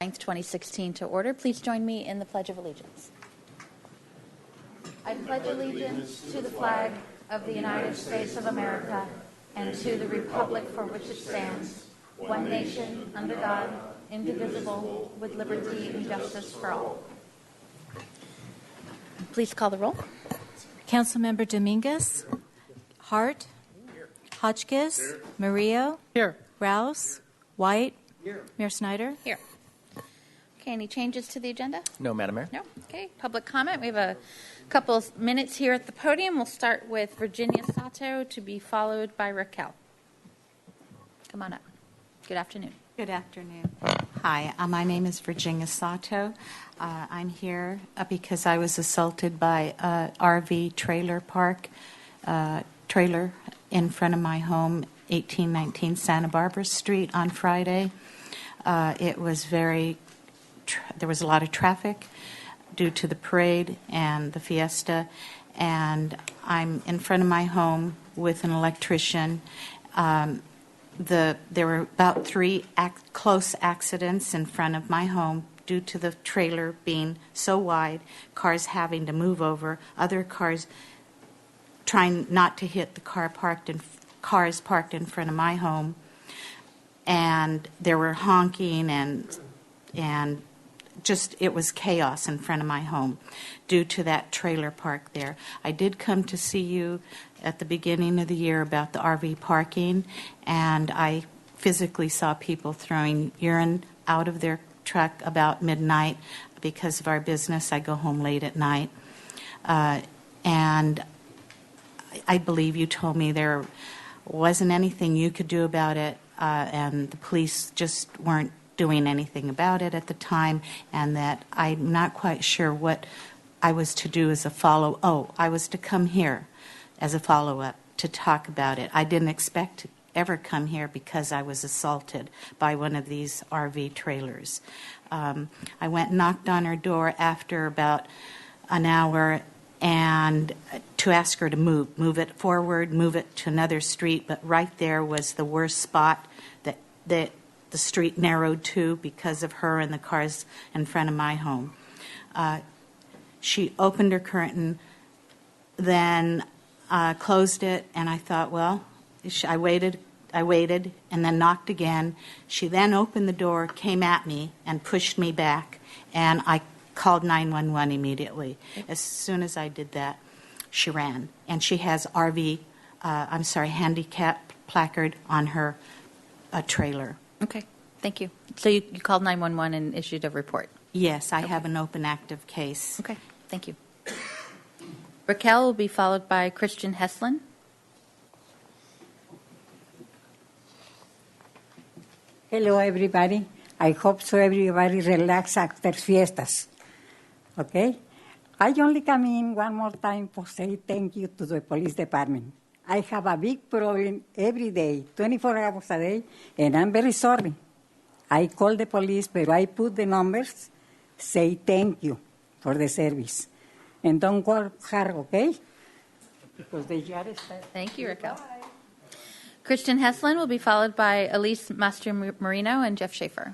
9th, 2016 to order. Please join me in the Pledge of Allegiance. I pledge allegiance to the flag of the United States of America and to the republic for which it stands, one nation, under God, indivisible, with liberty and justice for all. Please call the roll. Councilmember Dominguez, Hart, Hotchkiss, Murillo, Here. Rouse, White, Here. Mayor Snyder. Here. Okay, any changes to the agenda? No, Madam Mayor. No? Okay, public comment. We have a couple of minutes here at the podium. We'll start with Virginia Sato to be followed by Raquel. Come on up. Good afternoon. Good afternoon. Hi, my name is Virginia Sato. I'm here because I was assaulted by a RV trailer park trailer in front of my home, 1819 Santa Barbara Street on Friday. It was there was a lot of traffic due to the parade and the fiesta, and I'm in front of my home with an electrician. There were about 3 close accidents in front of my home due to the trailer being so wide, cars having to move over, other cars trying not to hit the cars parked in front of my home, and there were honking and just it was chaos in front of my home due to that trailer park there. I did come to see you at the beginning of the year about the RV parking, and I physically saw people throwing urine out of their truck about midnight. Because of our business, I go home late at night. And I believe you told me there wasn't anything you could do about it, and the police just weren't doing anything about it at the time, and that I'm not quite sure what I was to do as a I was to come here as a follow-up to talk about it. I didn't expect to ever come here because I was assaulted by one of these RV trailers. I went and knocked on her door after about an hour and to ask her to move it forward, move it to another street, but right there was the worst spot that the street narrowed to because of her and the cars in front of my home. She opened her curtain, then closed it, and I thought, well, I waited, and then knocked again. She then opened the door, came at me, and pushed me back, and I called 911 immediately. As soon as I did that, she ran, and she has handicap placard on her trailer. Okay, thank you. So you called 911 and issued a report? Yes, I have an open active case. Okay, thank you. Raquel will be followed by Christian Heslin. Hello, everybody. I hope so everybody relax after fiestas. Okay? I only come in one more time to say thank you to the police department. I have a big problem every day, 24 hours a day, and I'm very sorry. I call the police, but I put the numbers, say thank you for the service. And don't work hard, okay? Because they just... Thank you, Raquel. Bye. Christian Heslin will be followed by Elise Master-Marino and Jeff Schaefer.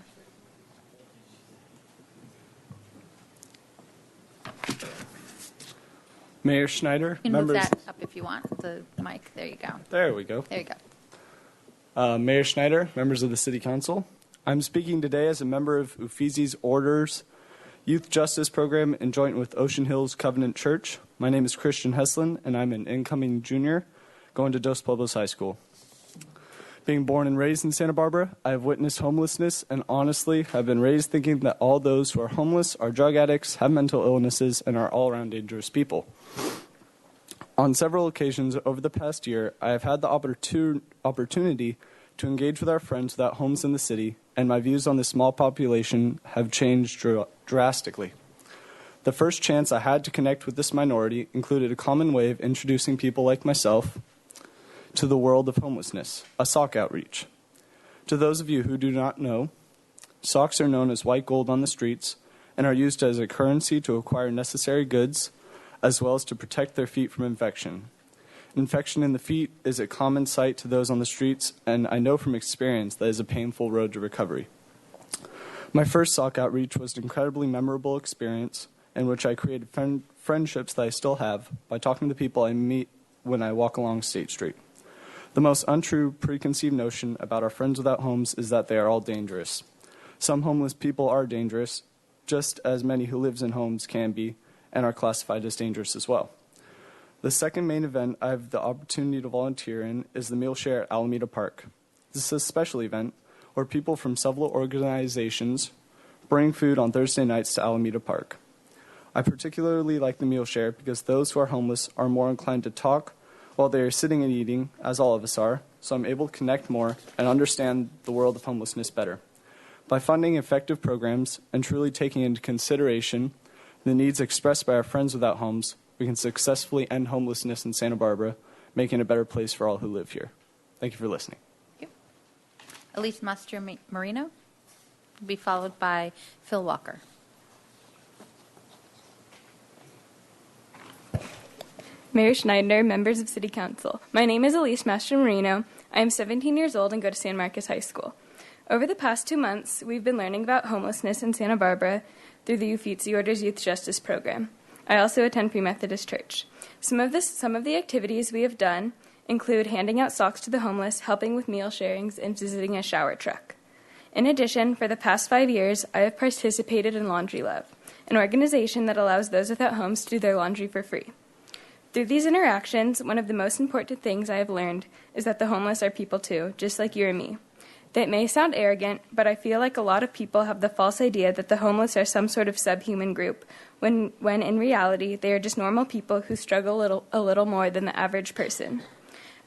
Mayor Schneider, you can members. Move that up if you want, the mic. There you go. There we go. There you go. Mayor Schneider, members of the City Council. I'm speaking today as a member of Uffizi's Orders Youth Justice Program in joint with Ocean Hills Covenant Church. My name is Christian Heslin, and I'm an incoming junior going to Dos Pueblos High School. Being born and raised in Santa Barbara, I have witnessed homelessness and honestly have been raised thinking that all those who are homeless are drug addicts, have mental illnesses, and are all around dangerous people. On several occasions over the past year, I have had the opportunity to engage with our friends without homes in the city, and my views on this small population have changed drastically. The first chance I had to connect with this minority included a common way of introducing people like myself to the world of homelessness, a sock outreach. To those of you who do not know, socks are known as white gold on the streets and are used as a currency to acquire necessary goods, as well as to protect their feet from infection. Infection in the feet is a common sight to those on the streets, and I know from experience that is a painful road to recovery. My first Sock outreach was an incredibly memorable experience in which I created friendships that I still have by talking to the people I meet when I walk along State Street. The most untrue preconceived notion about our friends without homes is that they are all dangerous. Some homeless people are dangerous, just as many who live in homes can be and are classified as dangerous as well. The second main event I have the opportunity to volunteer in is the Meal Share at Alameda Park. This is a special event where people from several organizations bring food on Thursday nights to Alameda Park. I particularly like the Meal Share because those who are homeless are more inclined to talk while they are sitting and eating, as all of us are, so I'm able to connect more and understand the world of homelessness better. By funding effective programs and truly taking into consideration the needs expressed by our friends without homes, we can successfully end homelessness in Santa Barbara, making it a better place for all who live here. Thank you for listening. Thank you. Elise Master Marino will be followed by Phil Walker. Mayor Schneider, members of City Council. My name is Elise Master Marino. I am 17 years old and go to San Marcos High School. Over the past 2 months, we've been learning about homelessness in Santa Barbara through the Uffizi Orders Youth Justice Program. I also attend Free Methodist Church. Some of the activities we have done include handing out socks to the homeless, helping with meal sharings, and visiting a shower truck. In addition, for the past 5 years, I have participated in Laundry Love, an organization that allows those without homes to do their laundry for free. Through these interactions, one of the most important things I have learned is that the homeless are people too, just like you or me. That may sound arrogant, but I feel like a lot of people have the false idea that the homeless are some sort of subhuman group, when in reality they are just normal people who struggle a little more than the average person.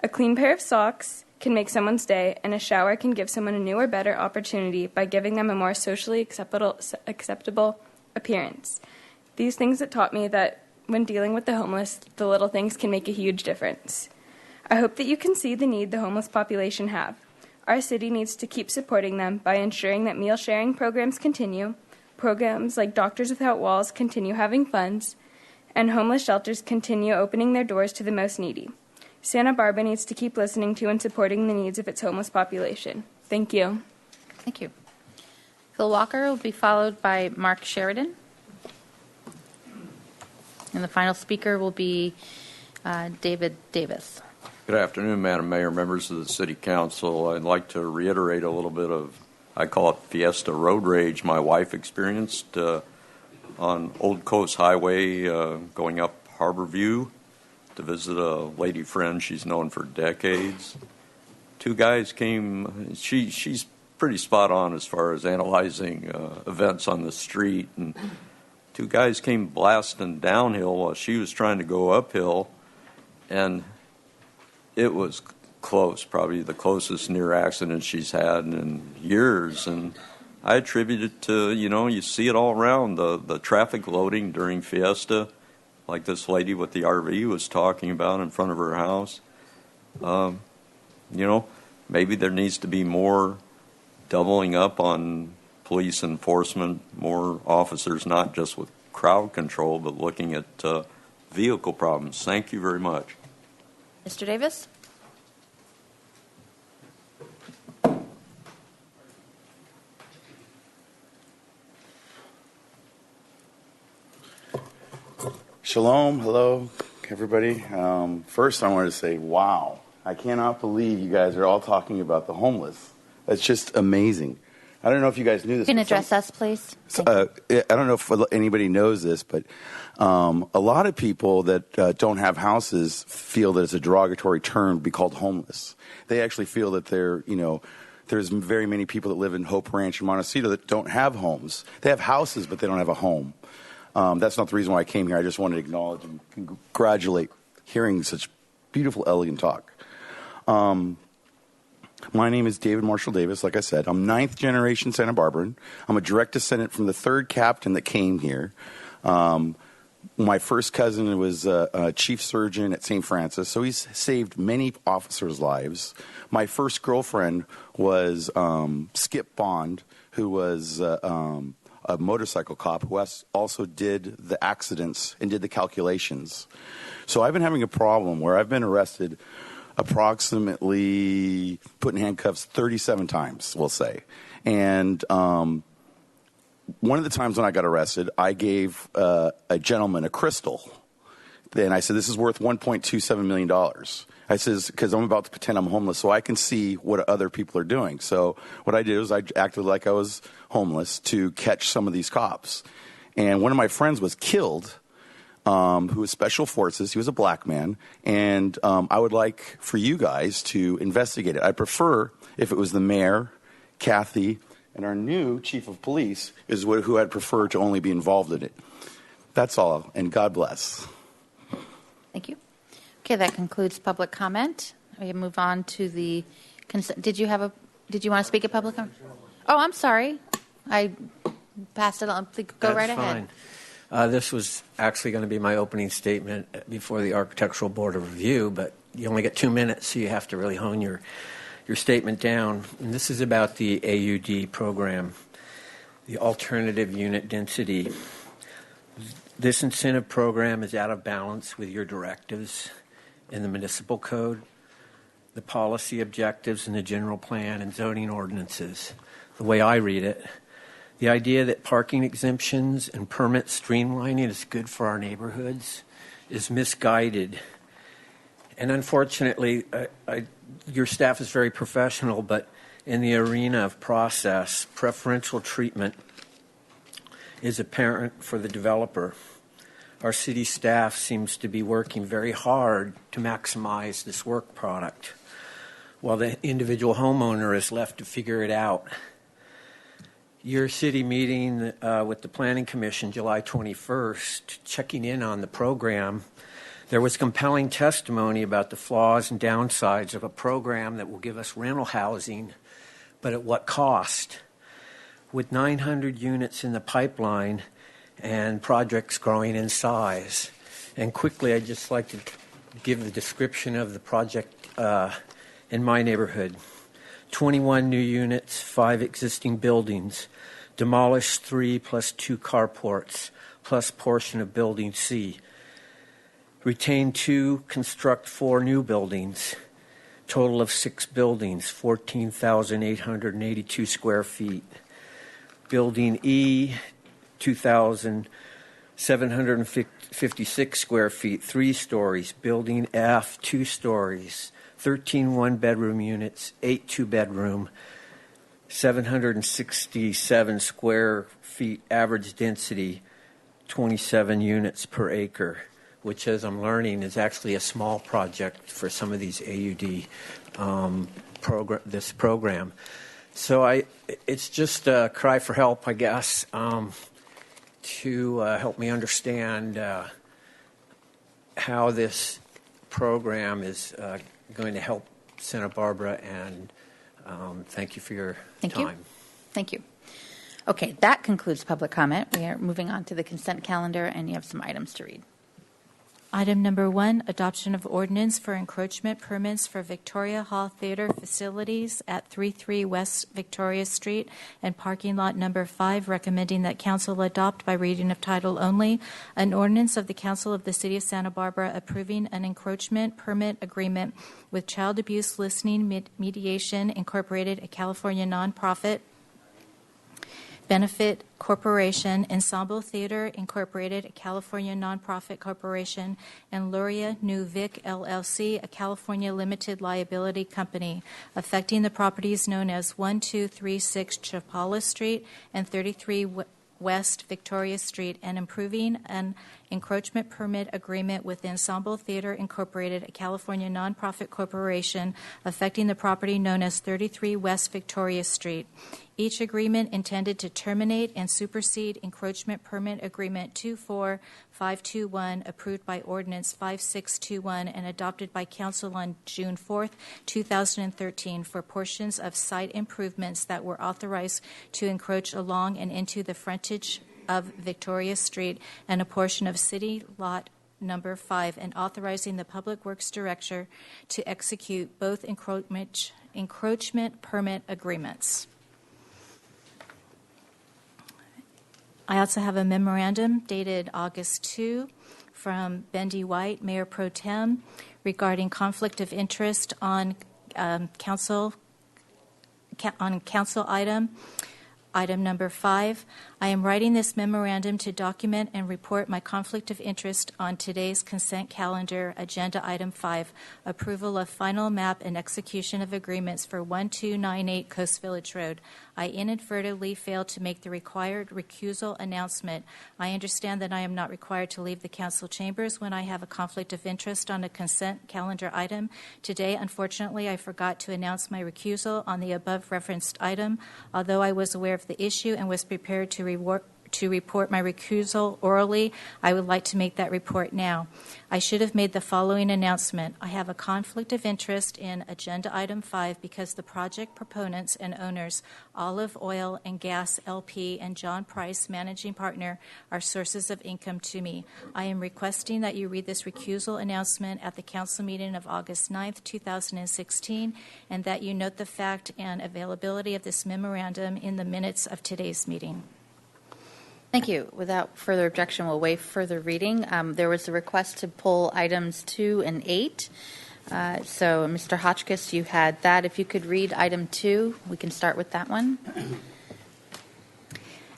A clean pair of socks can make someone's day, and a shower can give someone a new or better opportunity by giving them a more socially acceptable appearance. These things that taught me that when dealing with the homeless, the little things can make a huge difference. I hope that you can see the need the homeless population have. Our city needs to keep supporting them by ensuring that meal sharing programs continue, programs like Doctors Without Walls continue having funds, and homeless shelters continue opening their doors to the most needy. Santa Barbara needs to keep listening to and supporting the needs of its homeless population. Thank you. Thank you. Phil Walker will be followed by Mark Sheridan. And the final speaker will be David Davis. Good afternoon, Madam Mayor, members of the City Council. I'd like to reiterate a little bit of, I call it Fiesta road rage, my wife experienced on Old Coast Highway going up Harborview to visit a lady friend she's known for decades. Two guys came, she's pretty spot on as far as analyzing events on the street, and two guys came blasting downhill while she was trying to go uphill, and it was close, probably the closest near accident she's had in years. And I attribute it to, you see it all around, the traffic loading during Fiesta, like this lady with the RV was talking about in front of her house. Maybe there needs to be more doubling up on police enforcement, more officers, not just with crowd control, but looking at vehicle problems. Thank you very much. Mr. Davis? Shalom, hello, everybody. First, I wanted to say, wow, I cannot believe you guys are all talking about the homeless. That's just amazing. I don't know if you guys knew this. You can address us, please. I don't know if anybody knows this, but a lot of people that don't have houses feel that it's a derogatory term to be called homeless. They actually feel that there's very many people that live in Hope Ranch and Montecito that don't have homes. They have houses, but they don't have a home. That's not the reason why I came here. I just wanted to acknowledge and congratulate hearing such beautiful, elegant talk. My name is David Marshall Davis. Like I said, I'm 9th generation Santa Barbaran. I'm a direct descendant from the 3rd captain that came here. My first cousin was a chief surgeon at St. Francis, so he's saved many officers' lives. My first girlfriend was Skip Bond, who was a motorcycle cop who also did the accidents and did the calculations. So I've been having a problem where I've been arrested approximately, put in handcuffs 37 times, we'll say. And one of the times when I got arrested, I gave a gentleman a crystal. Then I said, this is worth $1.27 million. I says, because I'm about to pretend I'm homeless so I can see what other people are doing. So what I did was I acted like I was homeless to catch some of these cops. And one of my friends was killed, who was Special Forces. He was a black man. And I would like for you guys to investigate it. I prefer if it was the mayor, Kathy, and our new chief of police is who I'd prefer to only be involved in it. That's all, and God bless. Thank you. Okay, that concludes public comment. We move on to the consent. Did you want to speak at public comment? Oh, I'm sorry. I passed it on. Please go right ahead. Fine. This was actually going to be my opening statement before the Architectural Board of Review, but you only get 2 minutes, so you have to really hone your statement down. And this is about the AUD program, the Alternative Unit Density. This incentive program is out of balance with your directives in the municipal code, the policy objectives in the general plan and zoning ordinances. The way I read it, the idea that parking exemptions and permit streamlining is good for our neighborhoods is misguided. And unfortunately, your staff is very professional, but in the arena of process, preferential treatment is apparent for the developer. Our city staff seems to be working very hard to maximize this work product, while the individual homeowner is left to figure it out. Your city meeting with the Planning Commission July 21st, checking in on the program, there was compelling testimony about the flaws and downsides of a program that will give us rental housing, but at what cost? With 900 units in the pipeline and projects growing in size. And quickly, I'd just like to give the description of the project in my neighborhood. 21 new units, 5 existing buildings, demolished 3 plus 2 carports, plus portion of Building C. Retain 2, construct 4 new buildings. Total of 6 buildings, 14,882 square feet. Building E, 2,756 square feet, 3 stories. Building F, 2 stories. 13 one-bedroom units, 8 two-bedroom, 767 square feet average density, 27 units per acre, which, as I'm learning, is actually a small project for some of these AUD this program. So it's just a cry for help, I guess, to help me understand how this program is going to help Santa Barbara, and thank you for your time. Thank you. Okay, that concludes public comment. We are moving on to the consent calendar, and you have some items to read. Item number 1, adoption of ordinance for encroachment permits for Victoria Hall Theater facilities at 33 West Victoria Street and parking lot number 5, recommending that council adopt by reading of title only an ordinance of the Council of the City of Santa Barbara approving an encroachment permit agreement with Child Abuse Listening Mediation Incorporated, a California nonprofit benefit corporation, Ensemble Theater Incorporated, a California nonprofit corporation, and Luria New Vic LLC, a California limited liability company, affecting the properties known as 1236 Chapala Street and 33 West Victoria Street, and improving an encroachment permit agreement with Ensemble Theater Incorporated, a California nonprofit corporation, affecting the property known as 33 West Victoria Street. Each agreement intended to terminate and supersede encroachment permit agreement 24521, approved by ordinance 5621 and adopted by council on June 4th, 2013, for portions of site improvements that were authorized to encroach along and into the frontage of Victoria Street and a portion of city lot number 5, and authorizing the Public Works Director to execute both encroachment permit agreements. I also have a memorandum dated August 2 from Bendy White, Mayor Pro Tem, regarding conflict of interest on council item Item number 5, I am writing this memorandum to document and report my conflict of interest on today's consent calendar, Agenda Item 5, approval of final map and execution of agreements for 1298 Coast Village Road. I inadvertently failed to make the required recusal announcement. I understand that I am not required to leave the council chambers when I have a conflict of interest on a consent calendar item. Today, unfortunately, I forgot to announce my recusal on the above referenced item. Although I was aware of the issue and was prepared to report my recusal orally, I would like to make that report now. I should have made the following announcement. I have a conflict of interest in Agenda Item 5 because the project proponents and owners, Olive Oil and Gas LP and John Price, managing partner, are sources of income to me. I am requesting that you read this recusal announcement at the council meeting of August 9th, 2016, and that you note the fact and availability of this memorandum in the minutes of today's meeting. Thank you. Without further objection, we'll waive further reading. There was a request to pull items 2 and 8. So, Mr. Hotchkiss, you had that. If you could read item 2, we can start with that one.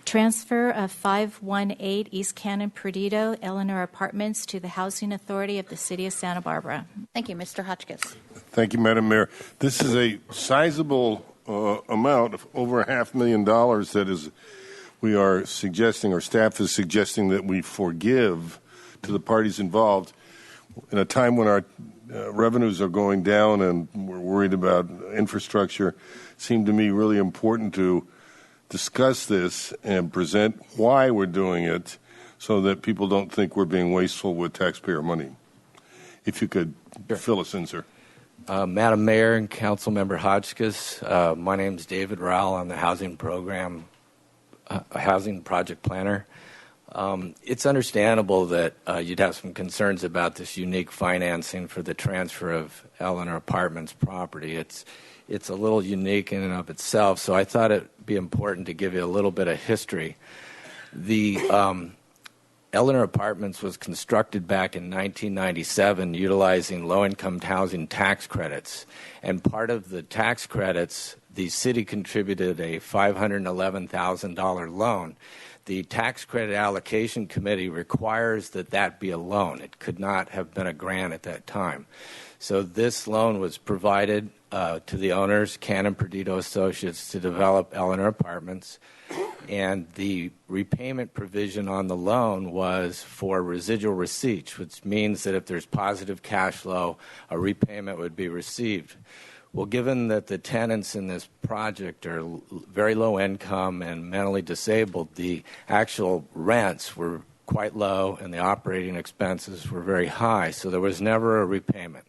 Transfer of 518 East Cannon Perdido, Eleanor Apartments to the Housing Authority of the City of Santa Barbara. Thank you, Mr. Hotchkiss. Thank you, Madam Mayor. This is a sizable amount of over $500,000 that is we are suggesting, or staff is suggesting, that we forgive to the parties involved in a time when our revenues are going down and we're worried about infrastructure. It seemed to me really important to discuss this and present why we're doing it so that people don't think we're being wasteful with taxpayer money. If you could fill us in, sir. Madam Mayor and Councilmember Hotchkiss, my name is David Rowell. I'm the housing project planner. It's understandable that you'd have some concerns about this unique financing for the transfer of Eleanor Apartments property. It's a little unique in and of itself, so I thought it'd be important to give you a little bit of history. The Eleanor Apartments was constructed back in 1997 utilizing low-income housing tax credits, and part of the tax credits, the city contributed a $511,000 loan. The Tax Credit Allocation Committee requires that that be a loan. It could not have been a grant at that time. So this loan was provided to the owners, Cannon Perdido Associates, to develop Eleanor Apartments, and the repayment provision on the loan was for residual receipts, which means that if there's positive cash flow, a repayment would be received. Well, given that the tenants in this project are very low income and mentally disabled, the actual rents were quite low and the operating expenses were very high, so there was never a repayment.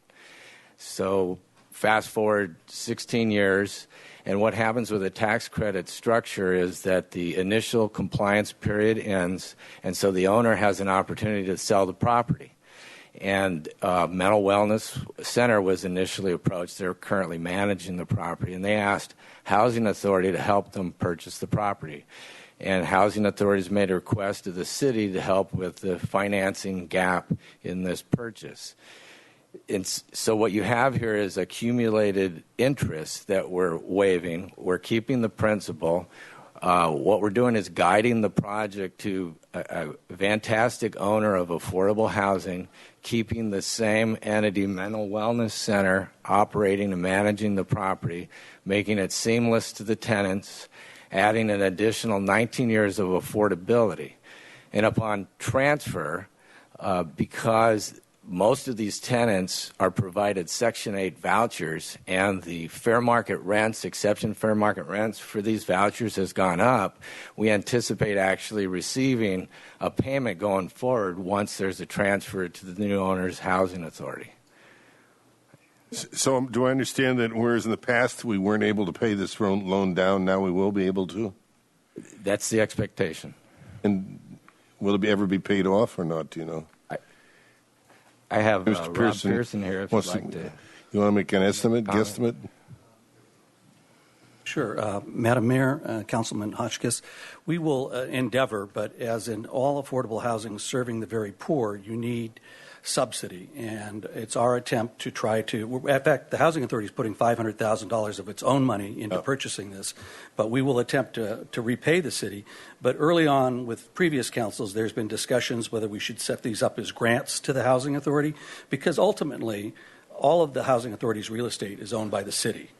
So fast forward 16 years, and what happens with a tax credit structure is that the initial compliance period ends, and so the owner has an opportunity to sell the property. And Mental Wellness Center was initially approached. They're currently managing the property, and they asked Housing Authority to help them purchase the property. And Housing Authority has made a request to the city to help with the financing gap in this purchase. And so what you have here is accumulated interest that we're waiving. We're keeping the principal. What we're doing is guiding the project to a fantastic owner of affordable housing, keeping the same entity, Mental Wellness Center, operating and managing the property, making it seamless to the tenants, adding an additional 19 years of affordability. And upon transfer, because most of these tenants are provided Section 8 vouchers, and the fair market rents, exception fair market rents for these vouchers has gone up, we anticipate actually receiving a payment going forward once there's a transfer to the new owner's Housing Authority. So do I understand that whereas in the past we weren't able to pay this loan down, now we will be able to? That's the expectation. And will it ever be paid off or not, do you know? I have Mr. Rob Pearson here if you'd like to. You want to make an estimate, guesstimate? Sure. Madam Mayor, Councilman Hotchkiss, we will endeavor, but as in all affordable housing serving the very poor, you need subsidy, and it's our attempt to try to. In fact, the Housing Authority is putting $500,000 of its own money into purchasing this, but we will attempt to repay the city. But early on, with previous councils, there's been discussions whether we should set these up as grants to the Housing Authority, because ultimately, all of the Housing Authority's real estate is owned by the city.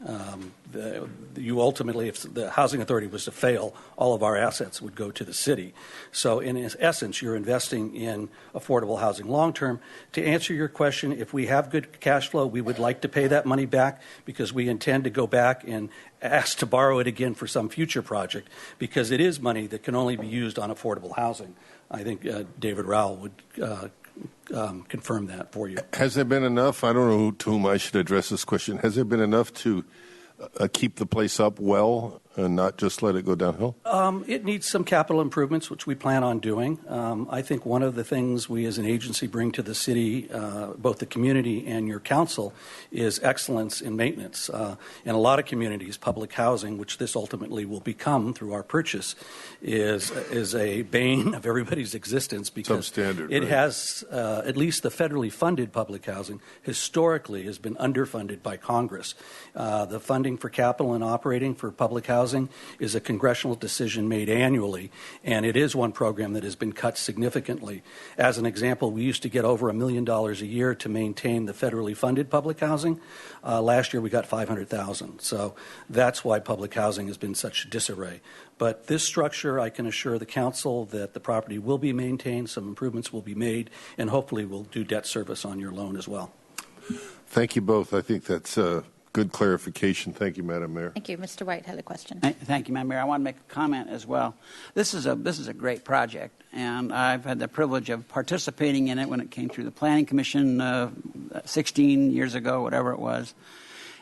You ultimately, if the Housing Authority was to fail, all of our assets would go to the city. So in essence, you're investing in affordable housing long term. To answer your question, if we have good cash flow, we would like to pay that money back, because we intend to go back and ask to borrow it again for some future project, because it is money that can only be used on affordable housing. I think David Rowell would confirm that for you. Has there been enough? I don't know to whom I should address this question. Has there been enough to keep the place up well and not just let it go downhill? It needs some capital improvements, which we plan on doing. I think one of the things we as an agency bring to the city, both the community and your council, is excellence in maintenance. In a lot of communities, public housing, which this ultimately will become through our purchase, is a bane of everybody's existence, because it has, at least the federally funded public housing, historically has been underfunded by Congress. The funding for capital and operating for public housing is a congressional decision made annually, and it is one program that has been cut significantly. As an example, we used to get over $1 million a year to maintain the federally funded public housing. Last year we got $500,000. So that's why public housing has been such disarray. But this structure, I can assure the council that the property will be maintained, some improvements will be made, and hopefully we'll do debt service on your loan as well. Thank you both. I think that's good clarification. Thank you, Madam Mayor. Thank you. Mr. White had a question. Thank you, Madam Mayor. I want to make a comment as well. This is a great project, and I've had the privilege of participating in it when it came through the Planning Commission 16 years ago, whatever it was.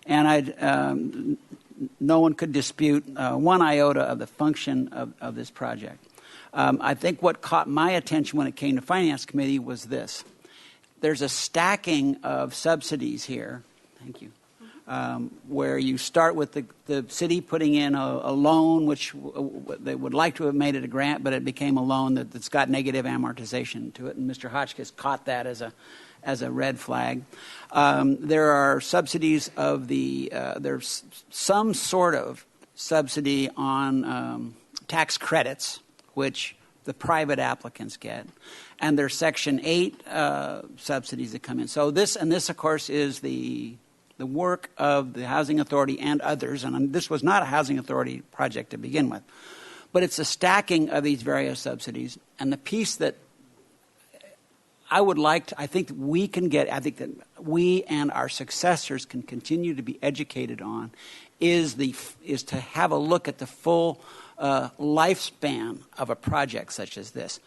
And no one could dispute one iota of the function of this project. I think what caught my attention when it came to Finance Committee was this. There's a stacking of subsidies here. Thank you. Where you start with the city putting in a loan, which they would like to have made it a grant, but it became a loan that's got negative amortization to it. And Mr. Hotchkiss caught that as a red flag. There are subsidies of there's some sort of subsidy on tax credits, which the private applicants get. And there's Section 8 subsidies that come in. So this, of course, is the work of the Housing Authority and others, and this was not a Housing Authority project to begin with, but it's a stacking of these various subsidies. And the piece that I think that we and our successors can continue to be educated on is to have a look at the full lifespan of a project such as this.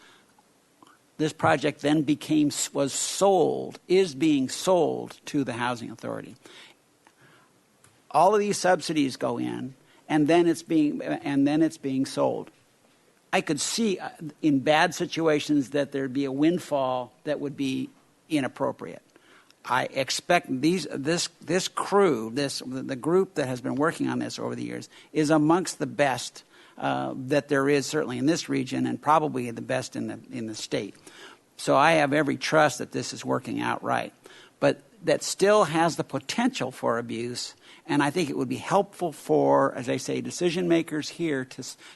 This project then is being sold to the Housing Authority. All of these subsidies go in, and then it's being sold. I could see in bad situations that there'd be a windfall that would be inappropriate. I expect this crew, the group that has been working on this over the years, is amongst the best that there is certainly in this region, and probably the best in the state. So I have every trust that this is working out right. But that still has the potential for abuse, and I think it would be helpful for, as I say, decision makers here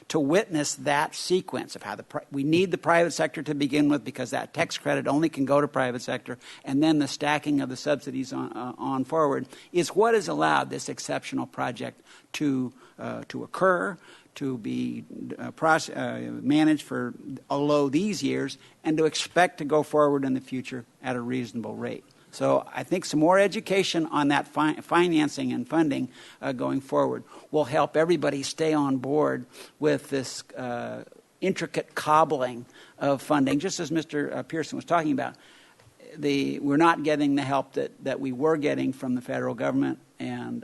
to witness that sequence of how we need the private sector to begin with, because that tax credit only can go to private sector, and then the stacking of the subsidies on forward is what has allowed this exceptional project to occur, to be managed for although these years, and to expect to go forward in the future at a reasonable rate. So I think some more education on that financing and funding going forward will help everybody stay on board with this intricate cobbling of funding. Just as Mr. Pearson was talking about, we're not getting the help that we were getting from the federal government, and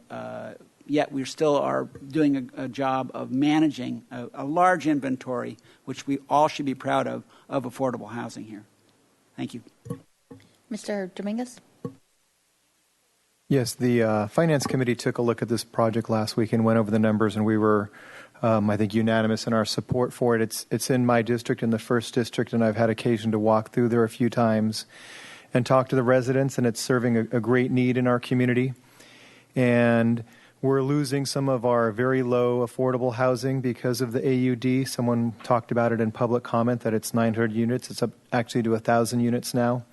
yet we still are doing a job of managing a large inventory, which we all should be proud of affordable housing here. Thank you. Mr. Dominguez? Yes, the Finance Committee took a look at this project last week and went over the numbers, and we were, I think, unanimous in our support for it. It's in my district, in the 1st District, and I've had occasion to walk through there a few times. and talked to the residents, and it's serving a great need in our community. And we're losing some of our very low affordable housing because of the AUD. Someone talked about it in public comment that it's 900 units. It's up actually to 1,000 units now.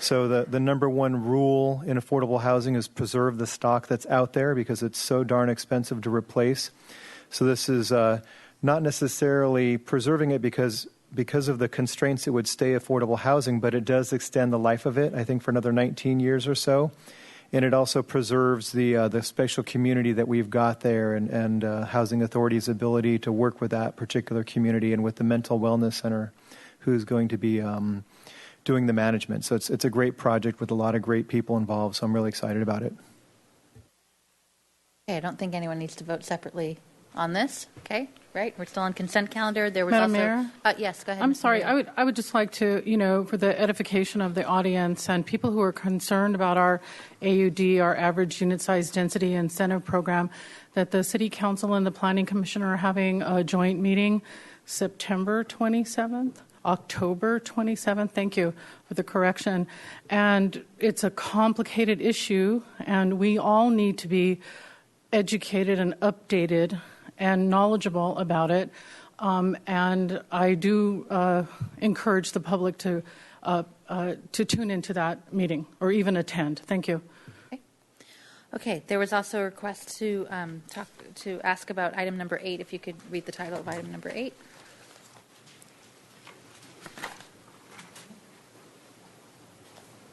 So the number one rule in affordable housing is preserve the stock that's out there because it's so darn expensive to replace. So this is not necessarily preserving it because of the constraints it would stay affordable housing, but it does extend the life of it, I think, for another 19 years or so. And it also preserves the special community that we've got there and Housing Authority's ability to work with that particular community and with the Mental Wellness Center, who's going to be doing the management. So it's a great project with a lot of great people involved, so I'm really excited about it. Okay, I don't think anyone needs to vote separately on this. Okay, right? We're still on consent calendar. There was Madam also Mayor? Yes, go ahead. I'm Ms. sorry. Maria. I would just like to, for the edification of the audience and people who are concerned about our AUD, our average unit size density incentive program, that the City Council and the Planning Commission are having a joint meeting September 27th. October 27th. Thank you for the correction. And it's a complicated issue, and we all need to be educated and updated and knowledgeable about it. And I do encourage the public to tune into that meeting or even attend. Thank you. Okay. There was also a request to ask about item number 8. If you could read the title of item number 8.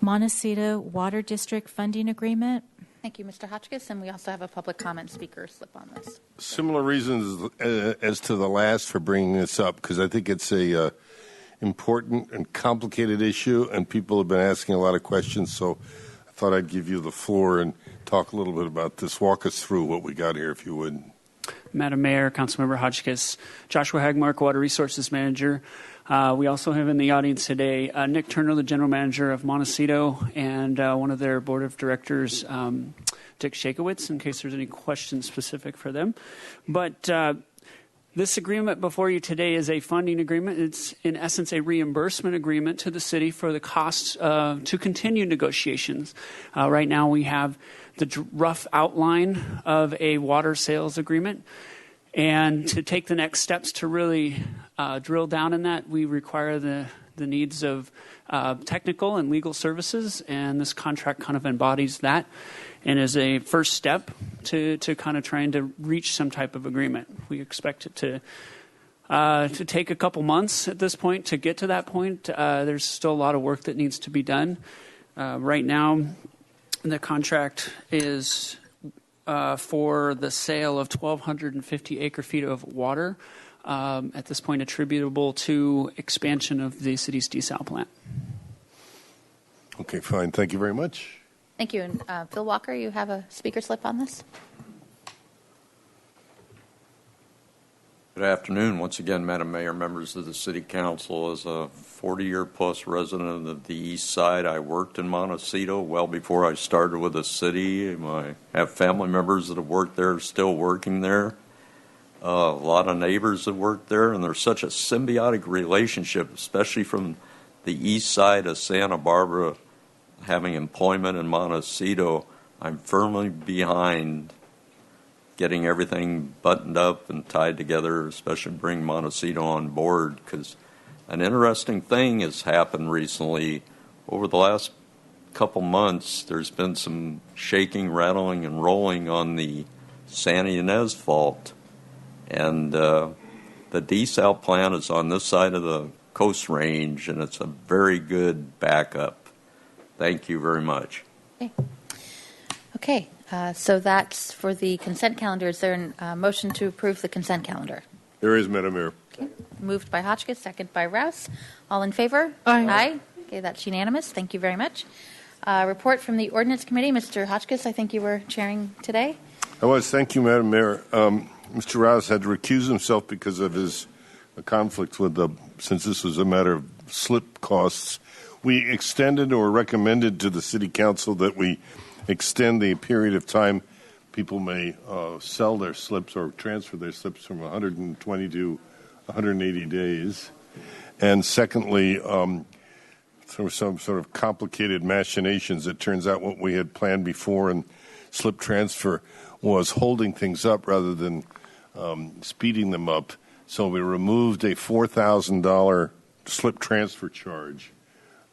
Montecito Water District Funding Agreement. Thank you, Mr. Hotchkiss. And we also have a public comment speaker slip on this. Similar reasons as to the last for bringing this up, because I think it's a important and complicated issue, and people have been asking a lot of questions. So I thought I'd give you the floor and talk a little bit about this. Walk us through what we got here, if you would. Madam Mayor, Councilmember Hotchkiss, Joshua Hagmark, Water Resources Manager. We also have in the audience today Nick Turner, the General Manager of Montecito, and one of their Board of Directors, Dick Shakowitz, in case there's any questions specific for them. But this agreement before you today is a funding agreement. It's, in essence, a reimbursement agreement to the city for the costs to continue negotiations. Right now we have the rough outline of a water sales agreement. And to take the next steps to really drill down in that, we require the needs of technical and legal services, and this contract kind of embodies that and is a first step to kind of trying to reach some type of agreement. We expect it to take a couple months at this point to get to that point. There's still a lot of work that needs to be done. Right now, the contract is for the sale of 1,250 acre-feet of water, at this point attributable to expansion of the city's desal plant. Okay, fine. Thank you very much. Thank you. And Phil Walker, you have a speaker slip on this? Good afternoon. Once again, Madam Mayor, members of the City Council. As a 40-year-plus resident of the East Side, I worked in Montecito well before I started with the city. I have family members that have worked there, still working there. A lot of neighbors that work there, and there's such a symbiotic relationship, especially from the East Side of Santa Barbara, having employment in Montecito. I'm firmly behind getting everything buttoned up and tied together, especially bring Montecito on board, because an interesting thing has happened recently. Over the last couple months, there's been some shaking, rattling, and rolling on the Santa Ynez Fault. And the desal plant is on this side of the Coast Range, and it's a very good backup. Thank you very much. Okay. So that's for the consent calendar. Is there a motion to approve the consent calendar? There is, Madam Mayor. Okay. Moved by Hotchkiss, second by Rouse. All in favor? Aye. Aye. Okay, that's unanimous. Thank you very much. Report from the Ordinance Committee. Mr. Hotchkiss, I think you were chairing today. I was. Thank you, Madam Mayor. Mr. Rouse had to recuse himself because of his conflict with since this was a matter of slip costs. We extended or recommended to the City Council that we extend the period of time people may sell their slips or transfer their slips from 120 to 180 days. And secondly, through some sort of complicated machinations, it turns out what we had planned before and slip transfer was holding things up rather than speeding them up. So we removed a $4,000 slip transfer charge.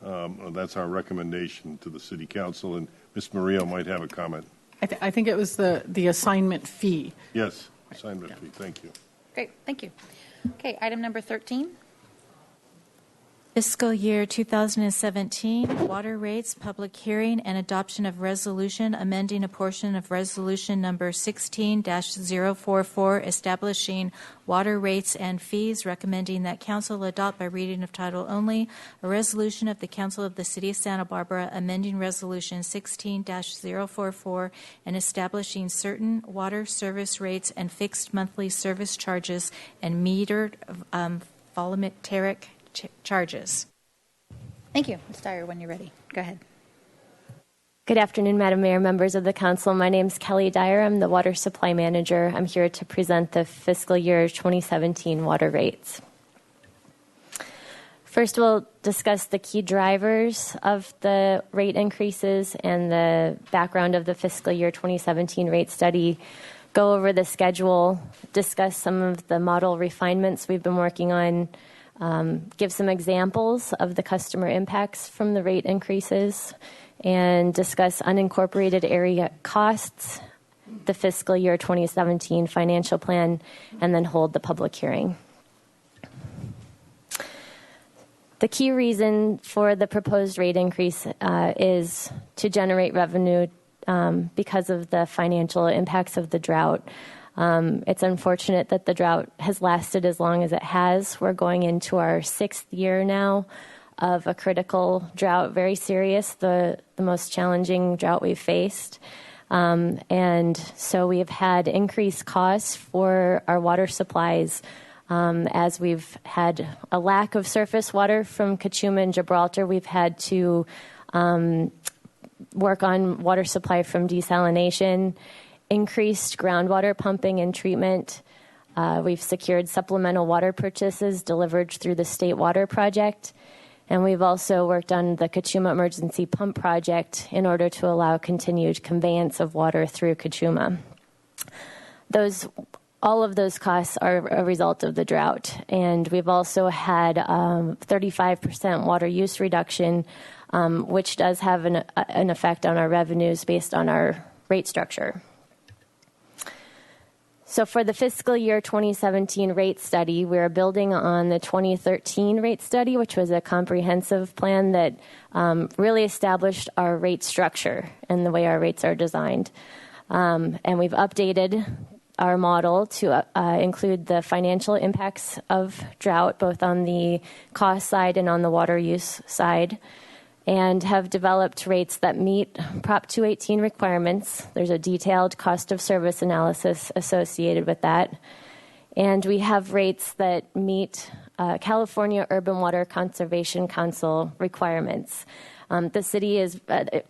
That's our recommendation to the City Council, and Ms. Murillo might have a comment. I think it was the assignment fee. Yes, assignment fee. Thank you. Great, thank you. Okay, item number 13. Fiscal year 2017, water rates, public hearing, and adoption of resolution amending a portion of resolution number 16-044 establishing water rates and fees, recommending that council adopt by reading of title only a resolution of the Council of the City of Santa Barbara amending resolution 16-044 and establishing certain water service rates and fixed monthly service charges and metered volumetric charges. Thank you. Ms. Dyer, when you're ready. Go ahead. Good afternoon, Madam Mayor, members of the council. My name is Kelly Dyer. I'm the water supply manager. I'm here to present the fiscal year 2017 water rates. First, we'll discuss the key drivers of the rate increases and the background of the fiscal year 2017 rate study, go over the schedule, discuss some of the model refinements we've been working on, give some examples of the customer impacts from the rate increases, and discuss unincorporated area costs, the fiscal year 2017 financial plan, and then hold the public hearing. The key reason for the proposed rate increase is to generate revenue because of the financial impacts of the drought. It's unfortunate that the drought has lasted as long as it has. We're going into our 6th year now of a critical drought, very serious, the most challenging drought we've faced. And so we have had increased costs for our water supplies as we've had a lack of surface water from Cachuma and Gibraltar. We've had to work on water supply from desalination, increased groundwater pumping and treatment. We've secured supplemental water purchases delivered through the State Water Project. And we've also worked on the Cachuma Emergency Pump Project in order to allow continued conveyance of water through Cachuma. All of those costs are a result of the drought. And we've also had 35% water use reduction, which does have an effect on our revenues based on our rate structure. So for the fiscal year 2017 rate study, we're building on the 2013 rate study, which was a comprehensive plan that really established our rate structure and the way our rates are designed. And we've updated our model to include the financial impacts of drought, both on the cost side and on the water use side, and have developed rates that meet Prop 218 requirements. There's a detailed cost of service analysis associated with that. And we have rates that meet California Urban Water Conservation Council requirements. The city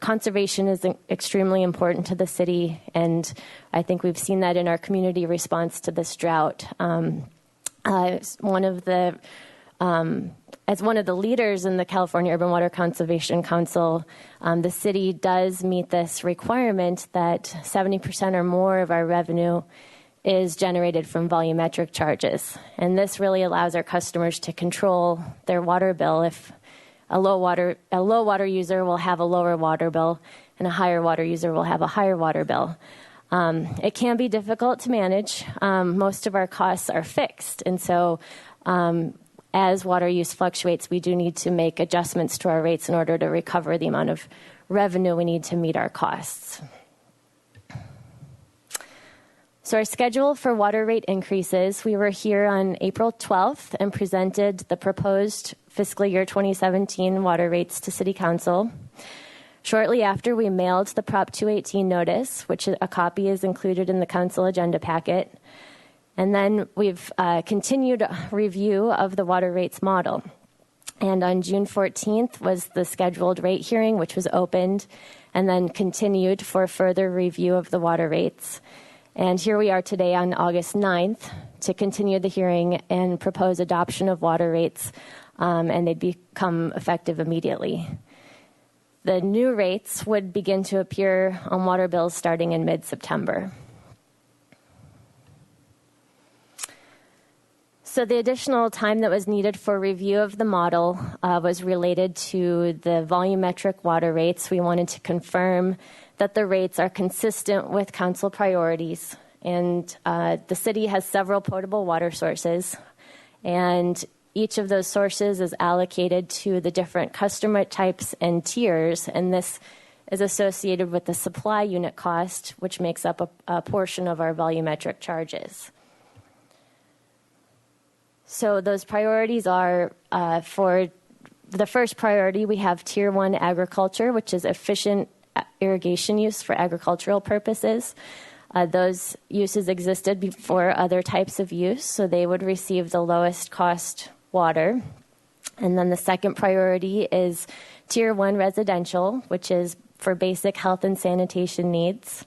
conservation is extremely important to the city, and I think we've seen that in our community response to this drought. As one of the leaders in the California Urban Water Conservation Council, the city does meet this requirement that 70% or more of our revenue is generated from volumetric charges. And this really allows our customers to control their water bill. If a low water user will have a lower water bill, and a higher water user will have a higher water bill. It can be difficult to manage. Most of our costs are fixed, and so as water use fluctuates, we do need to make adjustments to our rates in order to recover the amount of revenue we need to meet our costs. So our schedule for water rate increases, we were here on April 12th and presented the proposed fiscal year 2017 water rates to City Council. Shortly after, we mailed the Prop 218 notice, which a copy is included in the council agenda packet. And then we've continued review of the water rates model. And on June 14th was the scheduled rate hearing, which was opened, and then continued for further review of the water rates. And here we are today on August 9th to continue the hearing and propose adoption of water rates and they'd become effective immediately. The new rates would begin to appear on water bills starting in mid-September. So the additional time that was needed for review of the model was related to the volumetric water rates. We wanted to confirm that the rates are consistent with council priorities. And the city has several potable water sources, and each of those sources is allocated to the different customer types and tiers, and this is associated with the supply unit cost, which makes up a portion of our volumetric charges. So those priorities are, for the first priority, we have Tier 1 agriculture, which is efficient irrigation use for agricultural purposes. Those uses existed before other types of use, so they would receive the lowest cost water. And then the second priority is Tier 1 residential, which is for basic health and sanitation needs.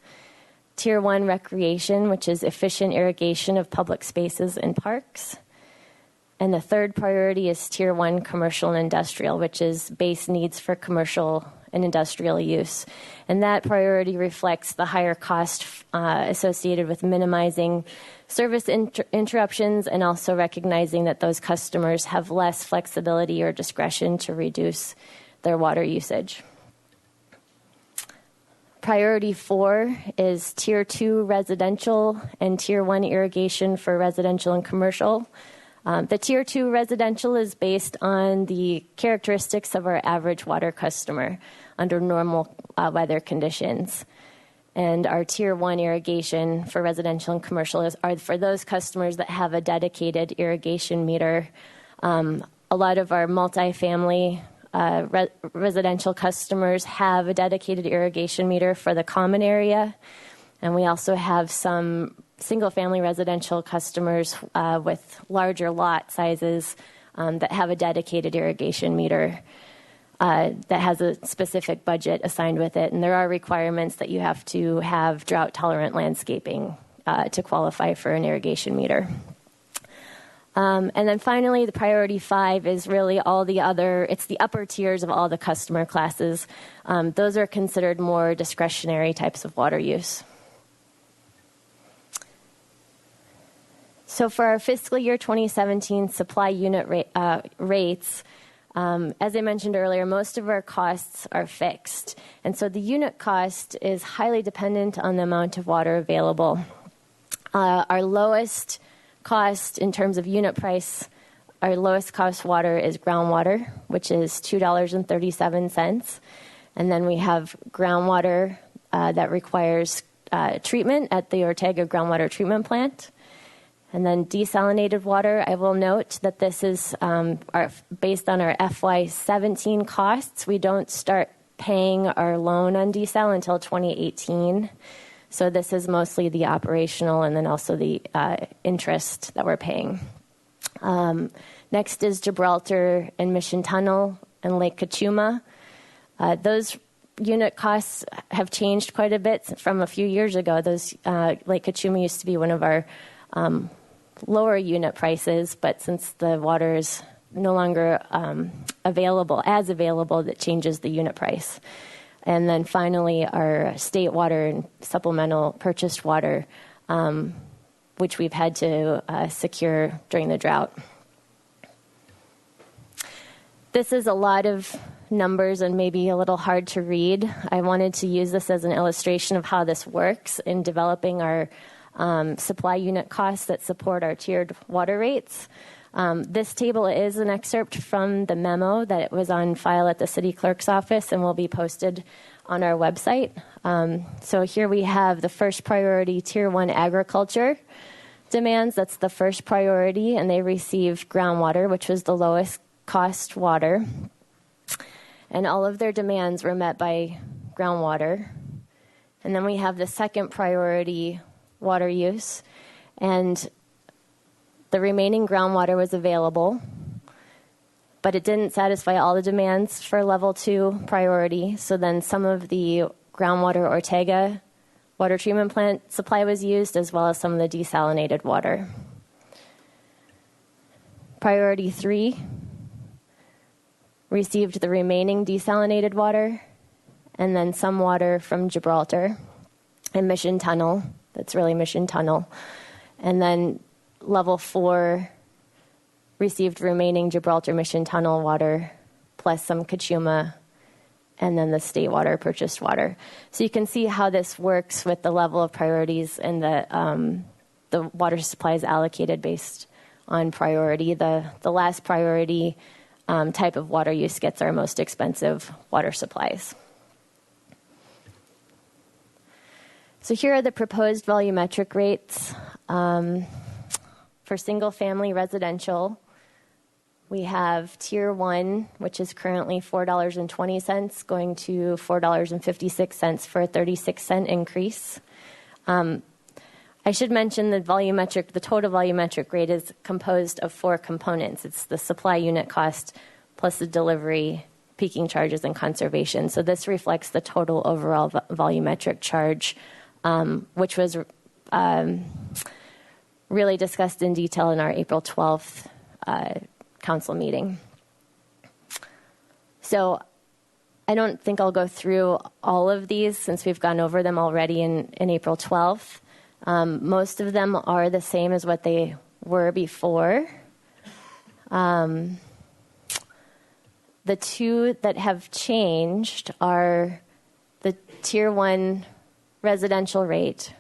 Tier 1 recreation, which is efficient irrigation of public spaces and parks. And the third priority is Tier 1 commercial and industrial, which is base needs for commercial and industrial use. And that priority reflects the higher cost associated with minimizing service interruptions and also recognizing that those customers have less flexibility or discretion to reduce their water usage. Priority 4 is Tier 2 residential and Tier 1 irrigation for residential and commercial. The Tier 2 residential is based on the characteristics of our average water customer under normal weather conditions. And our Tier 1 irrigation for residential and commercial are for those customers that have a dedicated irrigation meter. A lot of our multifamily residential customers have a dedicated irrigation meter for the common area. And we also have some single-family residential customers with larger lot sizes that have a dedicated irrigation meter that has a specific budget assigned with it. And there are requirements that you have to have drought-tolerant landscaping to qualify for an irrigation meter. And then finally, the priority 5 is really it's the upper tiers of all the customer classes. Those are considered more discretionary types of water use. So for our fiscal year 2017 supply unit rates, as I mentioned earlier, most of our costs are fixed. And so the unit cost is highly dependent on the amount of water available. Our lowest cost in terms of unit price, our lowest cost water is groundwater, which is $2.37. And then we have groundwater that requires treatment at the Ortega Groundwater Treatment Plant. And then desalinated water, I will note that this is based on our FY17 costs. We don't start paying our loan on desal until 2018. So this is mostly the operational and then also the interest that we're paying. Next is Gibraltar and Mission Tunnel and Lake Cachuma. Those unit costs have changed quite a bit from a few years ago. Lake Cachuma used to be one of our lower unit prices, but since the water is no longer available, that changes the unit price. And then finally, our state water and supplemental purchased water, which we've had to secure during the drought. This is a lot of numbers and maybe a little hard to read. I wanted to use this as an illustration of how this works in developing our supply unit costs that support our tiered water rates. This table is an excerpt from the memo that was on file at the city clerk's office and will be posted on our website. So here we have the first priority, Tier 1 agriculture demands. That's the first priority, and they received groundwater, which was the lowest cost water. And all of their demands were met by groundwater. And then we have the second priority, water use, and the remaining groundwater was available, but it didn't satisfy all the demands for level 2 priority. So then some of the groundwater Ortega water treatment plant supply was used, as well as some of the desalinated water. Priority 3 received the remaining desalinated water, and then some water from Gibraltar and Mission Tunnel. That's really Mission Tunnel. And then level 4 received remaining Gibraltar Mission Tunnel water, plus some Kachuma, and then the state water, purchased water. So you can see how this works with the level of priorities and the water supply is allocated based on priority. The last priority type of water use gets our most expensive water supplies. So here are the proposed volumetric rates. For single-family residential, we have Tier 1, which is currently $4.20, going to $4.56 for a 36-cent increase. I should mention the total volumetric rate is composed of 4 components. It's the supply unit cost plus the delivery, peaking charges, and conservation. So this reflects the total overall volumetric charge, which was really discussed in detail in our April 12th council meeting. So I don't think I'll go through all of these since we've gone over them already in April 12th. Most of them are the same as what they were before. The 2 that have changed are the Tier 1 residential rate,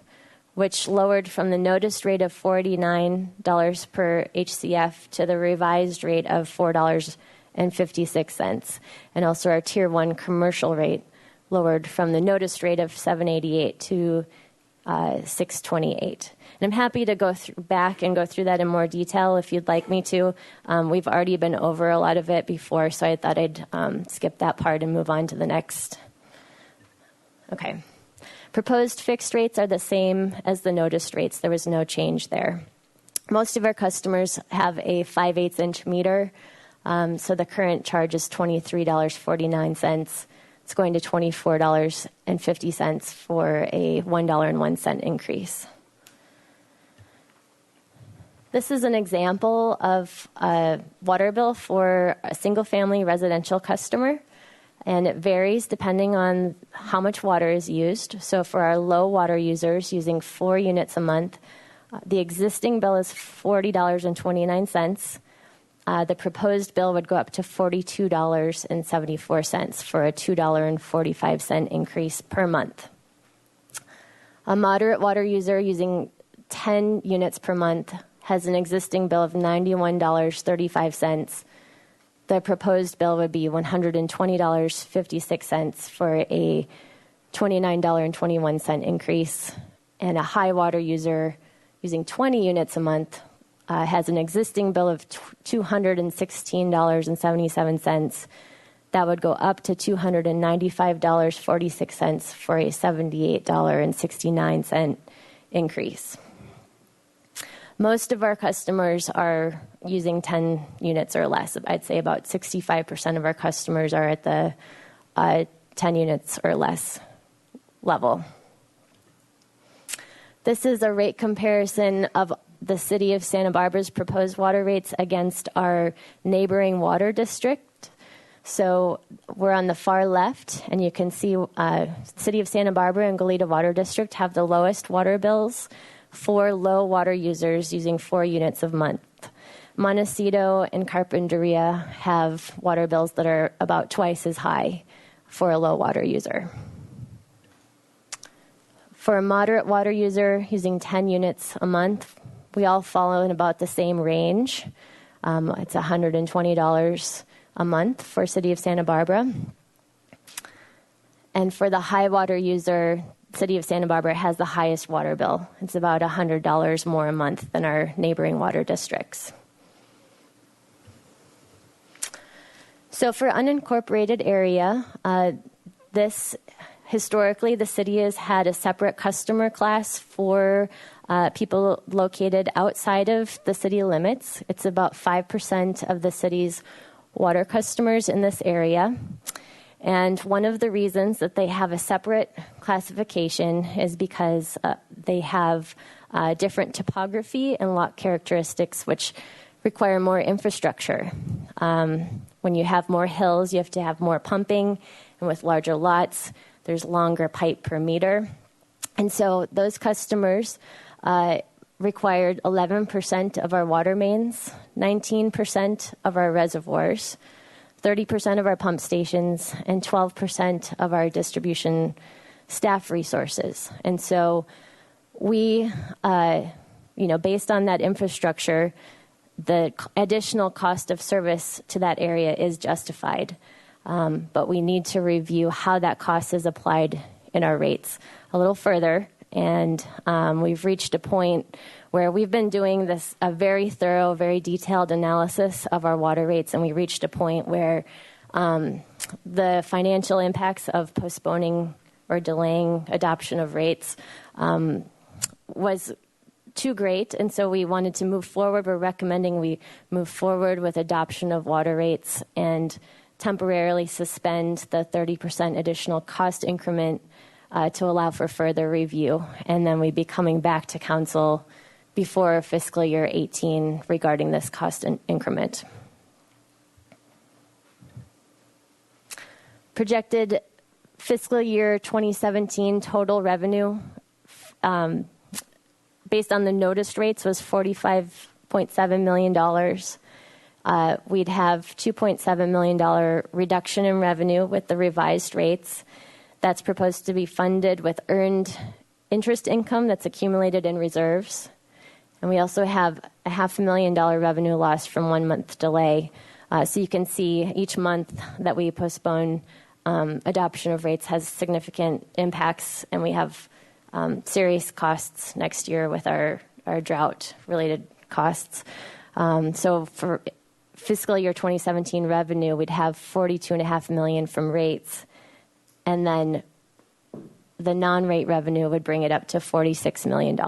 which lowered from the noticed rate of $49 per HCF to the revised rate of $4.56. And also our Tier 1 commercial rate lowered from the noticed rate of $7.88 to $6.28. And I'm happy to go back and go through that in more detail if you'd like me to. We've already been over a lot of it before, so I thought I'd skip that part and move on to the next. Okay. Proposed fixed rates are the same as the noticed rates. There was no change there. Most of our customers have a 5/8-inch meter, so the current charge is $23.49. It's going to $24.50 for a $1.01 increase. This is an example of a water bill for a single-family residential customer. And it varies depending on how much water is used. So for our low water users using 4 units a month, the existing bill is $40.29. The proposed bill would go up to $42.74 for a $2.45 increase per month. A moderate water user using 10 units per month has an existing bill of $91.35. The proposed bill would be $120.56 for a $29.21 increase. And a high water user using 20 units a month has an existing bill of $216.77. That would go up to $295.46 for a $78.69 increase. Most of our customers are using 10 units or less. I'd say about 65% of our customers are at the 10 units or less level. This is a rate comparison of the City of Santa Barbara's proposed water rates against our neighboring water district. So we're on the far left, and you can see City of Santa Barbara and Goleta Water District have the lowest water bills for low water users using 4 units a month. Montecito and Carpinteria have water bills that are about twice as high for a low water user. For a moderate water user using 10 units a month, we all fall in about the same range. It's $120 a month for City of Santa Barbara. And for the high water user, City of Santa Barbara has the highest water bill. It's about $100 more a month than our neighboring water districts. So for unincorporated area, historically, the city has had a separate customer class for people located outside of the city limits. It's about 5% of the city's water customers in this area. And one of the reasons that they have a separate classification is because they have different topography and lot characteristics, which require more infrastructure. when you have more hills, you have to have more pumping, and with larger lots, there's longer pipe per meter. And so those customers required 11% of our water mains, 19% of our reservoirs, 30% of our pump stations, and 12% of our distribution staff resources. And so we, based on that infrastructure, the additional cost of service to that area is justified. But we need to review how that cost is applied in our rates a little further. And we've reached a point where we've been doing a very thorough, very detailed analysis of our water rates, and we reached a point where the financial impacts of postponing or delaying adoption of rates was too great, and so we wanted to move forward. We're recommending we move forward with adoption of water rates and temporarily suspend the 30% additional cost increment to allow for further review. And then we'd be coming back to council before fiscal year 18 regarding this cost increment. Projected fiscal year 2017 total revenue based on the noticed rates was $45.7 million. We'd have $2.7 million reduction in revenue with the revised rates. That's proposed to be funded with earned interest income that's accumulated in reserves. And we also have a $500,000 revenue loss from 1 month delay. So you can see each month that we postpone adoption of rates has significant impacts, and we have serious costs next year with our drought-related costs. So for fiscal year 2017 revenue, we'd have $42.5 million from rates, and then the non-rate revenue would bring it up to $46 million.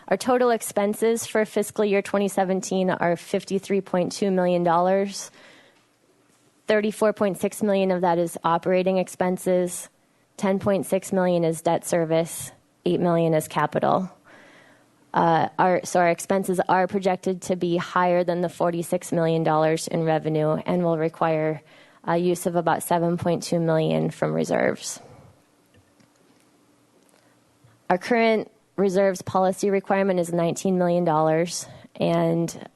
Our total expenses for fiscal year 2017 are $53.2 million. $34.6 million of that is operating expenses. $10.6 million is debt service. $8 million is capital. Our expenses are projected to be higher than the $46 million in revenue and will require a use of about $7.2 million from reserves. Our current reserves policy requirement is $19 million, and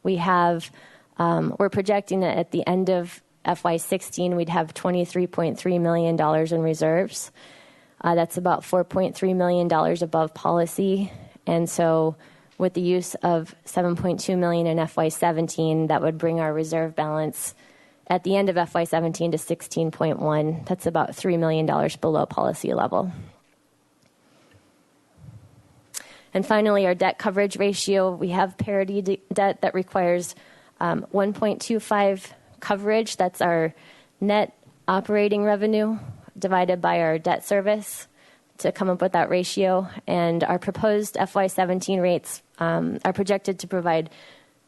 we're projecting that at the end of FY16 we'd have $23.3 million in reserves. That's about $4.3 million above policy, and so with the use of $7.2 million in FY17, that would bring our reserve balance at the end of FY17 to 16.1. That's about $3 million below policy level. And finally, our debt coverage ratio, we have parity debt that requires 1.25 coverage. That's our net operating revenue divided by our debt service to come up with that ratio. And our proposed FY17 rates are projected to provide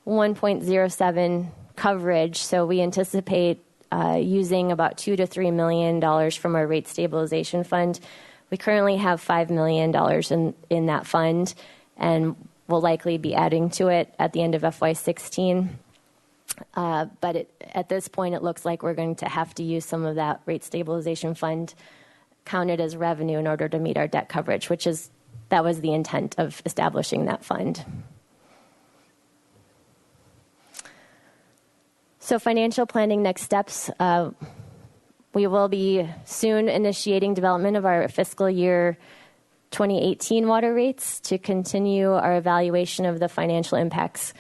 1.07 coverage. So we anticipate using about $2 to $3 million from our rate stabilization fund. We currently have $5 million in that fund, and we'll likely be adding to it at the end of FY16. But at this point, it looks like we're going to have to use some of that rate stabilization fund counted as revenue in order to meet our debt coverage, that was the intent of establishing that fund. So financial planning next steps. We will be soon initiating development of our fiscal year 2018 water rates to continue our evaluation of the financial impacts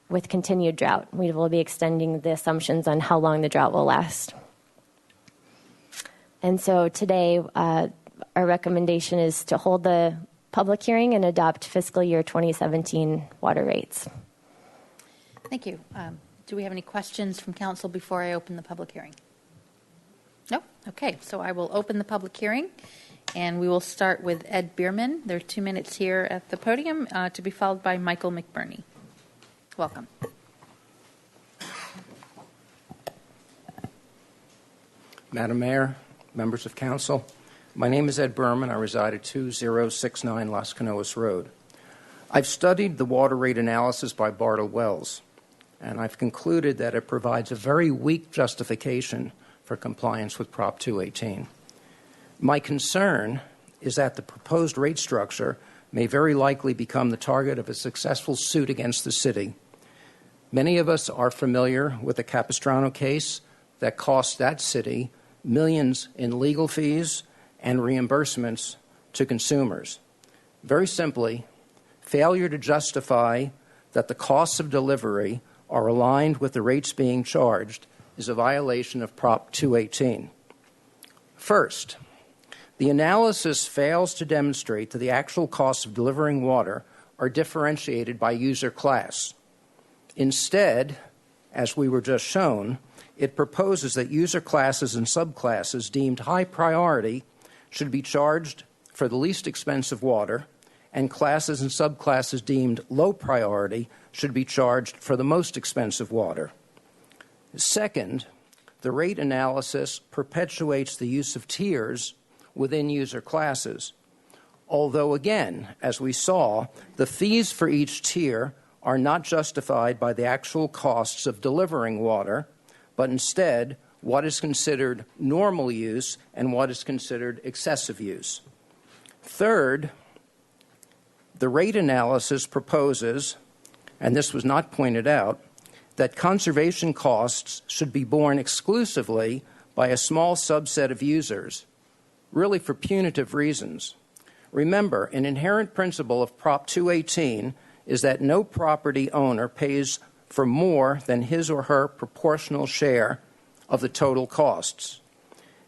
with continued drought. We will be extending the assumptions on how long the drought will last. And so today, our recommendation is to hold the public hearing and adopt fiscal year 2017 water rates. Thank you. Do we have any questions from council before I open the public hearing? No? Okay, so I will open the public hearing, and we will start with Ed Bierman. There are 2 minutes here at the podium to be followed by Michael McBurney. Welcome. Madam Mayor, members of council, my name is Ed Berman. I reside at 2069 Las Canoas Road. I've studied the water rate analysis by Bartle Wells. and I've concluded that it provides a very weak justification for compliance with Prop 218. My concern is that the proposed rate structure may very likely become the target of a successful suit against the city. Many of us are familiar with the Capistrano case that cost that city millions in legal fees and reimbursements to consumers. Very simply, failure to justify that the costs of delivery are aligned with the rates being charged is a violation of Prop 218. First, the analysis fails to demonstrate that the actual costs of delivering water are differentiated by user class. Instead, as we were just shown, it proposes that user classes and subclasses deemed high priority should be charged for the least expensive water, and classes and subclasses deemed low priority should be charged for the most expensive water. Second, the rate analysis perpetuates the use of tiers within user classes. Although, again, as we saw, the fees for each tier are not justified by the actual costs of delivering water, but instead what is considered normal use and what is considered excessive use. Third, the rate analysis proposes, and this was not pointed out, that conservation costs should be borne exclusively by a small subset of users, really for punitive reasons. Remember, an inherent principle of Prop 218 is that no property owner pays for more than his or her proportional share of the total costs.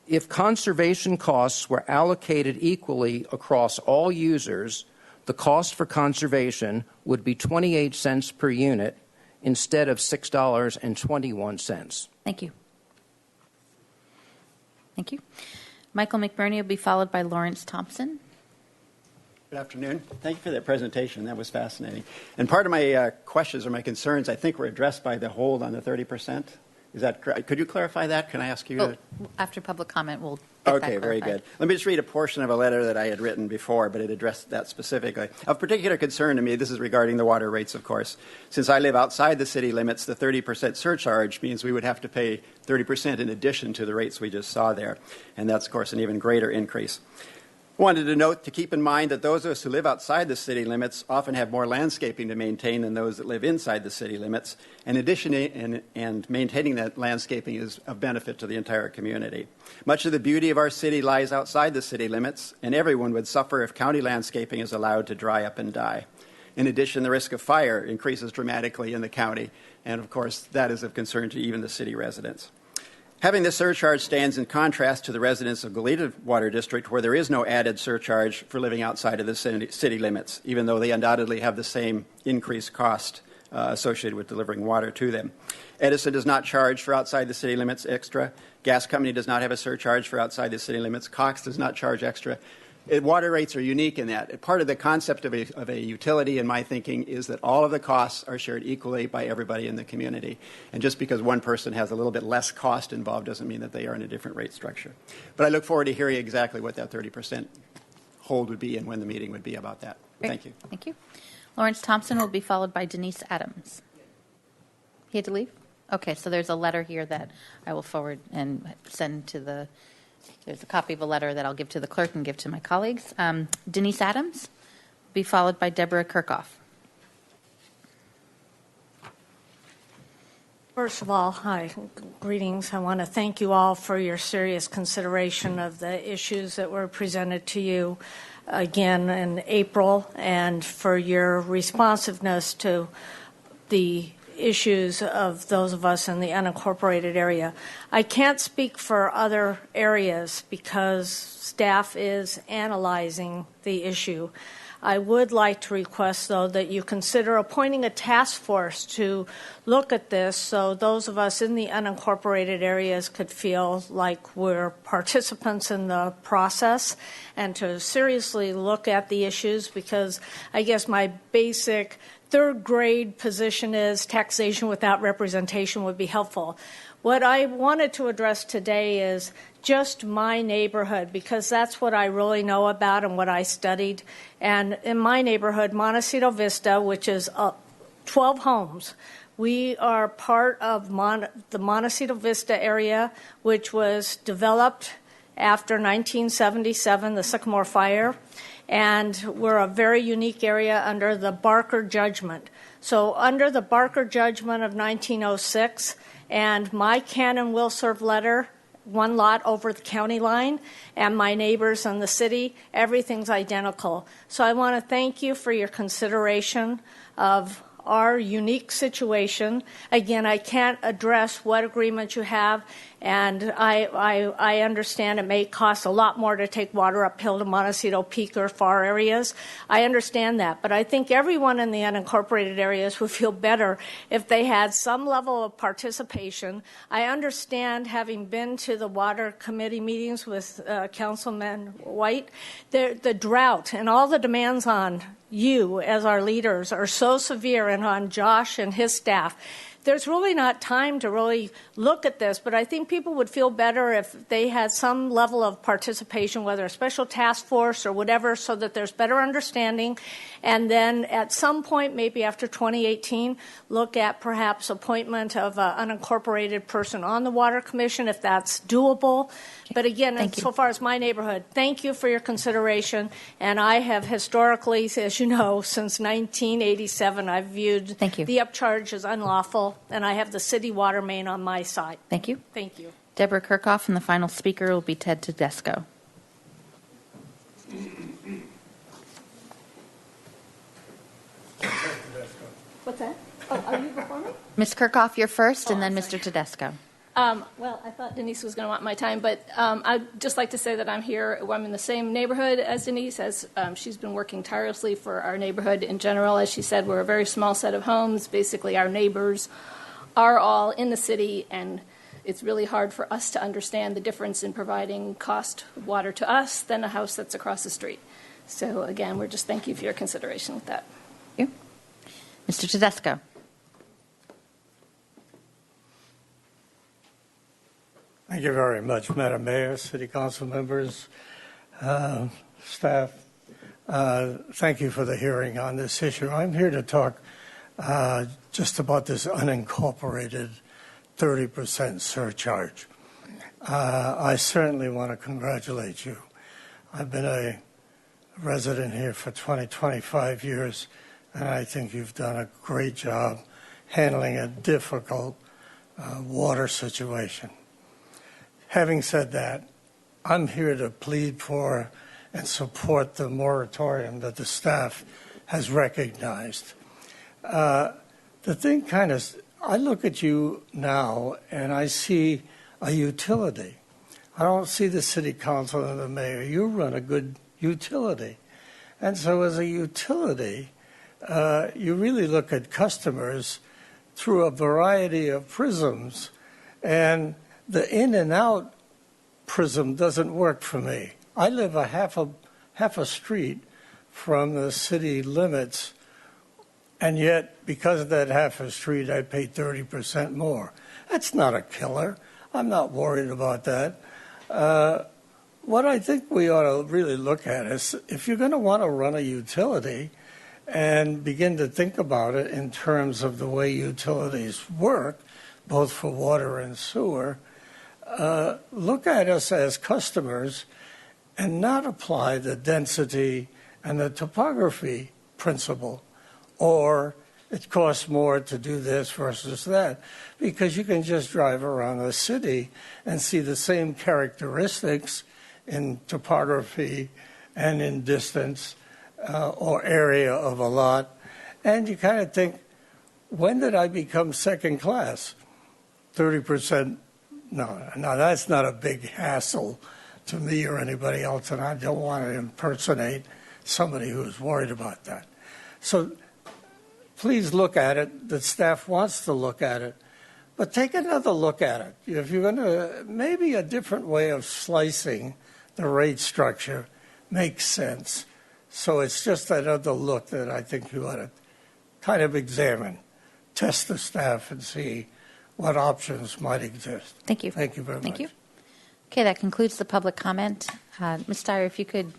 If conservation costs were allocated equally across all users, the cost for conservation would be 28 cents per unit instead of $6.21. Thank you. Thank you. Michael McBurney will be followed by Lawrence Thompson. Good afternoon. Thank you for that presentation. That was fascinating. And part of my questions or my concerns, I think, were addressed by the hold on the 30%. Is that correct? Could you clarify that? Can I ask you? After public comment, we'll get Okay, that very clarified. good. Let me just read a portion of a letter that I had written before, but it addressed that specifically. Of particular concern to me, this is regarding the water rates, of course. Since I live outside the city limits, the 30% surcharge means we would have to pay 30% in addition to the rates we just saw there. And that's, of course, an even greater increase. I wanted to note to keep in mind that those of us who live outside the city limits often have more landscaping to maintain than those that live inside the city limits. In addition, and maintaining that landscaping is of benefit to the entire community. Much of the beauty of our city lies outside the city limits, and everyone would suffer if county landscaping is allowed to dry up and die. In addition, the risk of fire increases dramatically in the county, and of course, that is of concern to even the city residents. Having this surcharge stands in contrast to the residents of Goleta Water District, where there is no added surcharge for living outside of the city limits, even though they undoubtedly have the same increased cost associated with delivering water to them. Edison does not charge for outside the city limits extra. Gas Company does not have a surcharge for outside the city limits. Cox does not charge extra. Water rates are unique in that. Part of the concept of a utility, in my thinking, is that all of the costs are shared equally by everybody in the community. And just because one person has a little bit less cost involved doesn't mean that they are in a different rate structure. But I look forward to hearing exactly what that 30% hold would be and when the meeting would be about that. Great. Thank you. Thank you. Lawrence Thompson will be followed by Denise Adams. He had to leave? Okay, so there's a letter here that I will forward and send to the... There's a copy of a letter that I'll give to the clerk and give to my colleagues. Denise Adams will be followed by Deborah Kirchhoff. First of all, hi, greetings. I want to thank you all for your serious consideration of the issues that were presented to you again in April and for your responsiveness to the issues of those of us in the unincorporated area. I can't speak for other areas because staff is analyzing the issue. I would like to request, though, that you consider appointing a task force to look at this so those of us in the unincorporated areas could feel like we're participants in the process and to seriously look at the issues, because I guess my basic third grade position is taxation without representation would be helpful. What I wanted to address today is just my neighborhood, because that's what I really know about and what I studied. And in my neighborhood, Montecito Vista, which is 12 homes, We are part of the Montecito Vista area, which was developed after 1977, the Sycamore Fire, and we're a very unique area under the Barker Judgment. So under the Barker Judgment of 1906 and my canon will serve letter, one lot over the county line, and my neighbors in the city, everything's identical. So I want to thank you for your consideration of our unique situation. Again, I can't address what agreement you have, and I understand it may cost a lot more to take water uphill to Montecito Peak or far areas. I understand that, but I think everyone in the unincorporated areas would feel better if they had some level of participation. I understand, having been to the water committee meetings with Councilman White, the drought and all the demands on you as our leaders are so severe, and on Josh and his staff. There's really not time to really look at this, but I think people would feel better if they had some level of participation, whether a special task force or whatever, so that there's better understanding. And then at some point, maybe after 2018, look at perhaps appointment of an unincorporated person on the Water Commission, if that's doable. But again, so far as my neighborhood, thank you for your consideration. And I have historically, as you know, since 1987, I've viewed the upcharge as unlawful, and I have the city water main on my side. Thank you. Thank you. Deborah Kirchhoff, and the final speaker will be Ted Tedesco. What's that? Oh, are you before me? Ms. Kirchhoff, you're first, and then Mr. Tedesco. Well, I thought Denise was going to want my time, but I'd just like to say that I'm here. I'm in the same neighborhood as Denise, as she's been working tirelessly for our neighborhood in general. As she said, we're a very small set of homes. Basically, our neighbors are all in the city, and it's really hard for us to understand the difference in providing cost water to us than a house that's across the street. So, again, we're just thank you for your consideration with that. Thank you. Mr. Tedesco. Thank you very much, Madam Mayor, City Council members, staff. Thank you for the hearing on this issue. I'm here to talk just about this unincorporated 30% surcharge. I certainly want to congratulate you. I've been a resident here for 25 years, and I think you've done a great job handling a difficult water situation. Having said that, I'm here to plead for and support the moratorium that the staff has recognized. The thing kind of, I look at you now and I see a utility. I don't see the city council and the mayor. You run a good utility. And so as a utility, you really look at customers through a variety of prisms, and the in and out prism doesn't work for me. I live a half a street from the city limits, and yet because of that half a street, I pay 30% more. That's not a killer. I'm not worried about that. What I think we ought to really look at is, if you're going to want to run a utility and begin to think about it in terms of the way utilities work, both for water and sewer, look at us as customers and not apply the density and the topography principle, or it costs more to do this versus that, because you can just drive around the city and see the same characteristics in topography and in distance or area of a lot, and you kind of think, when did I become second class? 30%. No, that's not a big hassle to me or anybody else, and I don't want to impersonate somebody who's worried about that. So please look at it. The staff wants to look at it, but take another look at it. If you're going to, maybe a different way of slicing the rate structure makes sense. So it's just another look that I think you ought to kind of examine, test the staff, and see what options might exist. Thank you. Thank you very much. Thank you. Okay, that concludes the public comment. Ms. Dyer, if you could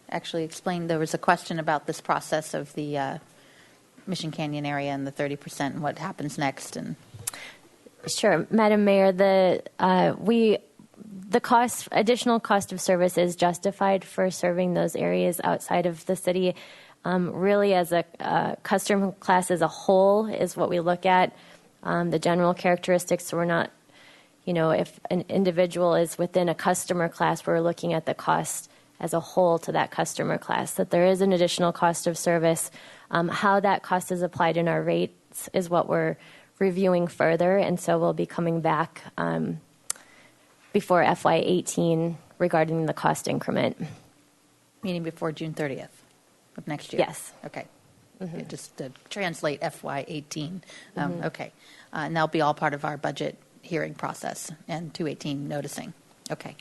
actually explain, there was a question about this process of the Mission Canyon area and the 30% and what happens next? And Sure, Madam Mayor. The additional cost of service is justified for serving those areas outside of the city. Really, as a customer class as a whole is what we look at. The general characteristics. So we're not, if an individual is within a customer class, we're looking at the cost as a whole to that customer class. That there is an additional cost of service. How that cost is applied in our rates is what we're reviewing further, and so we'll be coming back before FY18 regarding the cost increment. Meaning before June 30th of next year? Yes. Okay. Mm-hmm. Just to translate FY18. Okay. And that'll be all part of our budget hearing process and 218 noticing. Okay.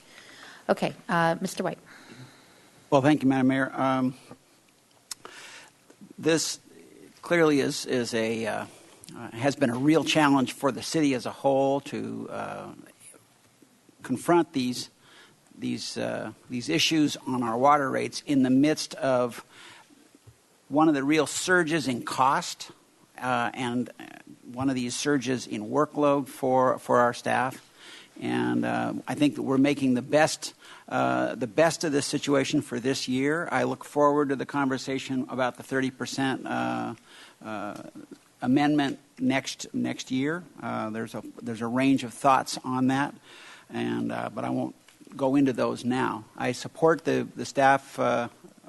Okay. Mr. White. Well, thank you, Madam Mayor. This clearly has been a real challenge for the city as a whole to confront these issues on our water rates in the midst of one of the real surges in cost and one of these surges in workload for our staff. And I think that we're making the best of this situation for this year. I look forward to the conversation about the 30% amendment next year. There's a range of thoughts on that, but I won't go into those now. I support the staff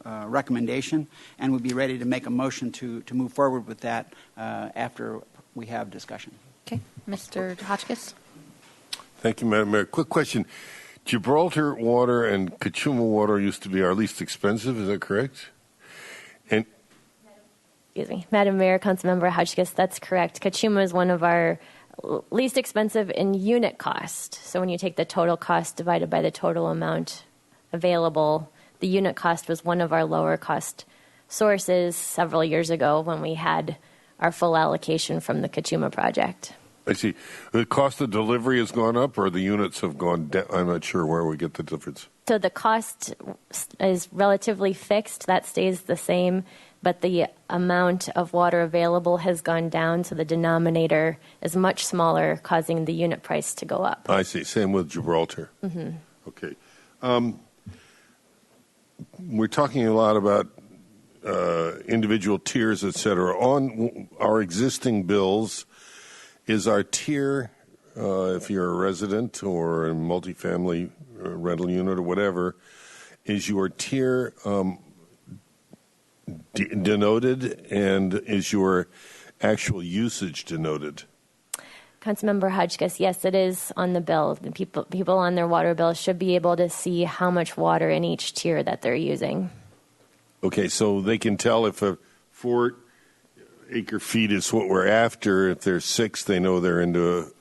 recommendation and would be ready to make a motion to move forward with that after we have discussion. Okay, Mr. Hotchkiss. Thank you, Madam Mayor. Quick question. Gibraltar water and Kachuma water used to be our least expensive, is that correct? And Excuse me, Madam Mayor, Councilmember Hotchkiss, that's correct. Kachuma is one of our least expensive in unit cost. So when you take the total cost divided by the total amount available, the unit cost was one of our lower cost sources several years ago when we had our full allocation from the Kachuma project. I see. The cost of delivery has gone up, or the units have gone down? I'm not sure where we get the difference. So the cost is relatively fixed. That stays the same, but the amount of water available has gone down, so the denominator is much smaller, causing the unit price to go up. I see. Same with Gibraltar. Mm-hmm. Okay. We're talking a lot about individual tiers, et cetera. On our existing bills, is our tier, if you're a resident or a multifamily rental unit or whatever, is your tier denoted, and is your actual usage denoted? Councilmember Hotchkiss, yes, it is on the bill. The people on their water bill should be able to see how much water in each tier that they're using. Okay, so they can tell if a 4 acre feet is what we're after. If there's 6, they know they're into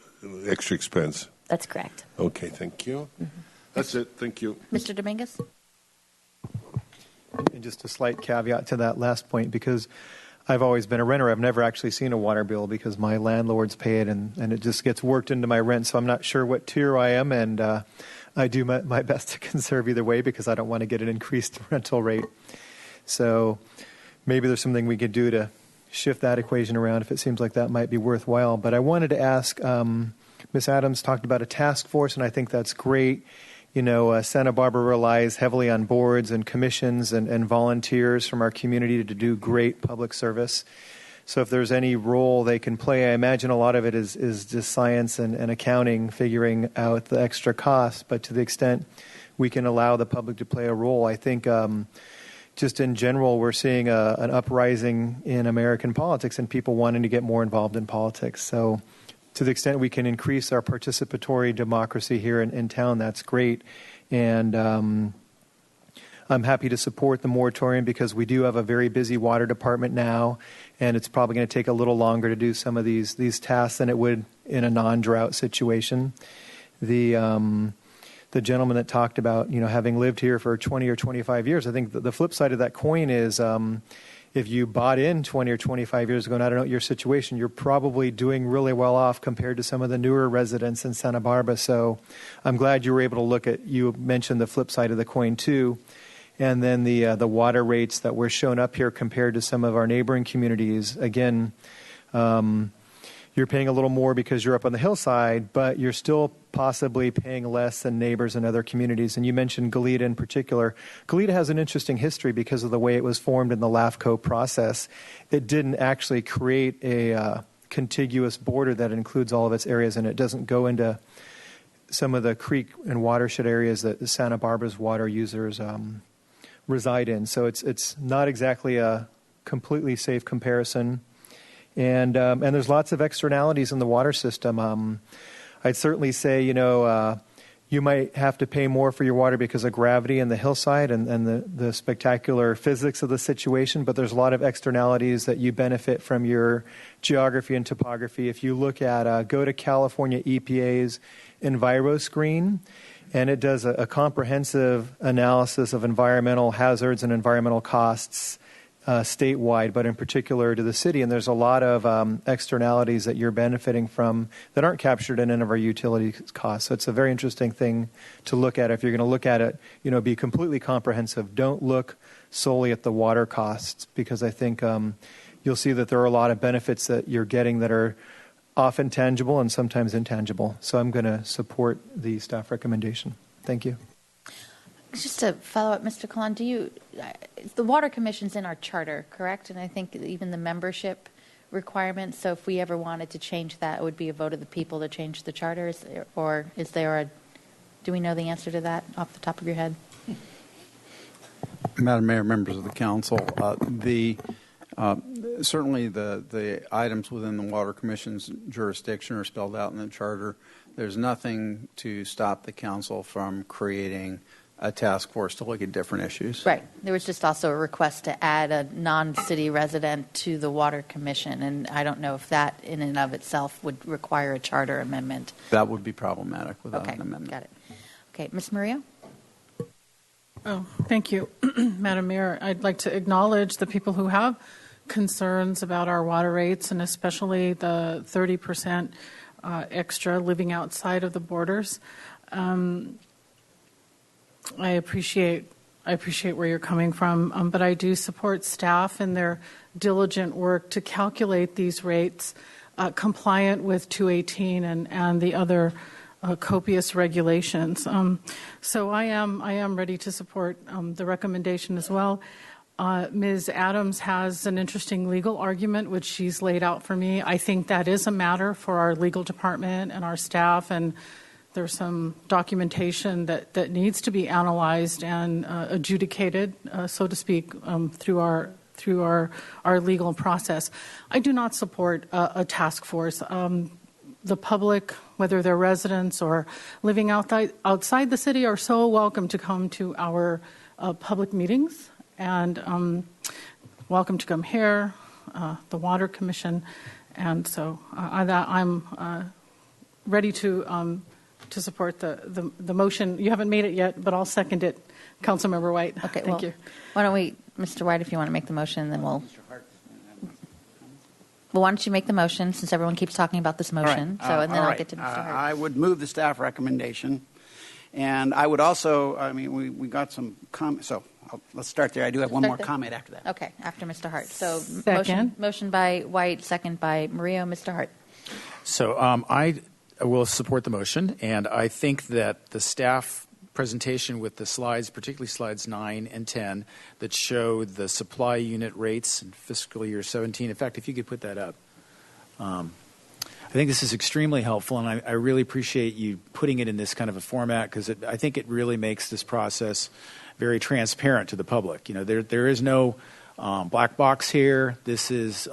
extra expense. That's correct. Okay, thank you. Mm-hmm. That's it. Thank you. Mr. Dominguez? And just a slight caveat to that last point, because I've always been a renter. I've never actually seen a water bill because my landlords pay it, and it just gets worked into my rent. So I'm not sure what tier I am, and I do my best to conserve either way because I don't want to get an increased rental rate. So maybe there's something we could do to shift that equation around if it seems like that might be worthwhile. But I wanted to ask, Ms. Adams talked about a task force, and I think that's great. You know, Santa Barbara relies heavily on boards and commissions and volunteers from our community to do great public service. So if there's any role they can play, I imagine a lot of it is just science and accounting, figuring out the extra costs. But to the extent we can allow the public to play a role, I think just in general, we're seeing an uprising in American politics and people wanting to get more involved in politics. So to the extent we can increase our participatory democracy here in town, that's great. And I'm happy to support the moratorium because we do have a very busy water department now, and it's probably going to take a little longer to do some of these tasks than it would in a non-drought situation. The gentleman that talked about, having lived here for 20 or 25 years, I think the flip side of that coin is if you bought in 20 or 25 years ago, and I don't know your situation, you're probably doing really well off compared to some of the newer residents in Santa Barbara. So I'm glad you were able to you mentioned the flip side of the coin too. And then the water rates that were shown up here compared to some of our neighboring communities, again, you're paying a little more because you're up on the hillside, but you're still possibly paying less than neighbors in other communities. And you mentioned Goleta in particular. Goleta has an interesting history because of the way it was formed in the LAFCO process. It didn't actually create a contiguous border that includes all of its areas, and it doesn't go into some of the creek and watershed areas that the Santa Barbara's water users reside in. So it's not exactly a completely safe comparison. And there's lots of externalities in the water system. I'd certainly say, you might have to pay more for your water because of gravity and the hillside and the spectacular physics of the situation, but there's a lot of externalities that you benefit from your geography and topography. If you look at, go to California EPA's EnviroScreen, and it does a comprehensive analysis of environmental hazards and environmental costs statewide, but in particular to the city. And there's a lot of externalities that you're benefiting from that aren't captured in any of our utility costs. So it's a very interesting thing to look at. If you're going to look at it, be completely comprehensive. Don't look solely at the water costs, because I think you'll see that there are a lot of benefits that you're getting that are often tangible and sometimes intangible. So I'm going to support the staff recommendation. Thank you. Just to follow up, Mr. Kahlon, the Water Commission's in our charter, correct? And I think even the membership requirements, so if we ever wanted to change that, it would be a vote of the people to change the charter, do we know the answer to that off the top of your head? Madam Mayor, members of the council, certainly the items within the Water Commission's jurisdiction are spelled out in the charter. There's nothing to stop the council from creating a task force to look at different issues. Right. There was just also a request to add a non-city resident to the Water Commission, and I don't know if that in and of itself would require a charter amendment. That would be problematic without an amendment. Got it. Okay, Ms. Murillo? Oh, thank you, Madam Mayor. I'd like to acknowledge the people who have concerns about our water rates, and especially the 30% extra living outside of the borders. I appreciate where you're coming from, but I do support staff in their diligent work to calculate these rates compliant with 218 and the other copious regulations. So I am ready to support the recommendation as well. Ms. Adams has an interesting legal argument, which she's laid out for me. I think that is a matter for our legal department and our staff, and there's some documentation that needs to be analyzed and adjudicated, so to speak, through our legal process. I do not support a task force. The public, whether they're residents or living outside the city, are so welcome to come to our public meetings, and welcome to come here, the Water Commission, and so I'm ready to support the motion. You haven't made it yet, but I'll second it. Councilmember White. Okay, Thank you. Why don't we, Mr. White, if you want to make the motion, then we'll. Well, why don't you make the motion, since everyone keeps talking about this motion? All right. And then All I'll right. get to Mr. Hart. I would move the staff recommendation, and I would also. We got some comments, so let's start there. I do have one more comment after that. Okay, after Mr. Hart. So Second. motion by White, second by Murillo. Mr. Hart. So I will support the motion, and I think that the staff presentation with the slides, particularly slides 9 and 10, that show the supply unit rates in fiscal year 17. In fact, if you could put that up. I think this is extremely helpful, and I really appreciate you putting it in this kind of a format, because I think it really makes this process very transparent to the public. There is no black box here. This is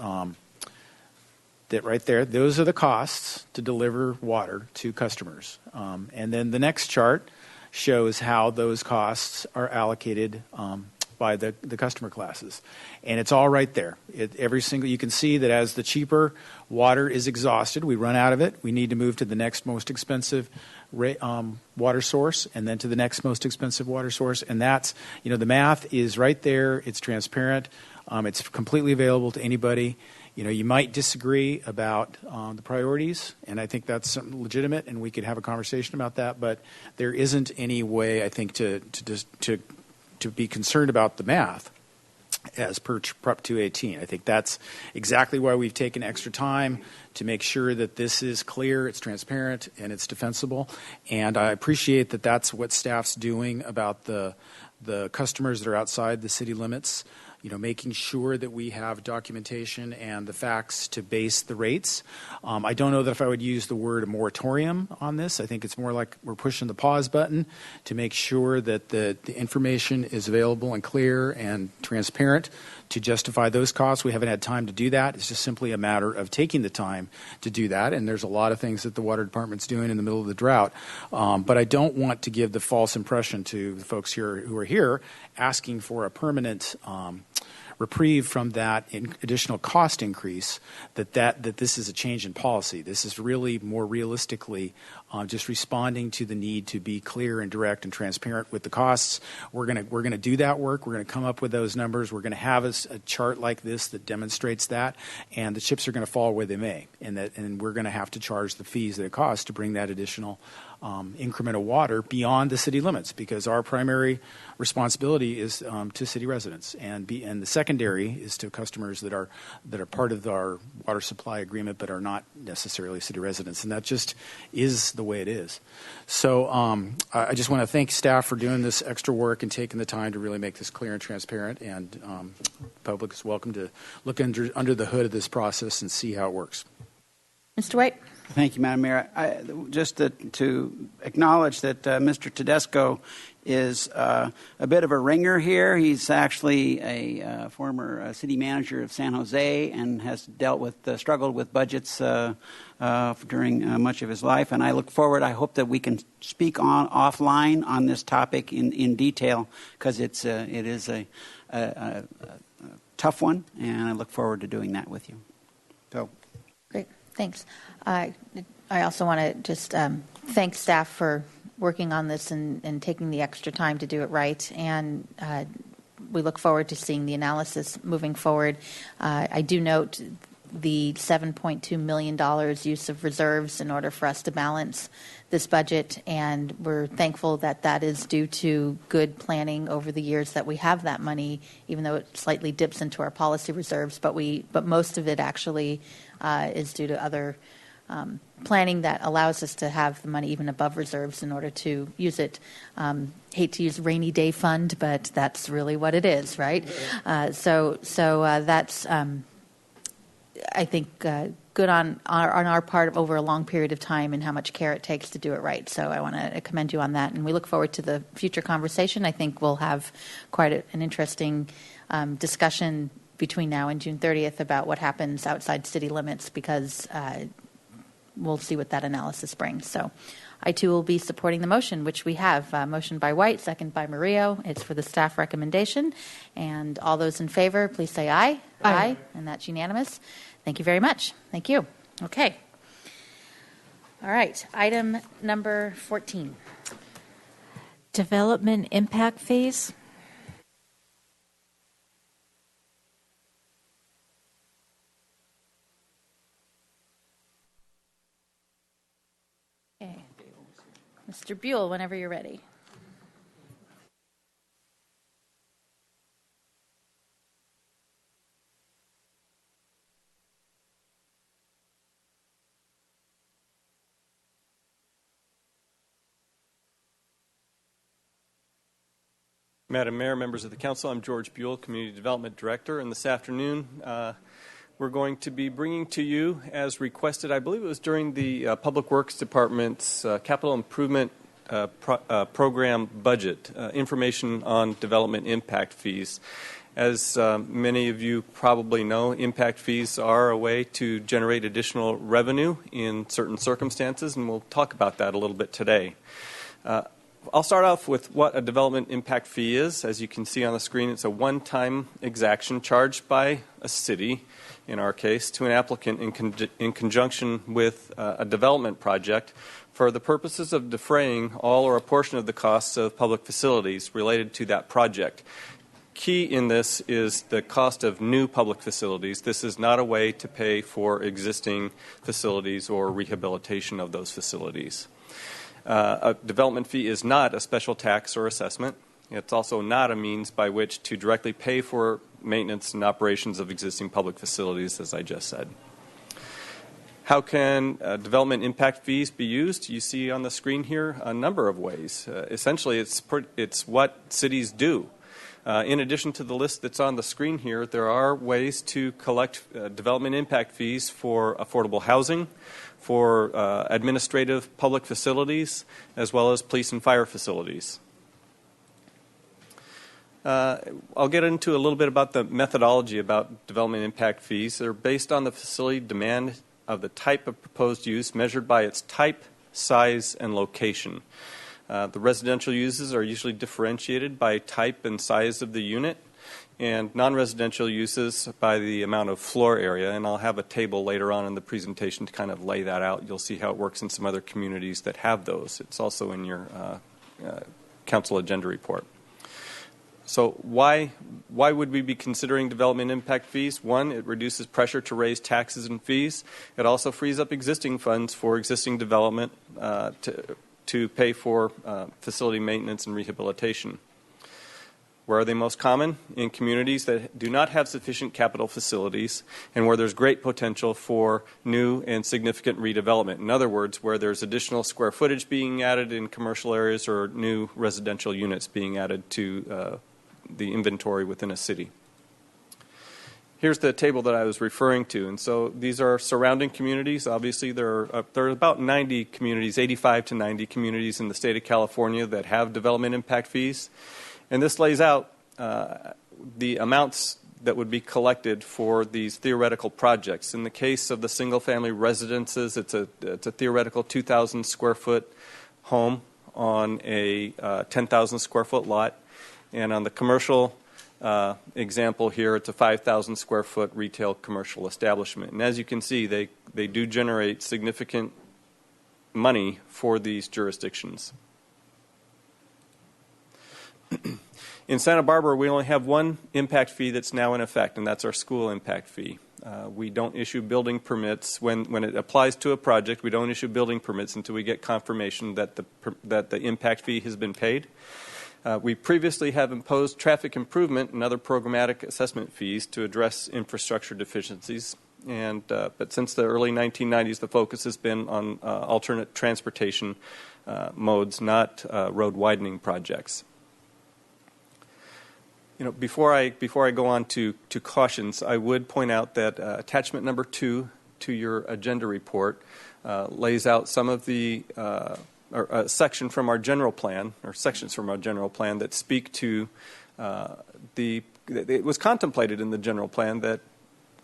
that right there. Those are the costs to deliver water to customers. And then the next chart shows how those costs are allocated by the customer classes. And it's all right there. You can see that as the cheaper water is exhausted, we run out of it, we need to move to the next most expensive water source, and then to the next most expensive water source. And that's, the math is right there. It's transparent. It's completely available to anybody. You might disagree about the priorities, and I think that's something legitimate, and we could have a conversation about that. But there isn't any way, I think, to to be concerned about the math as per Prop 218. I think that's exactly why we've taken extra time to make sure that this is clear, it's transparent, and it's defensible. And I appreciate that that's what staff's doing about the customers that are outside the city limits, making sure that we have documentation and the facts to base the rates. I don't know that if I would use the word moratorium on this. I think it's more like we're pushing the pause button to make sure that the information is available and clear and transparent to justify those costs. We haven't had time to do that. It's just simply a matter of taking the time to do that. And there's a lot of things that the water department's doing in the middle of the drought. But I don't want to give the false impression to the folks here who are here asking for a permanent reprieve from that additional cost increase, that this is a change in policy. This is really more realistically just responding to the need to be clear and direct and transparent with the costs. We're going to do that work. We're going to come up with those numbers. We're going to have a chart like this that demonstrates that, and the chips are going to fall where they may, and we're going to have to charge the fees that it costs to bring that additional increment of water beyond the city limits, because our primary responsibility is to city residents, and the secondary is to customers that are part of our water supply agreement but are not necessarily city residents, and that just is the way it is. So I just want to thank staff for doing this extra work and taking the time to really make this clear and transparent, and the public is welcome to look under the hood of this process and see how it works. Mr. White. Thank you, Madam Mayor. Just to acknowledge that Mr. Tedesco is a bit of a ringer here. He's actually a former city manager of San Jose and has struggled with budgets during much of his life. And I look forward. I hope that we can speak offline on this topic in detail, because it is a tough one, and I look forward to doing that with you. So. Great. Thanks. I also want to just thank staff for working on this and taking the extra time to do it right. And we look forward to seeing the analysis moving forward. I do note the $7.2 million use of reserves in order for us to balance this budget, and we're thankful that that is due to good planning over the years that we have that money, even though it slightly dips into our policy reserves. But most of it actually is due to other planning that allows us to have the money even above reserves in order to use it. Hate to use rainy day fund, but that's really what it is, right? So that's I think good on our part over a long period of time, and how much care it takes to do it right. So I want to commend you on that, and we look forward to the future conversation. I think we'll have quite an interesting discussion between now and June 30th about what happens outside city limits, because we'll see what that analysis brings. So I, too, will be supporting the motion, which we have. Motion by White, second by Murillo. It's for the staff recommendation. And all those in favor, please say aye. Aye. And that's unanimous. Thank you very much. Thank you. Okay. All right. Item number 14. Development impact fees. Okay. Mr. Buell, whenever you're ready. Madam Mayor, members of the council, I'm George Buell, Community Development Director, and this afternoon we're going to be bringing to you, as requested, I believe it was during the Public Works Department's Capital Improvement Program budget, information on development impact fees. As many of you probably know, impact fees are a way to generate additional revenue in certain circumstances, and we'll talk about that a little bit today. I'll start off with what a development impact fee is. As you can see on the screen, it's a one-time exaction charged by a city, in our case, to an applicant in conjunction with a development project for the purposes of defraying all or a portion of the costs of public facilities related to that project. Key in this is the cost of new public facilities. This is not a way to pay for existing facilities or rehabilitation of those facilities. A development fee is not a special tax or assessment. It's also not a means by which to directly pay for maintenance and operations of existing public facilities, as I just said. How can development impact fees be used? You see on the screen here a number of ways. Essentially, it's what cities do. In addition to the list that's on the screen here, there are ways to collect development impact fees for affordable housing, for administrative public facilities, as well as police and fire facilities. I'll get into a little bit about the methodology about development impact fees. They're based on the facility demand of the type of proposed use measured by its type, size, and location. The residential uses are usually differentiated by type and size of the unit, and non-residential uses by the amount of floor area. And I'll have a table later on in the presentation to kind of lay that out. You'll see how it works in some other communities that have those. It's also in your council agenda report. So why would we be considering development impact fees? One, it reduces pressure to raise taxes and fees. It also frees up existing funds for existing development to pay for facility maintenance and rehabilitation. Where are they most common? In communities that do not have sufficient capital facilities and where there's great potential for new and significant redevelopment. In other words, where there's additional square footage being added in commercial areas or new residential units being added to the inventory within a city. Here's the table that I was referring to. And so these are surrounding communities. Obviously, there are about 90 communities, 85 to 90 communities in the state of California that have development impact fees. And this lays out the amounts that would be collected for these theoretical projects. In the case of the single-family residences, it's a theoretical 2,000 square foot home on a 10,000 square foot lot. And on the commercial example here, it's a 5,000 square foot retail commercial establishment. And as you can see, they do generate significant money for these jurisdictions. In Santa Barbara, we only have one impact fee that's now in effect, and that's our school impact fee. We don't issue building permits. When it applies to a project, we don't issue building permits until we get confirmation that the impact fee has been paid. We previously have imposed traffic improvement and other programmatic assessment fees to address infrastructure deficiencies. But since the early 1990s, the focus has been on alternate transportation modes, not road widening projects. Before I go on to cautions, I would point out that attachment number 2 to your agenda report lays out some of the or a section from our general plan, or sections from our general plan that speak to it was contemplated in the general plan that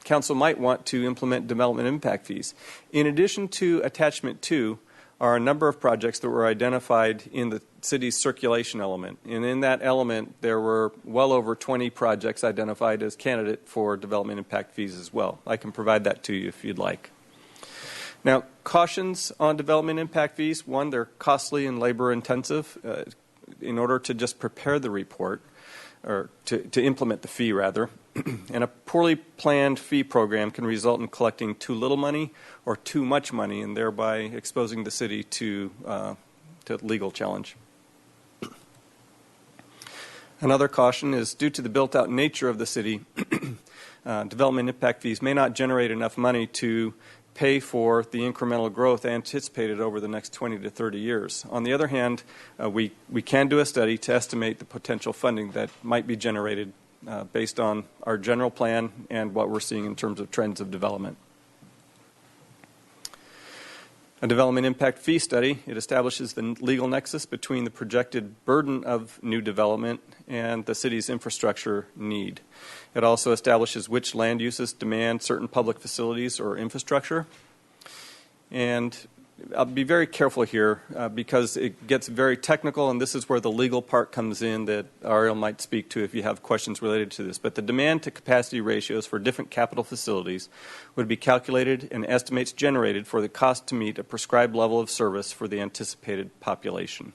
council might want to implement development impact fees. In addition to attachment 2 are a number of projects that were identified in the city's circulation element. And in that element, there were well over 20 projects identified as candidate for development impact fees as well. I can provide that to you if you'd like. Now, cautions on development impact fees. One, they're costly and labor intensive. In order to just prepare the report, or to implement the fee rather, and a poorly planned fee program can result in collecting too little money or too much money and thereby exposing the city to legal challenge. Another caution is due to the built-out nature of the city, development impact fees may not generate enough money to pay for the incremental growth anticipated over the next 20 to 30 years. On the other hand, we can do a study to estimate the potential funding that might be generated based on our general plan and what we're seeing in terms of trends of development. A development impact fee study, it establishes the legal nexus between the projected burden of new development and the city's infrastructure need. It also establishes which land uses demand certain public facilities or infrastructure. And I'll be very careful here because it gets very technical, and this is where the legal part comes in that Ariel might speak to if you have questions related to this. But the demand to capacity ratios for different capital facilities would be calculated and estimates generated for the cost to meet a prescribed level of service for the anticipated population.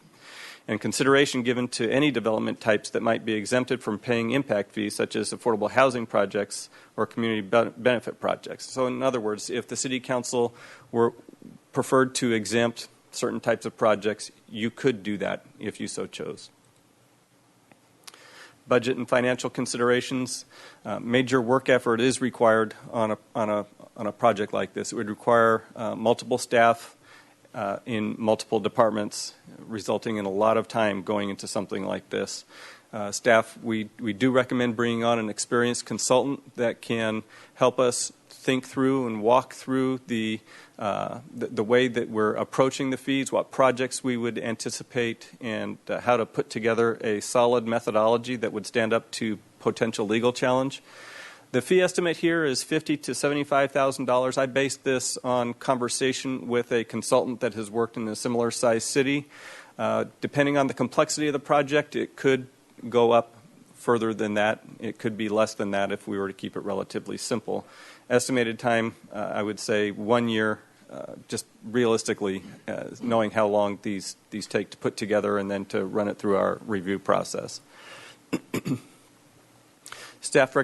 And consideration given to any development types that might be exempted from paying impact fees, such as affordable housing projects or community benefit projects. So in other words, if the City Council were preferred to exempt certain types of projects, you could do that if you so chose. budget and financial considerations. Major work effort is required on a project like this. It would require multiple staff in multiple departments, resulting in a lot of time going into something like this. Staff, we do recommend bringing on an experienced consultant that can help us think through and walk through the way that we're approaching the fees, what projects we would anticipate, and how to put together a solid methodology that would stand up to potential legal challenge. The fee estimate here is $50,000 to $75,000. I based this on conversation with a consultant that has worked in a similar sized city. Depending on the complexity of the project, it could go up further than that. It could be less than that if we were to keep it relatively simple. Estimated time, I would say 1 year, just realistically, knowing how long these take to put together and then to run it through our review process. Staff's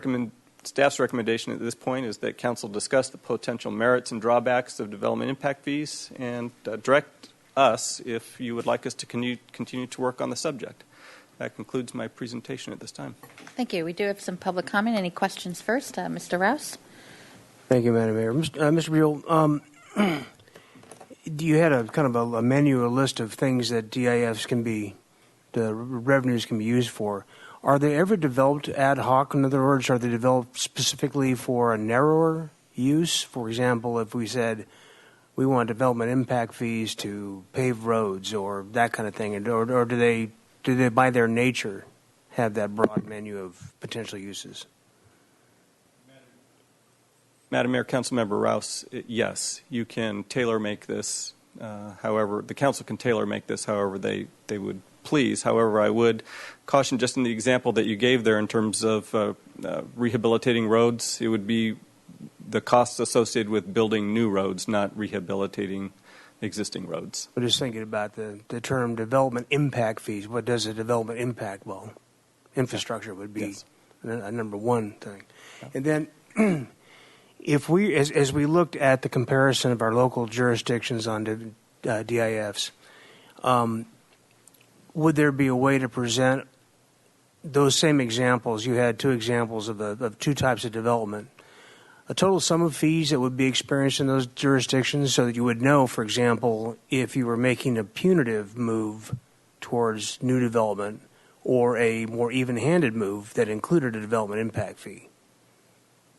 recommendation at this point is that Council discuss the potential merits and drawbacks of development impact fees and direct us if you would like us to continue to work on the subject. That concludes my presentation at this time. Thank you. We do have some public comment. Any questions first? Mr. Rouse? Thank you, Madam Mayor. Mr. Buell, you had a kind of a menu, a list of things that DIFs can be, the revenues can be used for. Are they ever developed ad hoc? In other words, are they developed specifically for a narrower use? For example, if we said we want development impact fees to pave roads or that kind of thing, or do they by their nature have that broad menu of potential uses? Madam Mayor, Councilmember Rouse, yes, you can tailor make this. However, the council can tailor make this however they would please. However, I would caution just in the example that you gave there in terms of rehabilitating roads, it would be the costs associated with building new roads, not rehabilitating existing roads. I'm just thinking about the term development impact fees. What does a development impact? Well, infrastructure would be a number one thing. Yeah. And then if we, as we looked at the comparison of our local jurisdictions on DIFs, would there be a way to present those same examples? You had two examples of two types of development. A total sum of fees that would be experienced in those jurisdictions so that you would know, for example, if you were making a punitive move towards new development or a more even-handed move that included a development impact fee.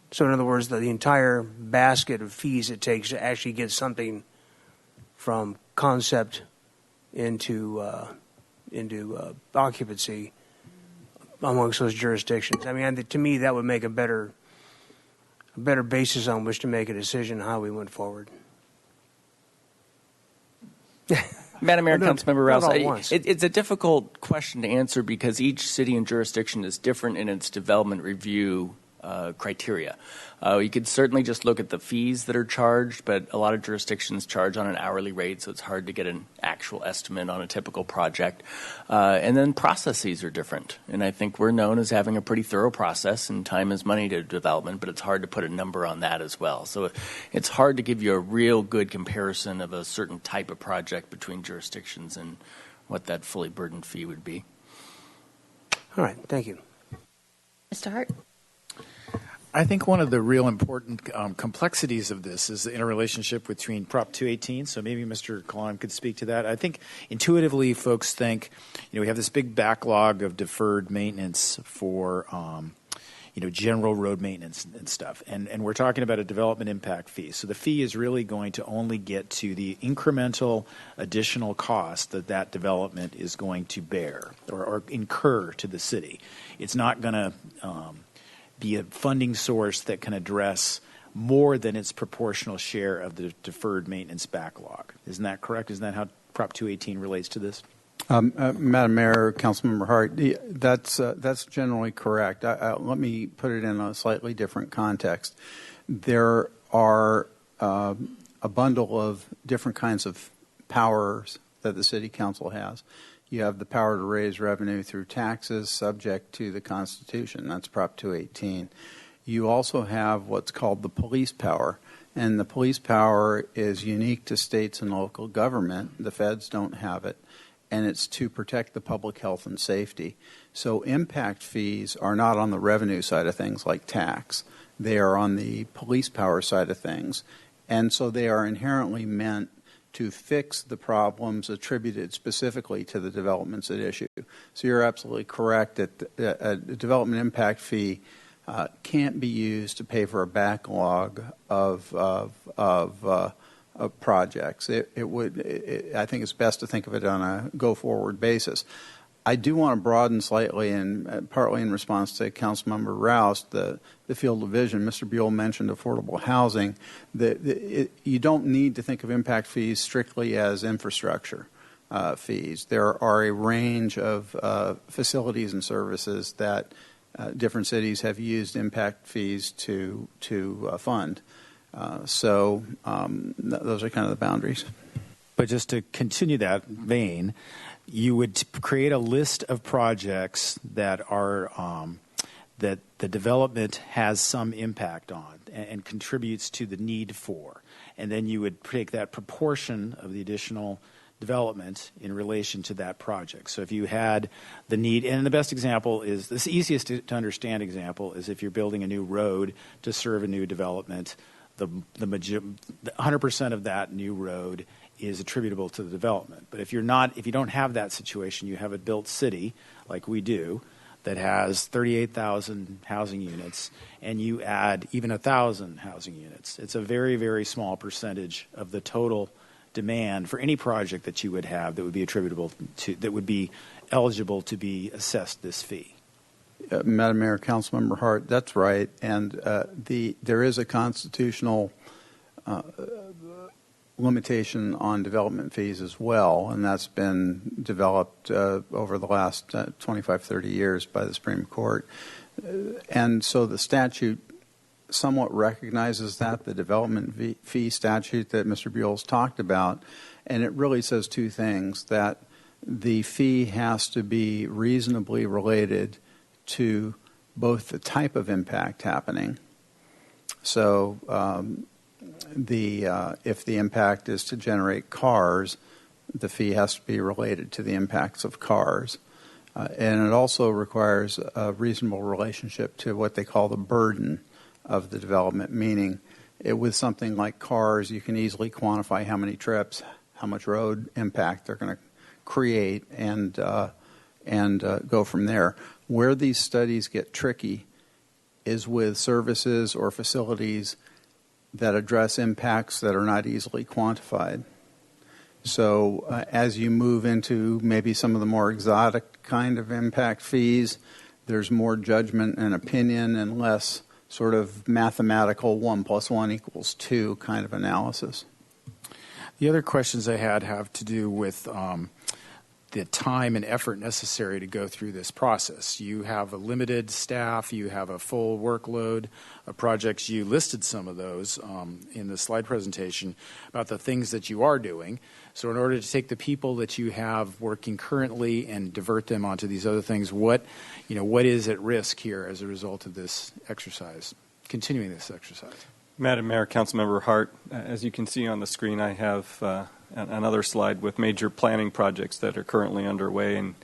So in other words, the entire basket of fees it takes to actually get something from concept into occupancy amongst those jurisdictions. I mean, to me, that would make a better basis on which to make a decision how we went forward. Madam Mayor, Councilmember Rouse, it's a difficult question to answer because each city and jurisdiction is different in its development review criteria. You could certainly just look at the fees that are charged, but a lot of jurisdictions charge on an hourly rate, so it's hard to get an actual estimate on a typical project. And then processes are different, and I think we're known as having a pretty thorough process, and time is money to development, but it's hard to put a number on that as well. So it's hard to give you a real good comparison of a certain type of project between jurisdictions and what that fully burdened fee would be. All right, thank you. Mr. Hart? I think one of the real important complexities of this is the interrelationship between Prop 218. So maybe Mr. Kahlon could speak to that. I think intuitively folks think, we have this big backlog of deferred maintenance for, general road maintenance and stuff. And we're talking about a development impact fee. So the fee is really going to only get to the incremental additional cost that development is going to bear or incur to the city. It's not going to be a funding source that can address more than its proportional share of the deferred maintenance backlog. Isn't that correct? Isn't that how Prop 218 relates to this? Madam Mayor, Councilmember Hart, that's generally correct. Let me put it in a slightly different context. There are a bundle of different kinds of powers that the City Council has. You have the power to raise revenue through taxes subject to the Constitution. That's Prop 218. You also have what's called the police power, and the police power is unique to states and local government. The feds don't have it. and it's to protect the public health and safety. So impact fees are not on the revenue side of things like tax. They are on the police power side of things. And so they are inherently meant to fix the problems attributed specifically to the developments at issue. So you're absolutely correct that a development impact fee can't be used to pay for a backlog of projects. I think it's best to think of it on a go-forward basis. I do want to broaden slightly, and partly in response to Councilmember Rouse, the field of vision. Mr. Buell mentioned affordable housing. You don't need to think of impact fees strictly as infrastructure fees. There are a range of facilities and services that different cities have used impact fees to fund. So those are kind of the boundaries. But just to continue that vein, you would create a list of projects that are that the development has some impact on and contributes to the need for, and then you would take that proportion of the additional development in relation to that project. So if you had the need, and the best example is, the easiest to understand example is if you're building a new road to serve a new development, the 100% of that new road is attributable to the development. But if you don't have that situation, you have a built city like we do that has 38,000 housing units, and you add even 1,000 housing units. It's a very, very small percentage of the total demand for any project that you would have that would be attributable to, that would be eligible to be assessed this fee. Madam Mayor, Councilmember Hart, that's right. And there is a constitutional limitation on development fees as well, and that's been developed over the last 25, 30 years by the Supreme Court. And so the statute somewhat recognizes that, the development fee statute that Mr. Buell's talked about, and it really says two things: that the fee has to be reasonably related to both the type of impact happening. So if the impact is to generate cars, the fee has to be related to the impacts of cars. And it also requires a reasonable relationship to what they call the burden of the development, meaning with something like cars, you can easily quantify how many trips, how much road impact they're going to create, and go from there. Where these studies get tricky is with services or facilities that address impacts that are not easily quantified. So as you move into maybe some of the more exotic kind of impact fees, there's more judgment and opinion and less sort of mathematical 1 + 1 = 2 kind of analysis. The other questions I had have to do with the time and effort necessary to go through this process. You have a limited staff, you have a full workload of projects. You listed some of those in the slide presentation about the things that you are doing. So in order to take the people that you have working currently and divert them onto these other things, what is at risk here as a result of this exercise, continuing this exercise? Madam Mayor, Councilmember Hart, as you can see on the screen, I have another slide with major planning projects that are currently underway, and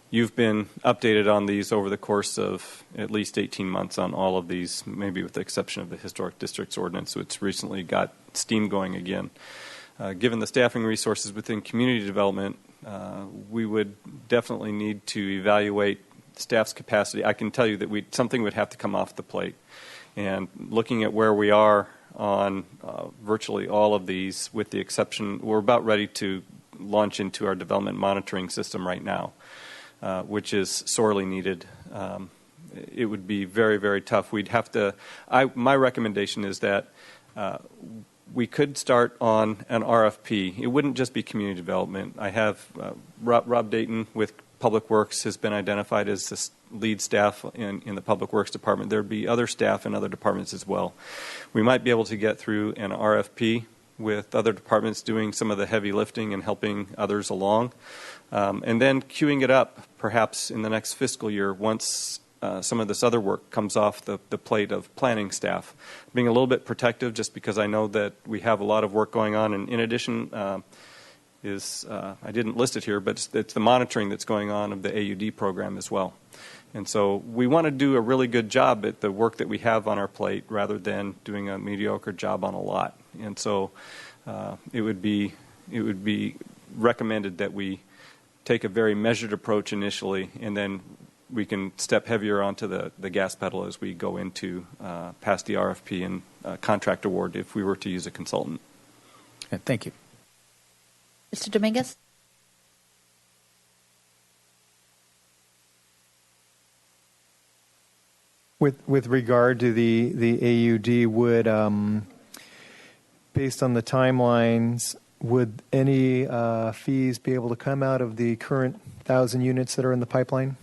you've been updated on these over the course of at least 18 months on all of these, maybe with the exception of the Historic Districts Ordinance, which recently got steam going again. Given the staffing resources within community development, we would definitely need to evaluate staff's capacity. I can tell you that something would have to come off the plate. And looking at where we are on virtually all of these, with the exception, we're about ready to launch into our development monitoring system right now, which is sorely needed. It would be very, very tough. We'd have to. My recommendation is that we could start on an RFP. It wouldn't just be community development. I have Rob Dayton with Public Works has been identified as the lead staff in the Public Works Department. There would be other staff in other departments as well. We might be able to get through an RFP with other departments doing some of the heavy lifting and helping others along. And then queuing it up perhaps in the next fiscal year once some of this other work comes off the plate of planning staff. Being a little bit protective just because I know that we have a lot of work going on. And in addition, I didn't list it here, but it's the monitoring that's going on of the AUD program as well. And so we want to do a really good job at the work that we have on our plate rather than doing a mediocre job on a lot. And so it would be recommended that we take a very measured approach initially, and then we can step heavier onto the gas pedal as we go into past the RFP and contract award if we were to use a consultant. Okay, thank you. Mr. Dominguez? With regard to the AUD, would based on the timelines, would any fees be able to come out of the current 1,000 units that are in the pipeline?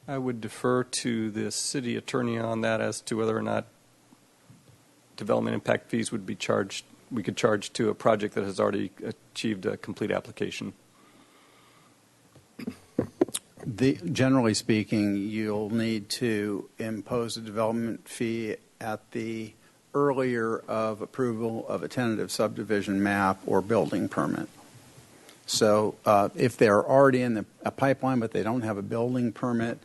I would defer to the city attorney on that as to whether or not development impact fees would be charged. We could charge to a project that has already achieved a complete application. Generally speaking, you'll need to impose a development fee at the earlier of approval of a tentative subdivision map or building permit. So if they're already in a pipeline but they don't have a building permit,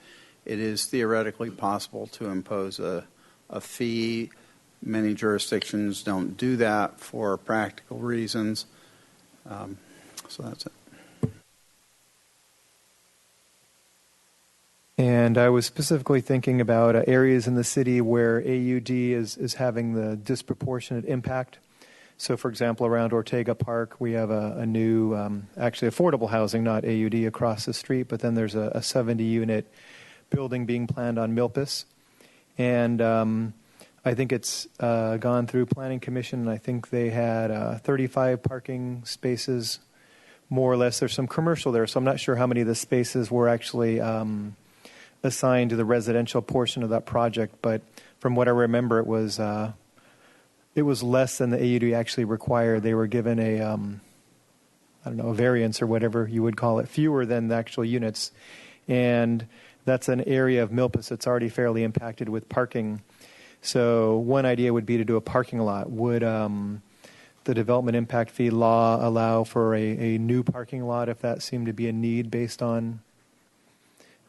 it is theoretically possible to impose a fee. Many jurisdictions don't do that for practical reasons. So that's it. And I was specifically thinking about areas in the city where AUD is having the disproportionate impact. So, for example, around Ortega Park, we have a new, actually affordable housing, not AUD, across the street, but then there's a 70-unit building being planned on Milpas. And I think it's gone through Planning Commission, and I think they had 35 parking spaces, more or less. There's some commercial there, so I'm not sure how many of the spaces were actually assigned to the residential portion of that project, but from what I remember, it was less than the AUD actually required. They were given a variance or whatever you would call it, fewer than the actual units, and that's an area of Milpas that's already fairly impacted with parking. So one idea would be to do a parking lot. Would the development impact fee law allow for a new parking lot if that seemed to be a need based on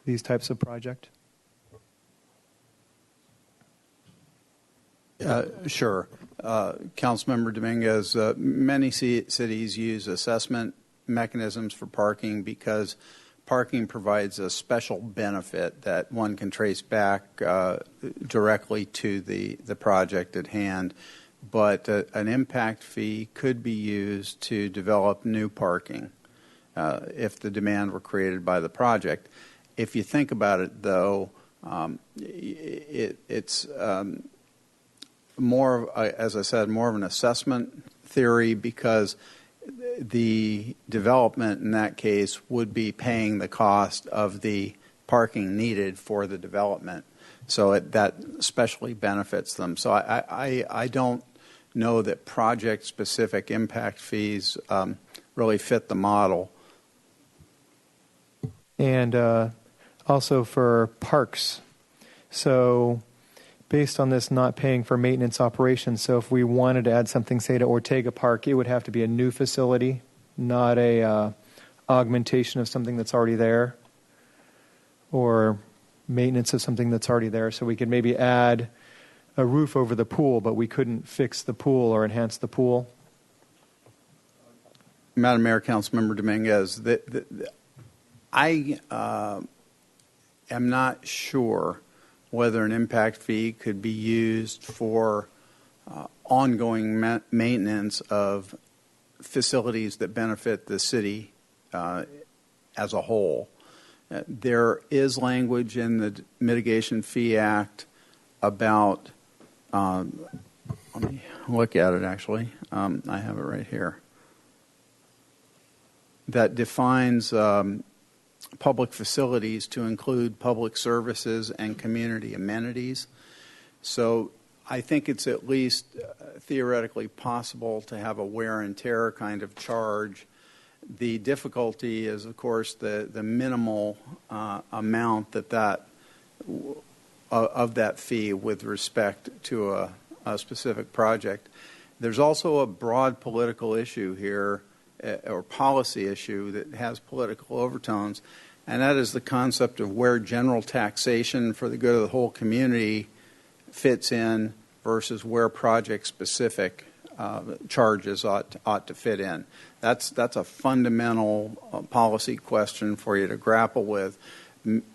these types of project? Sure. Councilmember Dominguez, many cities use assessment mechanisms for parking because parking provides a special benefit that one can trace back directly to the project at hand. But an impact fee could be used to develop new parking if the demand were created by the project. If you think about it, though, it's more, as I said, more of an assessment theory because the development in that case would be paying the cost of the parking needed for the development. So that especially benefits them. So I don't know that project-specific impact fees really fit the model. And also for parks. So based on this not paying for maintenance operations, so if we wanted to add something, say, to Ortega Park, it would have to be a new facility, not a augmentation of something that's already there, or maintenance of something that's already there. So we could maybe add a roof over the pool, but we couldn't fix the pool or enhance the pool. Madam Mayor, Councilmember Dominguez, I am not sure whether an impact fee could be used for ongoing maintenance of facilities that benefit the city as a whole. There is language in the Mitigation Fee Act about, let me look at it actually, I have it right here, that defines public facilities to include public services and community amenities. So I think it's at least theoretically possible to have a wear and tear kind of charge. The difficulty is, of course, the minimal amount of that fee with respect to a specific project. There's also a broad political issue here, or policy issue that has political overtones, and that is the concept of where general taxation for the good of the whole community fits in versus where project-specific charges ought to fit in. That's a fundamental policy question for you to grapple with.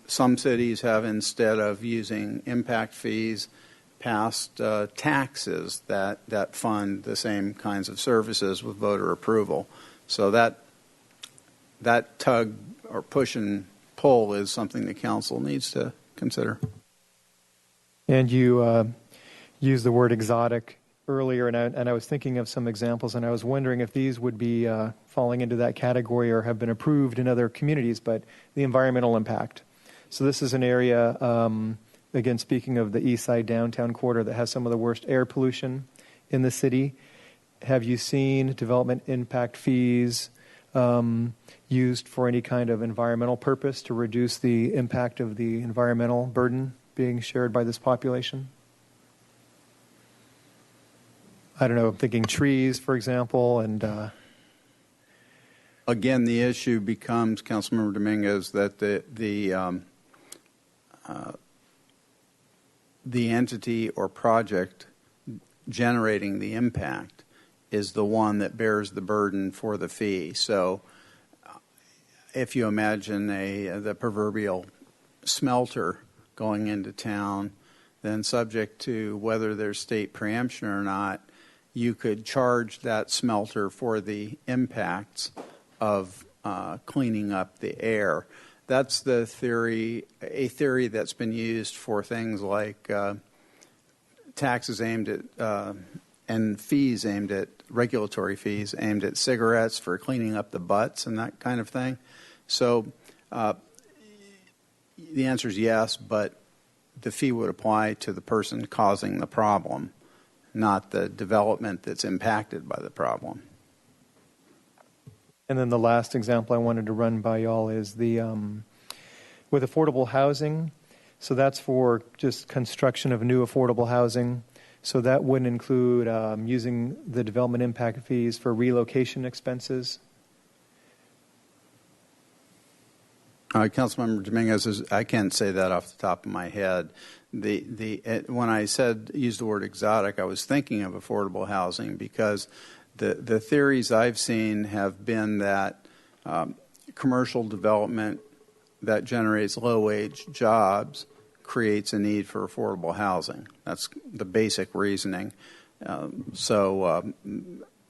Some cities have, instead of using impact fees, passed taxes that fund the same kinds of services with voter approval. So that tug or push and pull is something the council needs to consider. And you used the word exotic earlier, and I was thinking of some examples, and I was wondering if these would be falling into that category or have been approved in other communities, but the environmental impact. So this is an area, again, speaking of the east side downtown corridor, that has some of the worst air pollution in the city. Have you seen development impact fees used for any kind of environmental purpose to reduce the impact of the environmental burden being shared by this population? I don't know, I'm thinking trees, for example, and... Again, the issue becomes, Councilmember Dominguez, that the entity or project generating the impact is the one that bears the burden for the fee. So if you imagine the proverbial smelter going into town, then subject to whether there's state preemption or not, you could charge that smelter for the impacts of cleaning up the air. That's the theory, a theory that's been used for things like taxes aimed at and fees aimed at regulatory fees aimed at cigarettes for cleaning up the butts and that kind of thing. So the answer is yes, but the fee would apply to the person causing the problem, not the development that's impacted by the problem. And then the last example I wanted to run by y'all is the with affordable housing. So that's for just construction of new affordable housing. So that wouldn't include using the development impact fees for relocation expenses. Councilmember Dominguez, I can't say that off the top of my head. When I used the word exotic, I was thinking of affordable housing because the theories I've seen have been that commercial development that generates low-wage jobs creates a need for affordable housing. That's the basic reasoning. So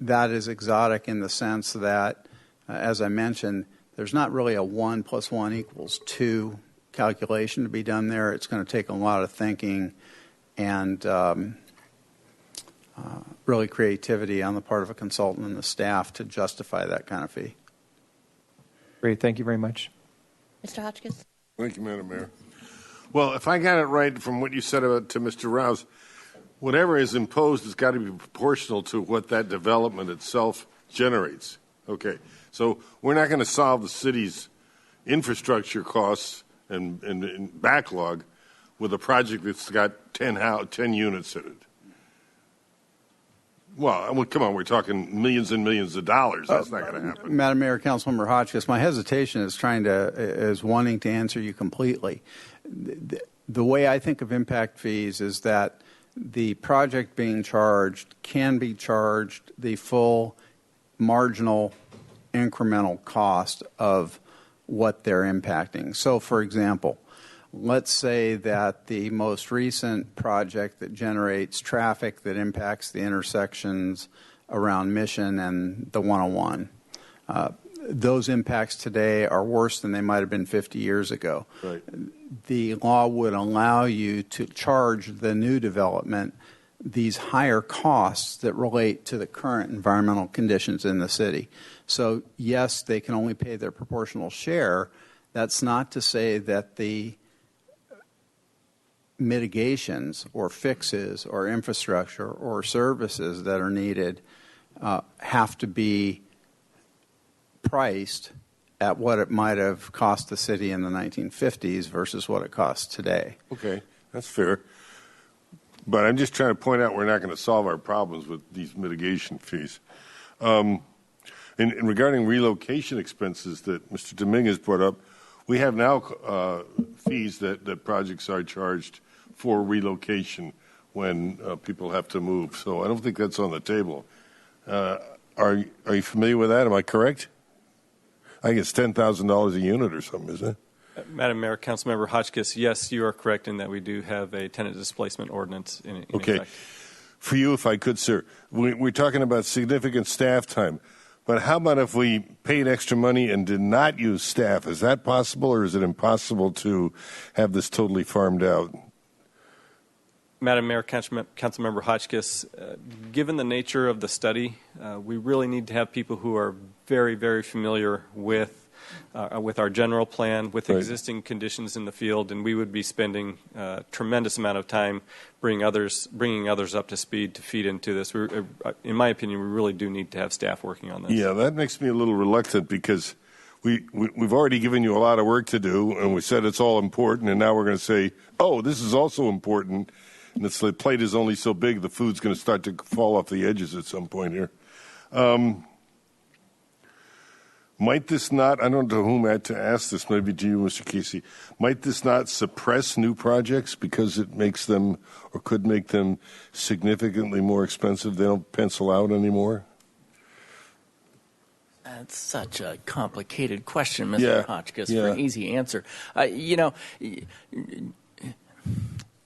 that is exotic in the sense that, as I mentioned, there's not really a 1 + 1 = 2 calculation to be done there. It's going to take a lot of thinking and really creativity on the part of a consultant and the staff to justify that kind of fee. Great. Thank you very much. Mr. Hotchkiss. Thank you, Madam Mayor. Well, if I got it right from what you said to Mr. Rouse, whatever is imposed has got to be proportional to what that development itself generates. Okay. So we're not going to solve the city's infrastructure costs and backlog with a project that's got 10 units in it. Well, come on, we're talking millions and millions of dollars. That's not going to happen. Madam Mayor, Councilmember Hotchkiss, my hesitation is wanting to answer you completely. The way I think of impact fees is that the project being charged can be charged the full marginal incremental cost of what they're impacting. So, for example, let's say that the most recent project that generates traffic that impacts the intersections around Mission and the 101, those impacts today are worse than they might have been 50 years ago. Right. The law would allow you to charge the new development these higher costs that relate to the current environmental conditions in the city. So, yes, they can only pay their proportional share. That's not to say that the mitigations or fixes or infrastructure or services that are needed have to be priced at what it might have cost the city in the 1950s versus what it costs today. Okay, that's fair. But I'm just trying to point out we're not going to solve our problems with these mitigation fees. And regarding relocation expenses that Mr. Dominguez brought up, we have now fees that projects are charged for relocation when people have to move. So I don't think that's on the table. Are you familiar with that? Am I correct? I think it's $10,000 a unit or something, isn't it? Madam Mayor, Councilmember Hotchkiss, yes, you are correct in that we do have a tenant displacement ordinance in okay. effect. For you, if I could, sir, we're talking about significant staff time. But how about if we paid extra money and did not use staff? Is that possible, or is it impossible to have this totally farmed out? Madam Mayor, Councilmember Hotchkiss, given the nature of the study, we really need to have people who are very, very familiar with our general plan, with existing conditions in the field, and we would be spending a tremendous amount of time bringing others up to speed to feed into this. In my opinion, we really do need to have staff working on this. Yeah, that makes me a little reluctant because we've already given you a lot of work to do, and we said it's all important, and now we're going to say, oh, this is also important, and the plate is only so big, the food's going to start to fall off the edges at some point here. Might this not, I don't know to whom I had to ask this, maybe to you, Mr. Casey, might this not suppress new projects because it makes them, or could make them, significantly more expensive? They don't pencil out anymore? That's such a complicated question, Mr. Hotchkiss, for an easy answer.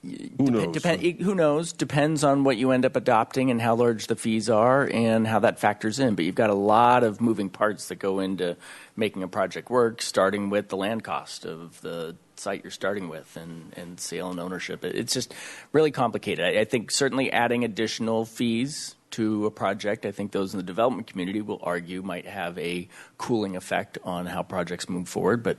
Who knows? Depends on what you end up adopting and how large the fees are and how that factors in. But you've got a lot of moving parts that go into making a project work, starting with the land cost of the site you're starting with and sale and ownership. It's just really complicated. I think certainly adding additional fees to a project, I think those in the development community will argue might have a cooling effect on how projects move forward. But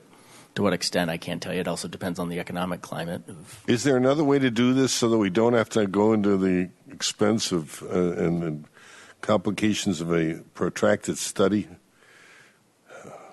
to what extent, I can't tell you. It also depends on the economic climate. Is there another way to do this so that we don't have to go into the expense of and complications of a protracted study?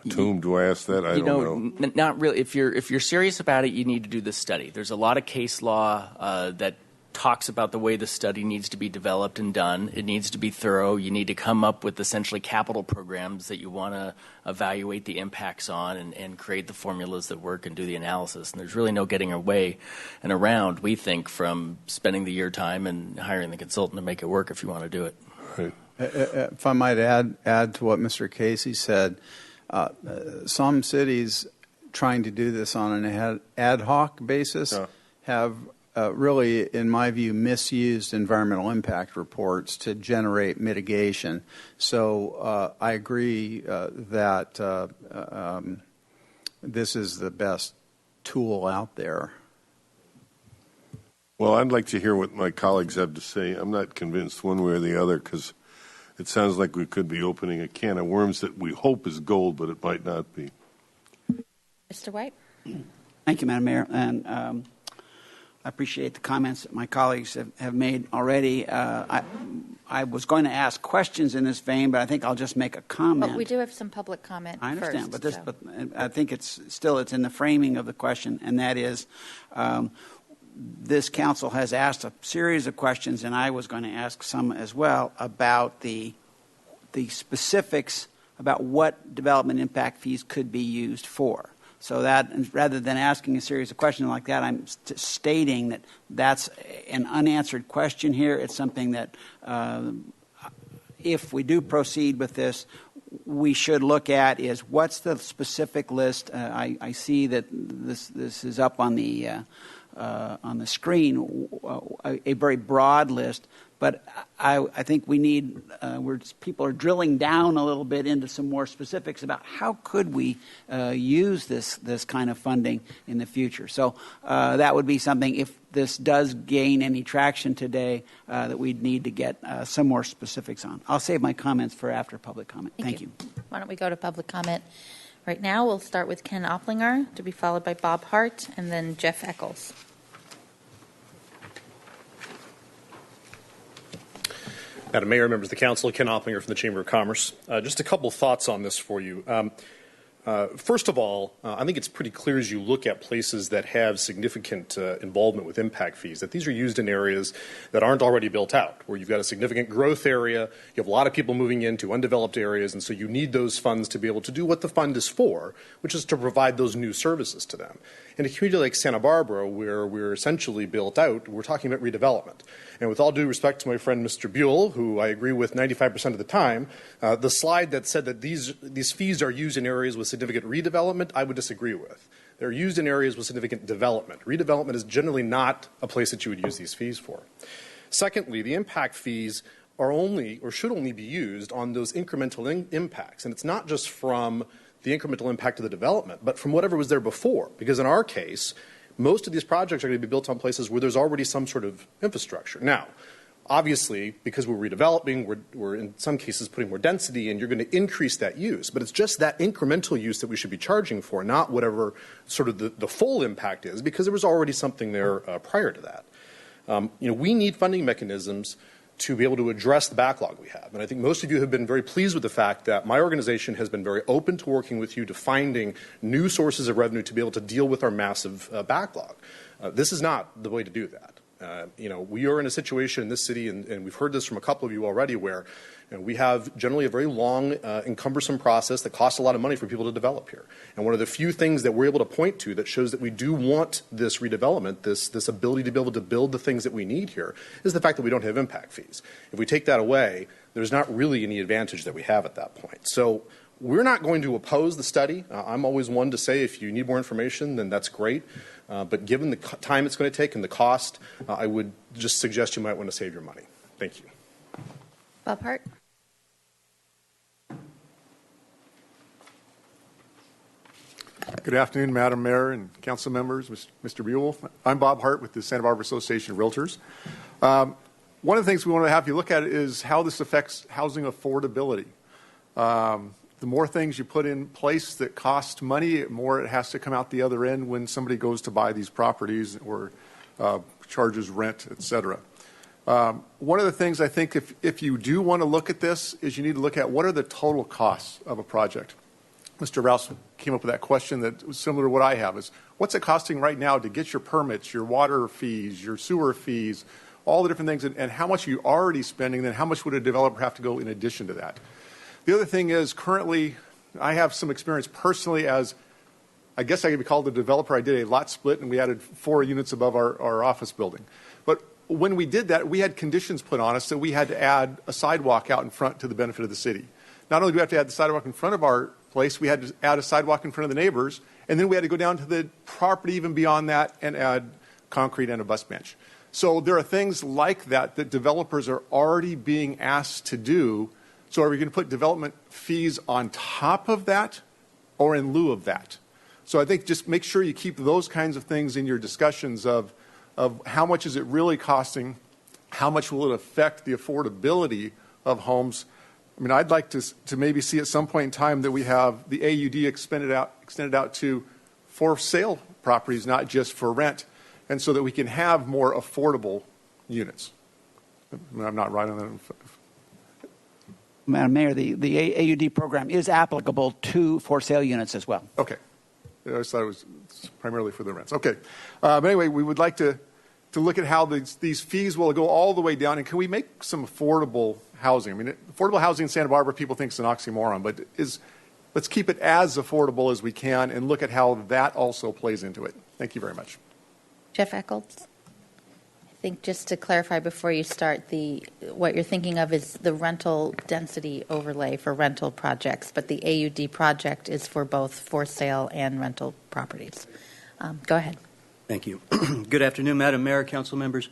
To whom do I ask that? I don't know. Not really. If you're serious about it, you need to do this study. There's a lot of case law that talks about the way the study needs to be developed and done. It needs to be thorough. You need to come up with essentially capital programs that you want to evaluate the impacts on and create the formulas that work and do the analysis. And there's really no getting away and around, we think, from spending the year time and hiring the consultant to make it work if you want to do it. Right. If I might add to what Mr. Casey said, some cities trying to do this on an ad hoc basis have really, in my view, misused environmental impact reports to generate mitigation. So I agree that this is the best tool out there. Well, I'd like to hear what my colleagues have to say. I'm not convinced one way or the other because it sounds like we could be opening a can of worms that we hope is gold, but it might not be. Mr. White? Thank you, Madam Mayor. And I appreciate the comments that my colleagues have made already. I was going to ask questions in this vein, but I think I'll just make a comment. But we do have some public comment I understand, first, but I think it's in the framing of the question, and that is this council has asked a series of questions, and I was going to ask some as well about the specifics about what development impact fees could be used for. So that rather than asking a series of questions like that, I'm stating that that's an unanswered question here. It's something that if we do proceed with this, we should look at is what's the specific list. I see that this is up on the screen, a very broad list. But I think we need, people are drilling down a little bit into some more specifics about how could we use this kind of funding in the future. So that would be something, if this does gain any traction today, that we'd need to get some more specifics on. I'll save my comments for after public comment. Thank you. Why don't we go to public comment right now? We'll start with Ken Opplinger, to be followed by Bob Hart, and then Jeff Eccles. Madam Mayor, members of the council, Ken Opplinger from the Chamber of Commerce. Just a couple thoughts on this for you. First of all, I think it's pretty clear as you look at places that have significant involvement with impact fees that these are used in areas that aren't already built out, where you've got a significant growth area, you have a lot of people moving into undeveloped areas, and so you need those funds to be able to do what the fund is for, which is to provide those new services to them. In a community like Santa Barbara, where we're essentially built out, we're talking about redevelopment. And with all due respect to my friend Mr. Buell, who I agree with 95% of the time, the slide that said that these fees are used in areas with significant redevelopment, I would disagree with. They're used in areas with significant development. Redevelopment is generally not a place that you would use these fees for. Secondly, the impact fees are only or should only be used on those incremental impacts. And it's not just from the incremental impact of the development, but from whatever was there before. Because in our case, most of these projects are going to be built on places where there's already some sort of infrastructure. Now, obviously, because we're redeveloping, we're in some cases putting more density, and you're going to increase that use. But it's just that incremental use that we should be charging for, not whatever sort of the full impact is, because there was already something there prior to that. We need funding mechanisms to be able to address the backlog we have. And I think most of you have been very pleased with the fact that my organization has been very open to working with you to finding new sources of revenue to be able to deal with our massive backlog. This is not the way to do that. We are in a situation in this city, and we've heard this from a couple of you already, where we have generally a very long and cumbersome process that costs a lot of money for people to develop here. And one of the few things that we're able to point to that shows that we do want this redevelopment, this ability to be able to build the things that we need here, is the fact that we don't have impact fees. If we take that away, there's not really any advantage that we have at that point. So we're not going to oppose the study. I'm always one to say if you need more information, then that's great. But given the time it's going to take and the cost, I would just suggest you might want to save your money. Thank you. Bob Hart. Good afternoon, Madam Mayor and council members, Mr. Buell. I'm Bob Hart with the Santa Barbara Association of Realtors. One of the things we want to have you look at is how this affects housing affordability. The more things you put in place that cost money, the more it has to come out the other end when somebody goes to buy these properties or charges rent, et cetera. One of the things I think if you do want to look at this is you need to look at what are the total costs of a project. Mr. Rouse came up with that question that was similar to what I have is what's it costing right now to get your permits, your water fees, your sewer fees, all the different things, and how much are you already spending, then how much would a developer have to go in addition to that? The other thing is currently I have some experience personally as I guess I could be called a developer. I did a lot split and we added 4 units above our office building. But when we did that, we had conditions put on us that we had to add a sidewalk out in front to the benefit of the city. Not only do we have to add the sidewalk in front of our place, we had to add a sidewalk in front of the neighbors, and then we had to go down to the property even beyond that and add concrete and a bus bench. So there are things like that that developers are already being asked to do. So are we going to put development fees on top of that or in lieu of that? So I think just make sure you keep those kinds of things in your discussions of how much is it really costing, how much will it affect the affordability of homes. I mean, I'd like to maybe see at some point in time that we have the AUD extended out to for sale properties, not just for rent, and so that we can have more affordable units. I mean, I'm not right on that. Madam Mayor, the AUD program is applicable to for sale units as well. Okay. I just thought it was primarily for the rents. Okay. But anyway, we would like to look at how these fees will go all the way down, and can we make some affordable housing? I mean, affordable housing in Santa Barbara, people think it's an oxymoron, but let's keep it as affordable as we can and look at how that also plays into it. Thank you very much. Jeff Eccles. I think just to clarify before you start, what you're thinking of is the rental density overlay for rental projects, but the AUD project is for both for sale and rental properties. Go ahead. Thank you. Good afternoon, Madam Mayor, council members,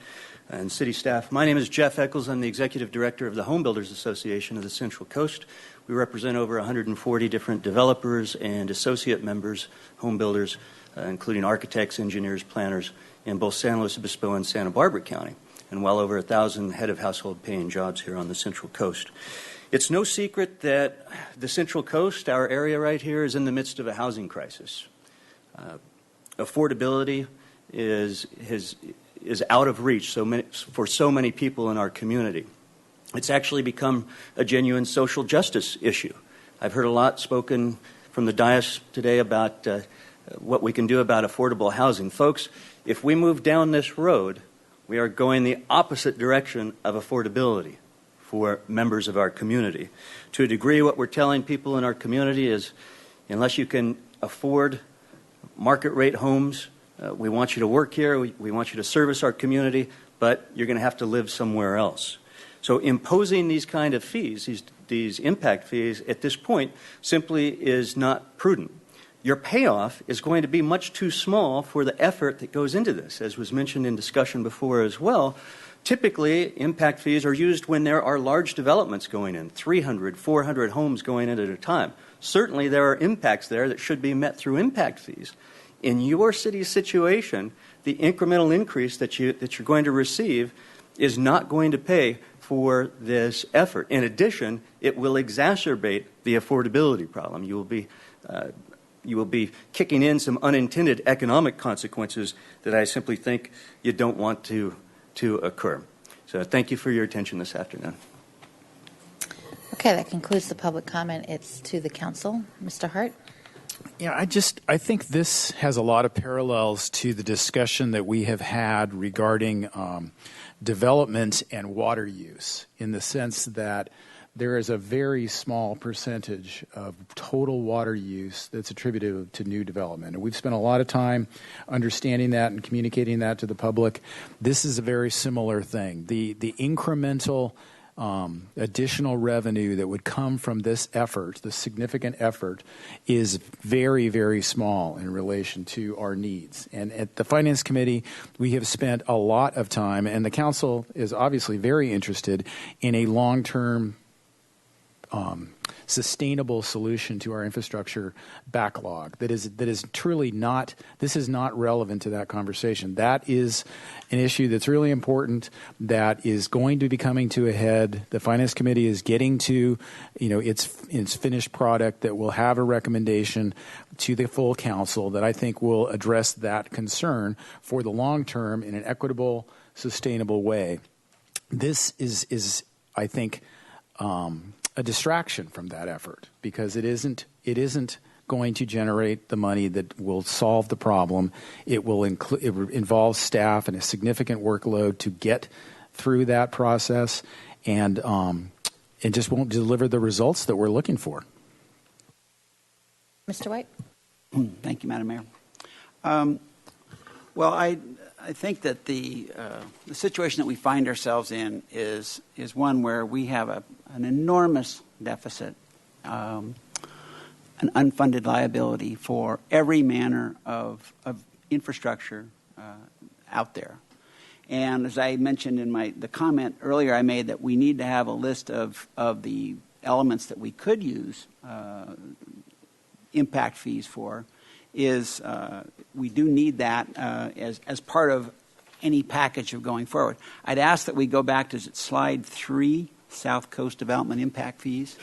and city staff. My name is Jeff Eccles. I'm the executive director of the Home Builders Association of the Central Coast. We represent over 140 different developers and associate members, home builders, including architects, engineers, planners, in both San Luis Obispo and Santa Barbara County, and well over 1,000 head of household paying jobs here on the Central Coast. It's no secret that the Central Coast, our area right here, is in the midst of a housing crisis. Affordability is out of reach for so many people in our community. It's actually become a genuine social justice issue. I've heard a lot spoken from the dais today about what we can do about affordable housing. Folks, if we move down this road, we are going the opposite direction of affordability for members of our community. To a degree, what we're telling people in our community is, unless you can afford market rate homes, we want you to work here, we want you to service our community, but you're going to have to live somewhere else. So imposing these kind of fees, these impact fees, at this point simply is not prudent. Your payoff is going to be much too small for the effort that goes into this, as was mentioned in discussion before as well. Typically, impact fees are used when there are large developments going in, 300, 400 homes going in at a time. Certainly, there are impacts there that should be met through impact fees. In your city's situation, the incremental increase that you're going to receive is not going to pay for this effort. In addition, it will exacerbate the affordability problem. You will be kicking in some unintended economic consequences that I simply think you don't want to occur. So thank you for your attention this afternoon. Okay, that concludes the public comment. It's to the council. Mr. Hart? Yeah, I think this has a lot of parallels to the discussion that we have had regarding development and water use, in the sense that there is a very small percentage of total water use that's attributed to new development. And we've spent a lot of time understanding that and communicating that to the public. This is a very similar thing. The incremental additional revenue that would come from this effort, the significant effort, is very, very small in relation to our needs. And at the Finance Committee, we have spent a lot of time, and the Council is obviously very interested in a long-term sustainable solution to our infrastructure backlog. That is truly not, this is not relevant to that conversation. That is an issue that's really important, that is going to be coming to a head. The Finance Committee is getting to, its finished product that will have a recommendation to the full Council that I think will address that concern for the long term in an equitable, sustainable way. This is I think, a distraction from that effort, because it isn't going to generate the money that will solve the problem. It will involve staff and a significant workload to get through that process, and just won't deliver the results that we're looking for. Mr. White? Thank you, Madam Mayor. Well, I think that the situation that we find ourselves in is one where we have an enormous deficit, an unfunded liability for every manner of infrastructure out there. And as I mentioned in the comment earlier I made, that we need to have a list of the elements that we could use impact fees for, is we do need that as part of any package of going forward. I'd ask that we go back to slide 3, South Coast Development Impact Fees.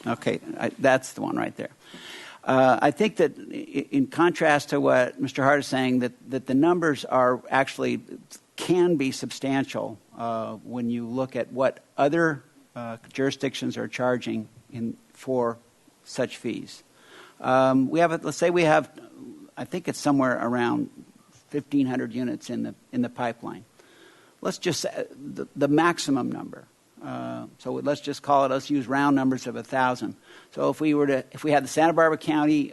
Okay, that's the one right there. I think that in contrast to what Mr. Hart is saying, that the numbers are actually can be substantial when you look at what other jurisdictions are charging for such fees. Let's say we have, I think it's somewhere around 1,500 units in the pipeline. Let's just say the maximum number. So let's just call it, let's use round numbers of 1,000. So if we had the Santa Barbara County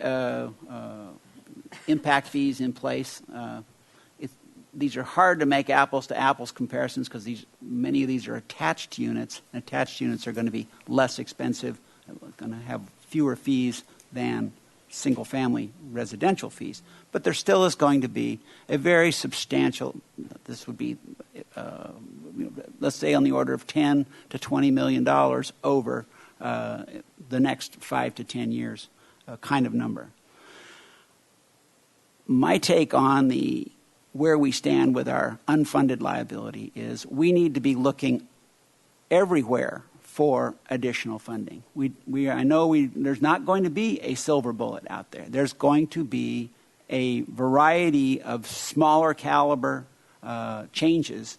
impact fees in place, these are hard to make apples to apples comparisons, because many of these are attached units, and attached units are going to be less expensive, going to have fewer fees than single family residential fees. But there still is going to be a very substantial, this would be let's say on the order of $10 to $20 million over the next 5 to 10 years kind of number. My take on where we stand with our unfunded liability is we need to be looking everywhere for additional funding. I know there's not going to be a silver bullet out there. There's going to be a variety of smaller caliber changes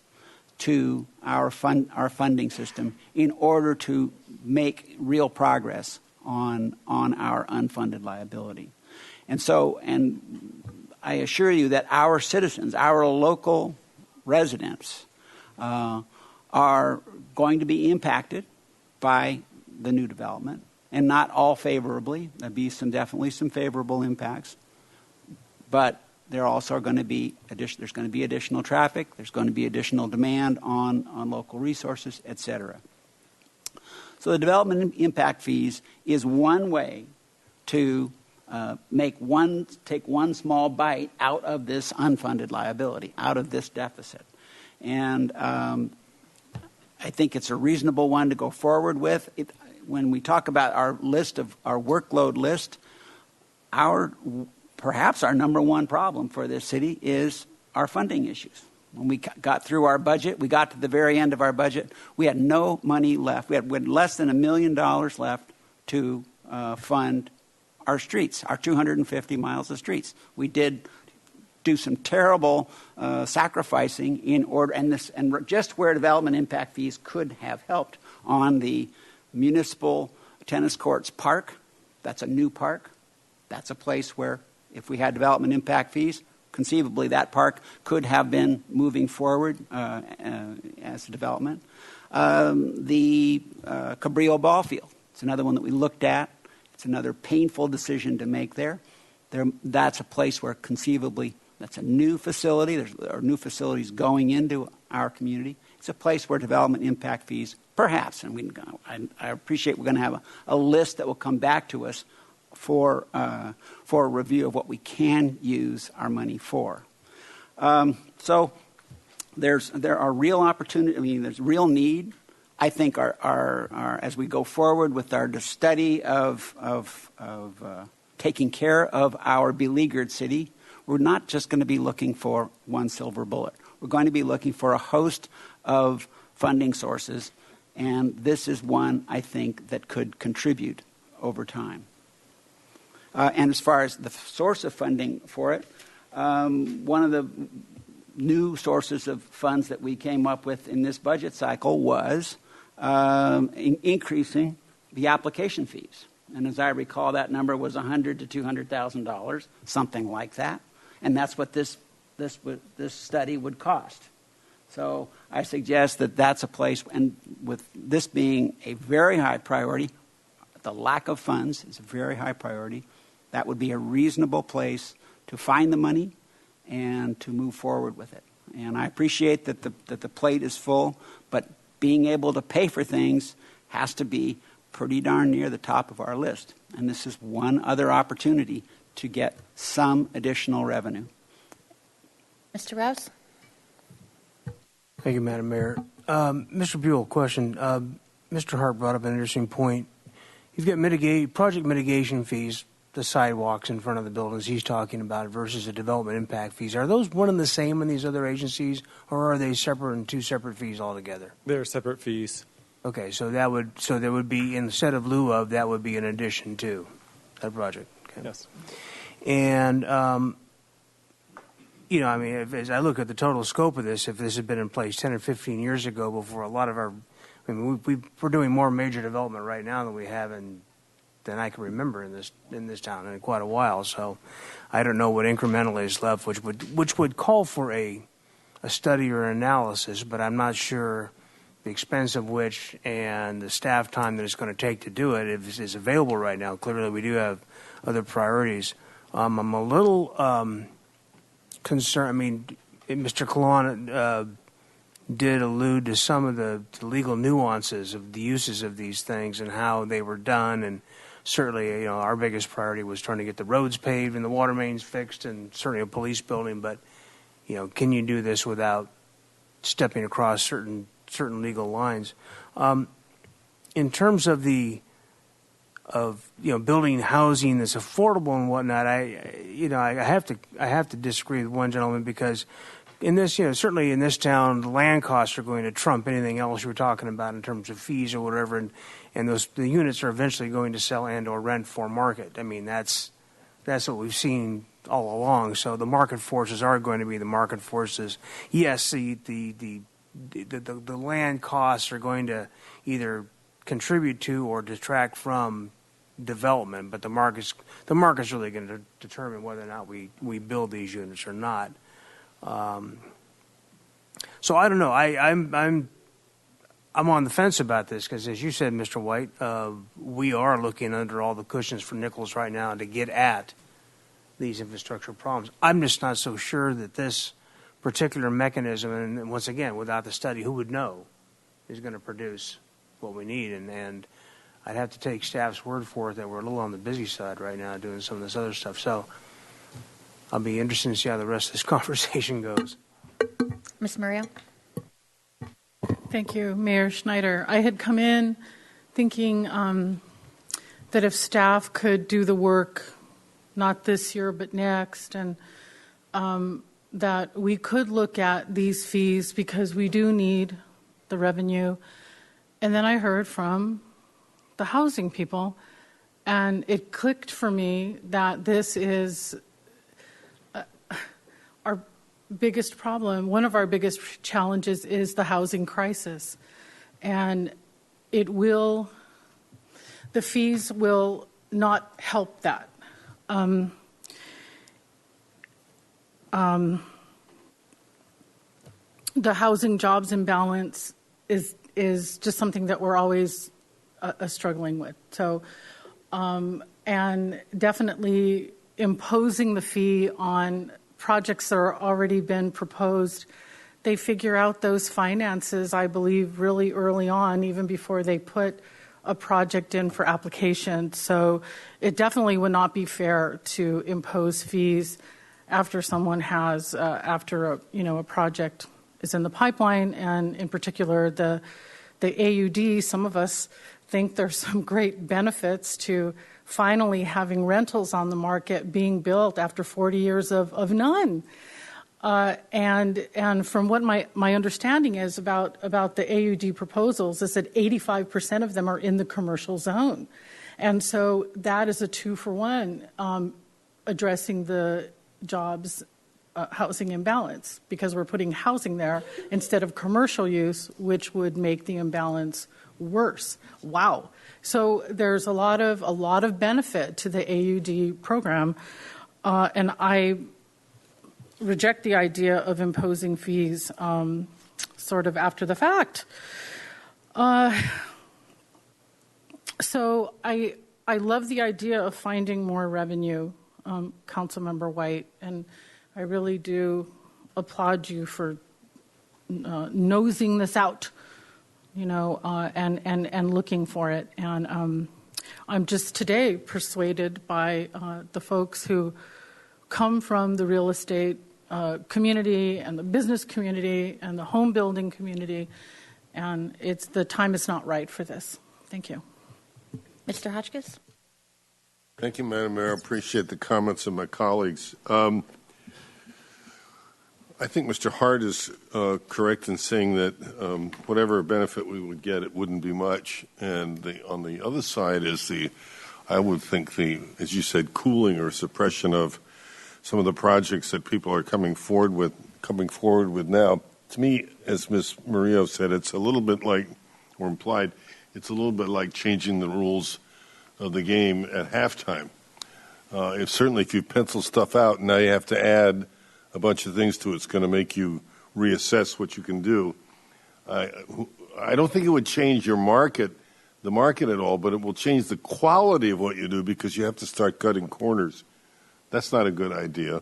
to our funding system in order to make real progress on our unfunded liability. And I assure you that our citizens, our local residents, are going to be impacted by the new development, and not all favorably. There'll be definitely some favorable impacts, but there also are going to be there's going to be additional traffic, there's going to be additional demand on local resources, et cetera. So the development impact fees is one way to take one small bite out of this unfunded liability, out of this deficit. And I think it's a reasonable one to go forward with. When we talk about our workload list, perhaps our number one problem for this city is our funding issues. When we got through our budget, we got to the very end of our budget, we had no money left. We had less than $1 million left to fund our streets, our 250 miles of streets. We did do some terrible sacrificing in order, and just where development impact fees could have helped on the municipal tennis courts park. That's a new park. That's a place where if we had development impact fees, conceivably that park could have been moving forward as a development. The Cabrillo ball field, it's another one that we looked at. It's another painful decision to make there. That's a place where conceivably that's a new facility. There are new facilities going into our community. It's a place where development impact fees, perhaps, and I appreciate we're going to have a list that will come back to us for a review of what we can use our money for. So there are real opportunities. I mean, there's real need. I think our as we go forward with our study of taking care of our beleaguered city, we're not just going to be looking for one silver bullet. We're going to be looking for a host of funding sources, and this is one, I think, that could contribute over time. And as far as the source of funding for it, one of the new sources of funds that we came up with in this budget cycle was increasing the application fees. And as I recall, that number was $100,000 to $200,000, something like that. And that's what this study would cost. So I suggest that that's a place, and with this being a very high priority, the lack of funds is a very high priority. That would be a reasonable place to find the money and to move forward with it. And I appreciate that the plate is full, but being able to pay for things has to be pretty darn near the top of our list. And this is one other opportunity to get some additional revenue. Mr. Rouse? Thank you, Madam Mayor. Mr. Buell, question. Mr. Hart brought up an interesting point. You've got project mitigation fees, the sidewalks in front of the buildings he's talking about versus the development impact fees. Are those one and the same in these other agencies, or are they separate and two separate fees altogether? They're separate fees. Okay, so there would be, instead of lieu of, that would be in addition to that project. Okay. Yes. And I mean, as I look at the total scope of this, if this had been in place 10 or 15 years ago, before a lot of our, I mean, we're doing more major development right now than we have than I can remember in this town in quite a while. So I don't know what incrementally is left, which would call for a study or analysis, but I'm not sure the expense of which and the staff time that it's going to take to do it is available right now. Clearly, we do have other priorities. I'm a little concerned. I mean, Mr. Kahlon did allude to some of the legal nuances of the uses of these things and how they were done, and certainly, our biggest priority was trying to get the roads paved and the water mains fixed, and certainly a police building. But, can you do this without stepping across certain legal lines? In terms of building housing that's affordable and whatnot, I have to disagree with one gentleman, because in this, certainly in this town, the land costs are going to trump anything else you were talking about in terms of fees or whatever, and the units are eventually going to sell and or rent for market. I mean, that's what we've seen all along. So the market forces are going to be the market forces. Yes, the the land costs are going to either contribute to or detract from development, but the market's really going to determine whether or not we build these units or not. So I don't know. I'm on the fence about this because, as you said, Mr. White, we are looking under all the cushions for Nichols right now to get at these infrastructure problems. I'm just not so sure that this particular mechanism, and once again, without the study, who would know, is going to produce what we need. And I'd have to take staff's word for it that we're a little on the busy side right now doing some of this other stuff. So I'll be interested to see how the rest of this conversation goes. Ms. Murillo. Thank you, Mayor Schneider. I had come in thinking that if staff could do the work, not this year but next, and that we could look at these fees because we do need the revenue. And then I heard from the housing people, and it clicked for me that this is our biggest problem. One of our biggest challenges is the housing crisis. And the fees will not help that. The housing jobs imbalance is just something that we're always struggling with. So, and definitely imposing the fee on projects that are already been proposed, they figure out those finances, I believe, really early on, even before they put a project in for application. So it definitely would not be fair to impose fees after someone has, after a project is in the pipeline, and in particular the AUD. Some of us think there's some great benefits to finally having rentals on the market being built after 40 years of none. And from what my understanding is about the AUD proposals is that 85% of them are in the commercial zone. And so that is a 2-for-1 addressing the jobs housing imbalance, because we're putting housing there instead of commercial use, which would make the imbalance worse. Wow. So there's a lot of benefit to the AUD program, and I reject the idea of imposing fees sort of after the fact. So I love the idea of finding more revenue, Councilmember White, and I really do applaud you for nosing this out, and looking for it. And I'm just today persuaded by the folks who come from the real estate community and the business community and the home building community, and the time is not right for this. Thank you. Mr. Hotchkiss? Thank you, Madam Mayor. I appreciate the comments of my colleagues. I think Mr. Hart is correct in saying that whatever benefit we would get, it wouldn't be much. And on the other side is I would think as you said, cooling or suppression of some of the projects that people are coming forward with now. To me, as Ms. Murillo said, it's a little bit like, or implied, it's a little bit like changing the rules of the game at halftime. Certainly if you pencil stuff out, now you have to add a bunch of things to it. It's going to make you reassess what you can do. I don't think it would change the market at all, but it will change the quality of what you do because you have to start cutting corners. That's not a good idea.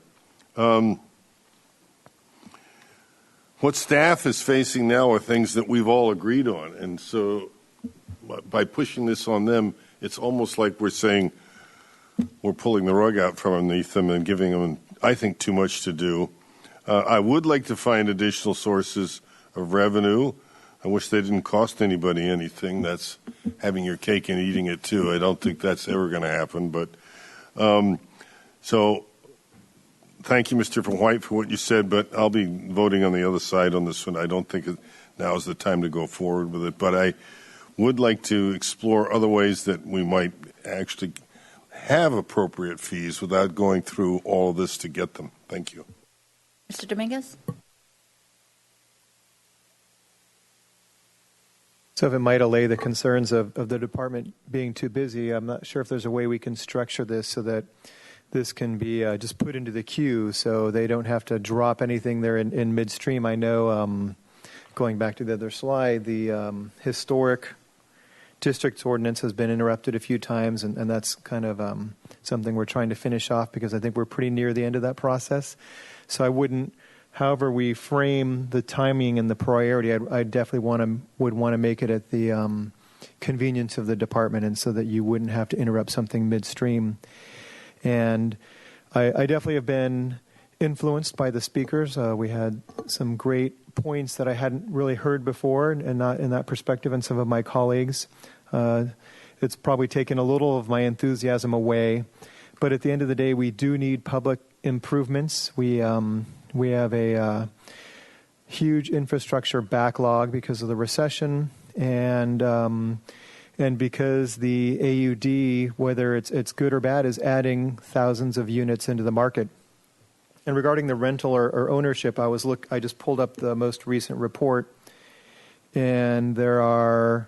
What staff is facing now are things that we've all agreed on, and so by pushing this on them, it's almost like we're saying we're pulling the rug out from underneath them and giving them, I think, too much to do. I would like to find additional sources of revenue. I wish they didn't cost anybody anything. That's having your cake and eating it, too. I don't think that's ever going to happen. But so thank you, Mr. White, for what you said, but I'll be voting on the other side on this one. I don't think now is the time to go forward with it. But I would like to explore other ways that we might actually have appropriate fees without going through all of this to get them. Thank you. Mr. Dominguez? So if it might allay the concerns of the department being too busy, I'm not sure if there's a way we can structure this so that this can be just put into the queue so they don't have to drop anything there in midstream. I know, going back to the other slide, the historic districts ordinance has been interrupted a few times, and that's kind of something we're trying to finish off because I think we're pretty near the end of that process. So I wouldn't, however we frame the timing and the priority, I definitely would want to make it at the convenience of the department, and so that you wouldn't have to interrupt something midstream. And I definitely have been influenced by the speakers. We had some great points that I hadn't really heard before, and not in that perspective, and some of my colleagues. It's probably taken a little of my enthusiasm away. But at the end of the day, we do need public improvements. We have a huge infrastructure backlog because of the recession, and because the AUD, whether it's good or bad, is adding thousands of units into the market. And regarding the rental or ownership, I just pulled up the most recent report, and there are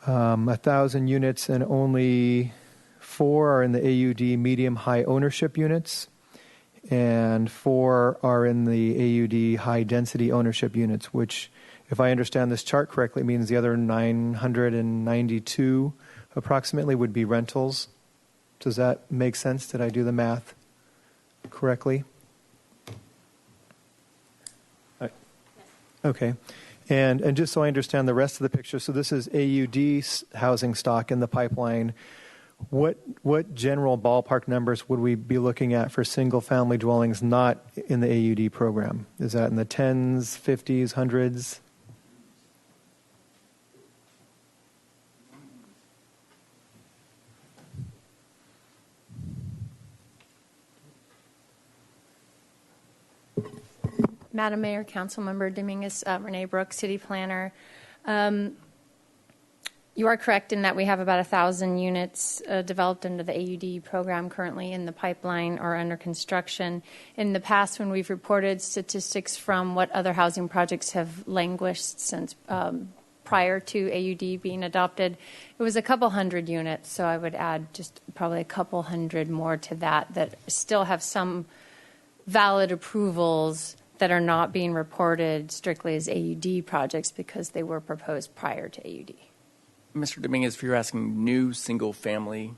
1,000 units, and only 4 are in the AUD medium-high ownership units, and 4 are in the AUD high-density ownership units, which, if I understand this chart correctly, means the other 992 approximately would be rentals. Does that make sense? Did I do the math correctly? Okay. And just so I understand the rest of the picture, so this is AUD housing stock in the pipeline. What general ballpark numbers would we be looking at for single-family dwellings not in the AUD program? Is that in the 10s, 50s, 100s? Madam Mayor, Councilmember Dominguez, Renee Brooks, City Planner. You are correct in that we have about 1,000 units developed under the AUD program currently in the pipeline or under construction. In the past, when we've reported statistics from what other housing projects have languished since prior to AUD being adopted, it was a couple hundred units. So I would add just probably a couple hundred more to that still have some valid approvals that are not being reported strictly as AUD projects because they were proposed prior to AUD. Mr. Dominguez, if you're asking new single-family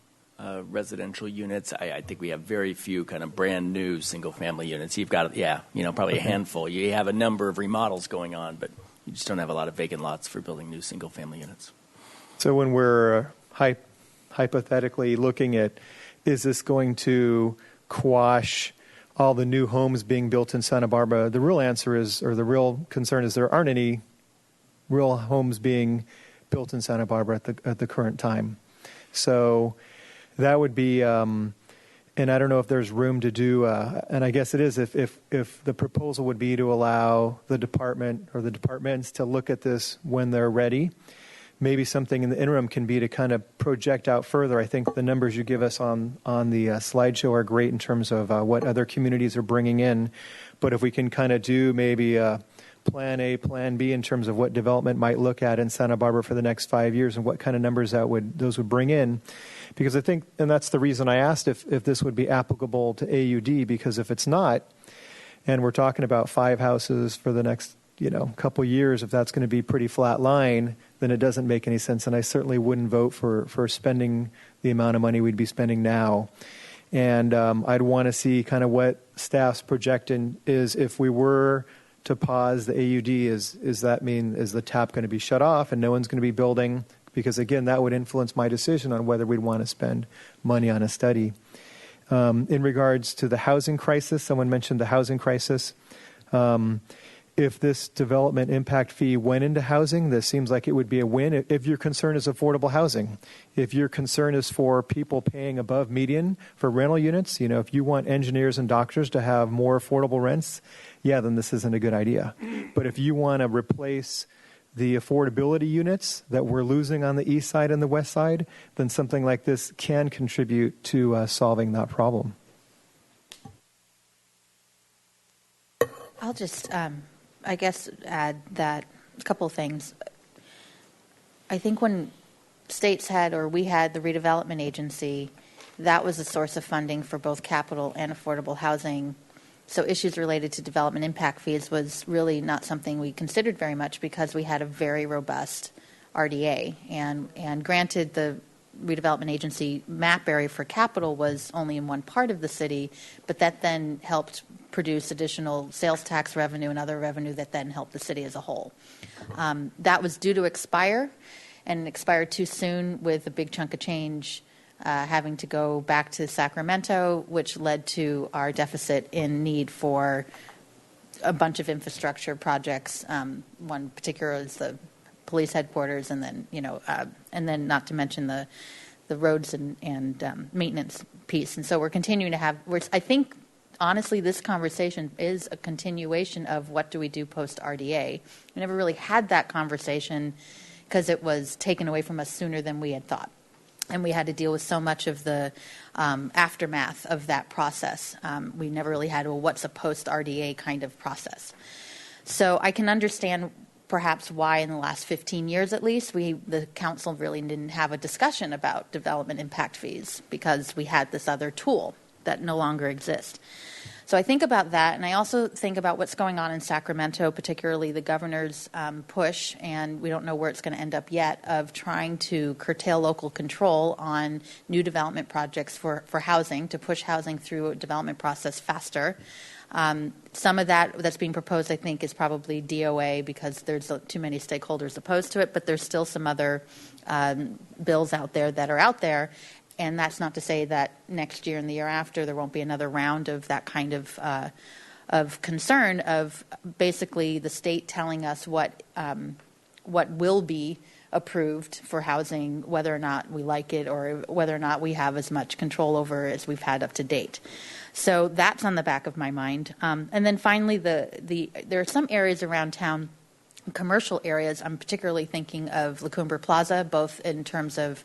residential units, I think we have very few kind of brand new single-family units. You've got, probably a handful. You have a number of remodels going on, but you just don't have a lot of vacant lots for building new single-family units. So when we're hypothetically looking at, is this going to quash all the new homes being built in Santa Barbara, the real answer is, or the real concern is, there aren't any real homes being built in Santa Barbara at the current time. So that would be, and I don't know if there's room to do, and I guess it is if the proposal would be to allow the department or the departments to look at this when they're ready. Maybe something in the interim can be to kind of project out further. I think the numbers you give us on the slideshow are great in terms of what other communities are bringing in. But if we can kind of do maybe a plan A, plan B in terms of what development might look at in Santa Barbara for the next 5 years and what kind of numbers those would bring in. Because I think, and that's the reason I asked if this would be applicable to AUD, because if it's not, and we're talking about 5 houses for the next couple years, if that's going to be pretty flat line, then it doesn't make any sense. And I certainly wouldn't vote for spending the amount of money we'd be spending now. And I'd want to see kind of what staff's projection is if we were to pause the AUD. Is the tap going to be shut off and no one's going to be building? Because again, that would influence my decision on whether we'd want to spend money on a study. In regards to the housing crisis, someone mentioned the housing crisis. If this development impact fee went into housing, this seems like it would be a win. If your concern is affordable housing, if your concern is for people paying above median for rental units, if you want engineers and doctors to have more affordable rents, then this isn't a good idea. But if you want to replace the affordability units that we're losing on the east side and the west side, then something like this can contribute to solving that problem. I'll just, I guess, add that a couple of things. I think when states had, or we had, the redevelopment agency, that was a source of funding for both capital and affordable housing. So issues related to development impact fees was really not something we considered very much because we had a very robust RDA. And granted, the redevelopment agency map area for capital was only in one part of the city, but that then helped produce additional sales tax revenue and other revenue that then helped the city as a whole. That was due to expire, and expired too soon with a big chunk of change having to go back to Sacramento, which led to our deficit in need for a bunch of infrastructure projects. One particular is the police headquarters, and then and then not to mention the roads and maintenance piece. And so we're continuing to have. I think honestly, this conversation is a continuation of what do we do post RDA. We never really had that conversation because it was taken away from us sooner than we had thought. And we had to deal with so much of the aftermath of that process. We never really had, well, what's a post-RDA kind of process? So I can understand perhaps why in the last 15 years at least, the council really didn't have a discussion about development impact fees because we had this other tool that no longer exists. So I think about that, and I also think about what's going on in Sacramento, particularly the governor's push, and we don't know where it's going to end up yet, of trying to curtail local control on new development projects for housing, to push housing through a development process faster. Some of that's being proposed, I think, is probably DOA because there's too many stakeholders opposed to it, but there's still some other bills out there. And that's not to say that next year and the year after there won't be another round of that kind of concern of basically the state telling us what will be approved for housing, whether or not we like it or whether or not we have as much control over as we've had up to date. So that's on the back of my mind. And then finally, there are some areas around town, commercial areas. I'm particularly thinking of La Cumbre Plaza, both in terms of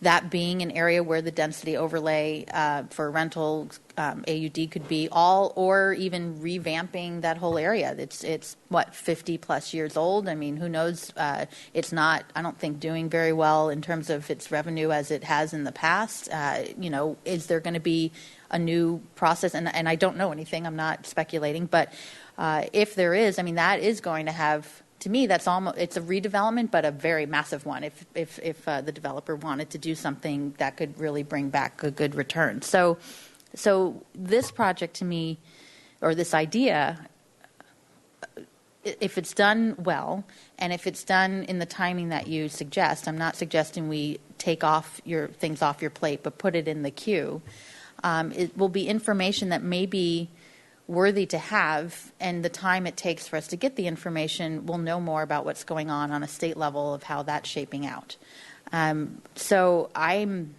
that being an area where the density overlay for rental AUD could be all, or even revamping that whole area. It's what, 50 plus years old. I mean, who knows? It's not, I don't think, doing very well in terms of its revenue as it has in the past. Is there going to be a new process? And I don't know anything. I'm not speculating, but if there is, I mean, that is going to have. To me, it's a redevelopment, but a very massive one. If the developer wanted to do something that could really bring back a good return, so this project to me, or this idea, if it's done well, and if it's done in the timing that you suggest, I'm not suggesting we take things off your plate, but put it in the queue. It will be information that may be worthy to have, and the time it takes for us to get the information, we'll know more about what's going on a state level of how that's shaping out. So I'm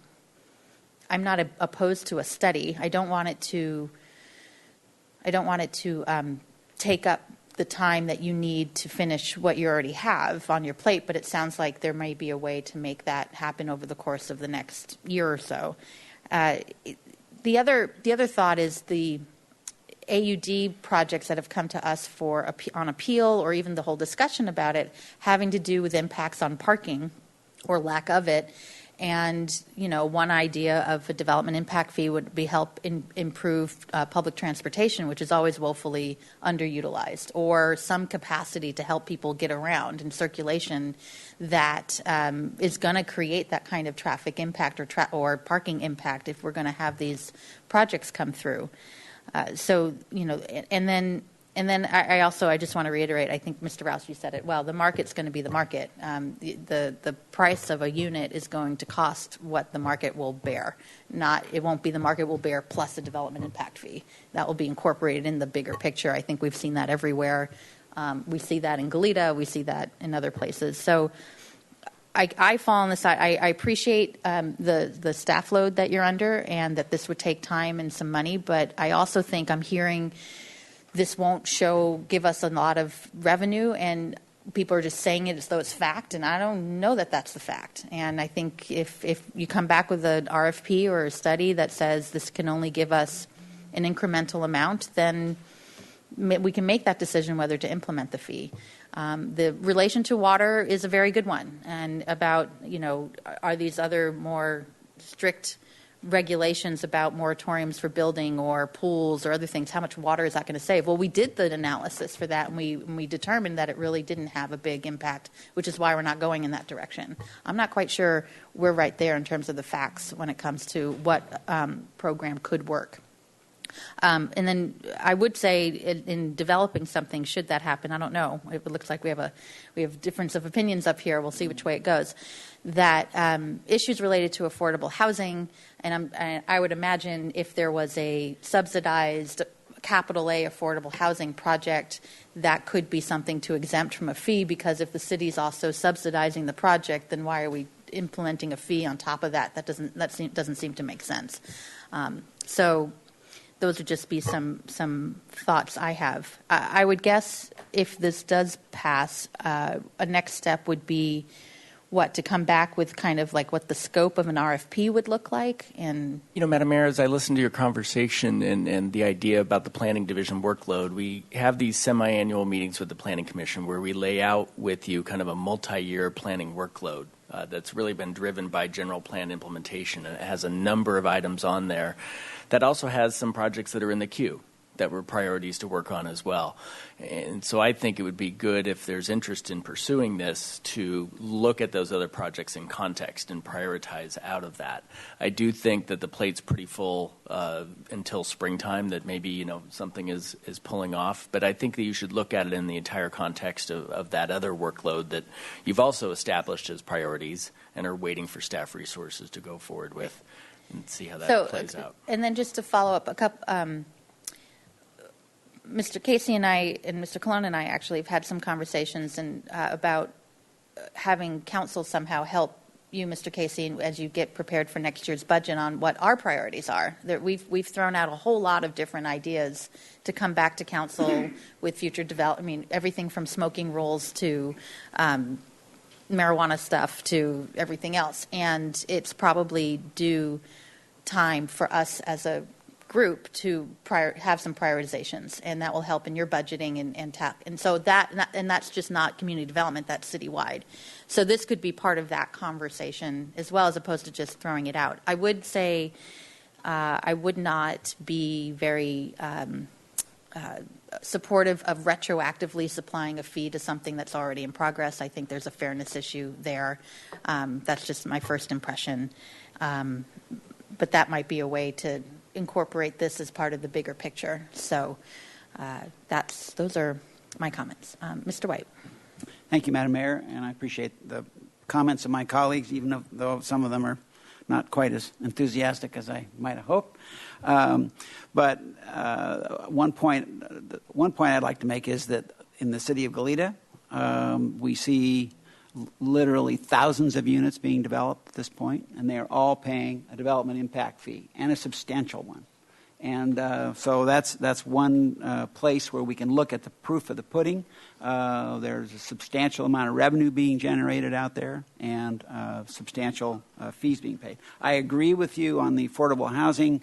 not opposed to a study. I don't want it to take up the time that you need to finish what you already have on your plate, but it sounds like there may be a way to make that happen over the course of the next year or so. The other thought is the AUD projects that have come to us on appeal, or even the whole discussion about it, having to do with impacts on parking or lack of it. And, one idea of a development impact fee would be help improve public transportation, which is always woefully underutilized, or some capacity to help people get around in circulation that is going to create that kind of traffic impact or parking impact if we're going to have these projects come through. And then I just want to reiterate, I think Mr. Rouse, you said it well, the market's going to be the market. The price of a unit is going to cost what the market will bear. It won't be the market will bear plus a development impact fee. That will be incorporated in the bigger picture. I think we've seen that everywhere. We see that in Goleta. We see that in other places. So I fall on the side. I appreciate the staff load that you're under, and that this would take time and some money. But I also think I'm hearing this won't give us a lot of revenue, and people are just saying it as though it's fact, and I don't know that that's the fact. And I think if you come back with an RFP or a study that says this can only give us an incremental amount, then we can make that decision whether to implement the fee. The relation to water is a very good one, and about, are these other more strict regulations about moratoriums for building or pools or other things, how much water is that going to save? Well, we did the analysis for that, and we determined that it really didn't have a big impact, which is why we're not going in that direction. I'm not quite sure we're right there in terms of the facts when it comes to what program could work. And then I would say in developing something, should that happen, I don't know. It looks like we have difference of opinions up here. We'll see which way it goes. That issues related to affordable housing, and I would imagine if there was a subsidized capital A affordable housing project, that could be something to exempt from a fee, because if the city's also subsidizing the project, then why are we implementing a fee on top of that? That doesn't seem to make sense. So those would just be some thoughts I have. I would guess if this does pass, a next step would be to come back with kind of like what the scope of an RFP would look like. And Madam Mayor, as I listened to your conversation and the idea about the Planning Division workload, we have these semi-annual meetings with the Planning Commission where we lay out with you kind of a multi-year planning workload that's really been driven by general plan implementation. And it has a number of items on there that also has some projects that are in the queue that were priorities to work on as well. And so I think it would be good, if there's interest in pursuing this, to look at those other projects in context and prioritize out of that. I do think that the plate's pretty full until springtime, that maybe something is pulling off, but I think that you should look at it in the entire context of that other workload that you've also established as priorities and are waiting for staff resources to go forward with, and see how that plays out. And then just to follow up, Mr. Casey and I and Mr. Colon and I actually have had some conversations about having council somehow help you, Mr. Casey, as you get prepared for next year's budget on what our priorities are. We've thrown out a whole lot of different ideas to come back to council with future development. I mean, everything from smoking rules to marijuana stuff to everything else. And it's probably due time for us as a group to have some prioritizations, and that will help in your budgeting and so that's just not community development, that's citywide. So this could be part of that conversation as well, as opposed to just throwing it out. I would say I would not be very supportive of retroactively supplying a fee to something that's already in progress. I think there's a fairness issue there. That's just my first impression. But that might be a way to incorporate this as part of the bigger picture. So those are my comments. Mr. White. Thank you, Madam Mayor, and I appreciate the comments of my colleagues, even though some of them are not quite as enthusiastic as I might have hoped. But one point I'd like to make is that in the city of Goleta, we see literally thousands of units being developed at this point, and they are all paying a development impact fee, and a substantial one. And so that's one place where we can look at the proof of the pudding. There's a substantial amount of revenue being generated out there, and substantial fees being paid. I agree with you on the affordable housing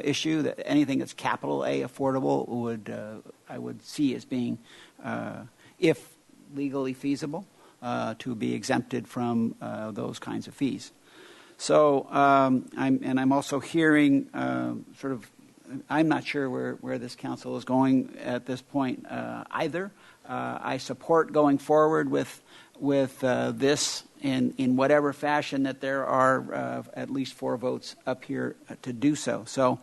issue, that anything that's capital A affordable I would see as being, if legally feasible, to be exempted from those kinds of fees. So I'm also hearing I'm not sure where this council is going at this point either. I support going forward with this in whatever fashion that there are at least 4 votes up here to do so. So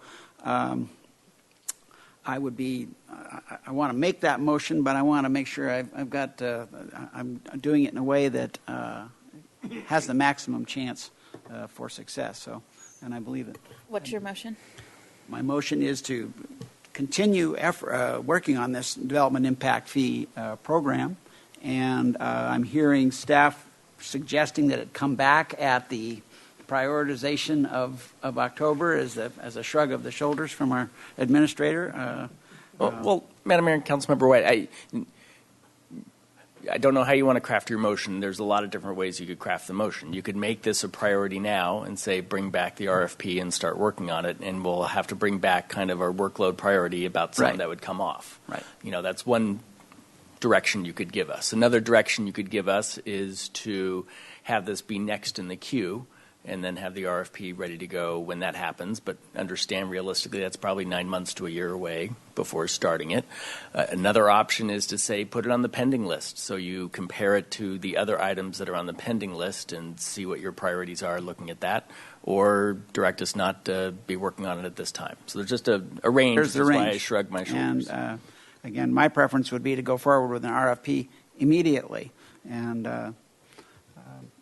I want to make that motion, but I want to make sure I'm doing it in a way that has the maximum chance for success. So, and I believe it. What's your motion? My motion is to continue working on this development impact fee program, and I'm hearing staff suggesting that it come back at the prioritization of October as a shrug of the shoulders from our administrator. Well, Madam Mayor and Councilmember White, I don't know how you want to craft your motion. There's a lot of different ways you could craft the motion. You could make this a priority now and say bring back the RFP and start working on it, and we'll have to bring back kind of our workload priority about something that would come off. Right. That's one direction you could give us. Another direction you could give us is to have this be next in the queue and then have the RFP ready to go when that happens, but understand realistically that's probably 9 months to a year away before starting it. Another option is to say put it on the pending list, so you compare it to the other items that are on the pending list and see what your priorities are looking at that, or direct us not to be working on it at this time. So there's just a range. There's the That's range. why I shrug my shoulders. And again, my preference would be to go forward with an RFP immediately, and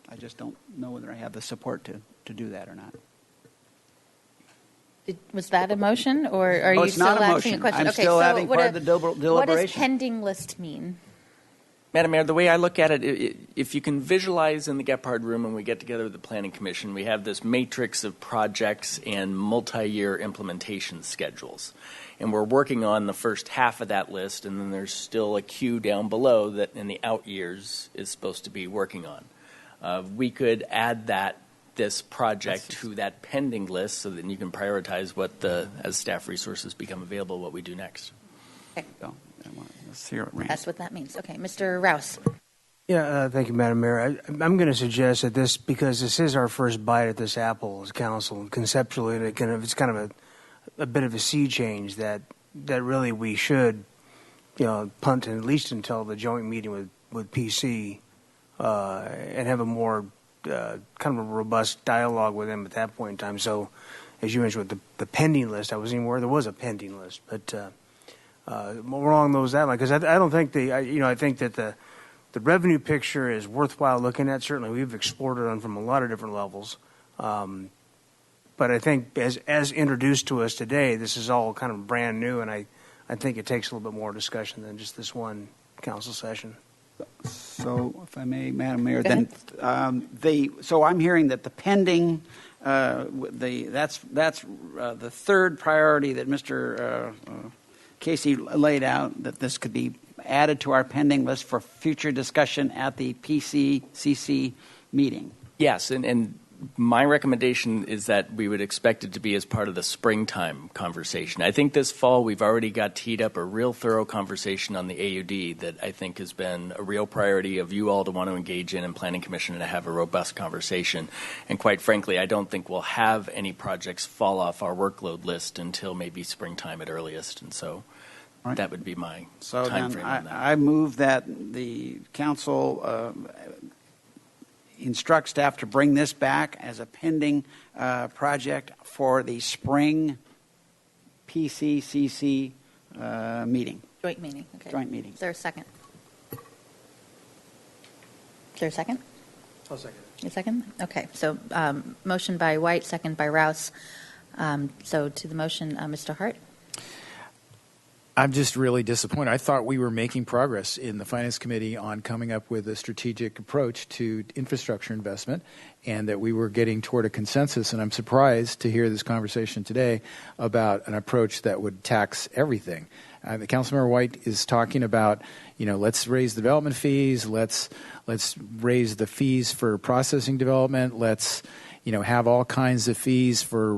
I just don't know whether I have the support to do that or not. Was that a motion, or are you it's still not a asking motion. a question? I'm still having part of the deliberation. What does pending list mean? Madam Mayor, the way I look at it, if you can visualize in the Gephardt room when we get together with the Planning Commission, we have this matrix of projects and multi-year implementation schedules. And we're working on the first half of that list, and then there's still a queue down below that in the out years is supposed to be working on. We could add this project to that pending list so that you can prioritize as staff resources become available, what we do next. Okay. Let's hear it, Rand. That's what that means. Okay, Mr. Rouse. Yeah, thank you, Madam Mayor. I'm going to suggest that because this is our first bite at this apple as council, and conceptually, it's kind of a bit of a sea change that really we should, punt at least until the joint meeting with PC, and have a more kind of a robust dialogue with them at that point in time. So, as you mentioned with the pending list, I wasn't even aware there was a pending list, but more along those lines, because I don't think I think that the revenue picture is worthwhile looking at. Certainly, we've explored it on from a lot of different levels. But I think as introduced to us today, this is all kind of brand new, and I think it takes a little bit more discussion than just this one council session. So, if I may, Madam Mayor, then so I'm hearing that the pending, that's the third priority that Mr. Casey laid out, that this could be added to our pending list for future discussion at the PCCC meeting. Yes, and my recommendation is that we would expect it to be as part of the springtime conversation. I think this fall we've already got teed up a real thorough conversation on the AUD that I think has been a real priority of you all to want to engage in and Planning Commission and to have a robust conversation. And quite frankly, I don't think we'll have any projects fall off our workload list until maybe springtime at earliest. And so that would be my time frame on that. I move that the council instruct staff to bring this back as a pending project for the spring PCCC meeting. Joint meeting. Okay. Joint meeting. Is there a second? Is there a second? I'll second it. A second? Okay. So motion by White, second by Rouse. So to the motion, Mr. Hart. I'm just really disappointed. I thought we were making progress in the Finance Committee on coming up with a strategic approach to infrastructure investment and that we were getting toward a consensus. And I'm surprised to hear this conversation today about an approach that would tax everything. The Councilmember White is talking about, let's raise development fees, let's raise the fees for processing development, let's have all kinds of fees for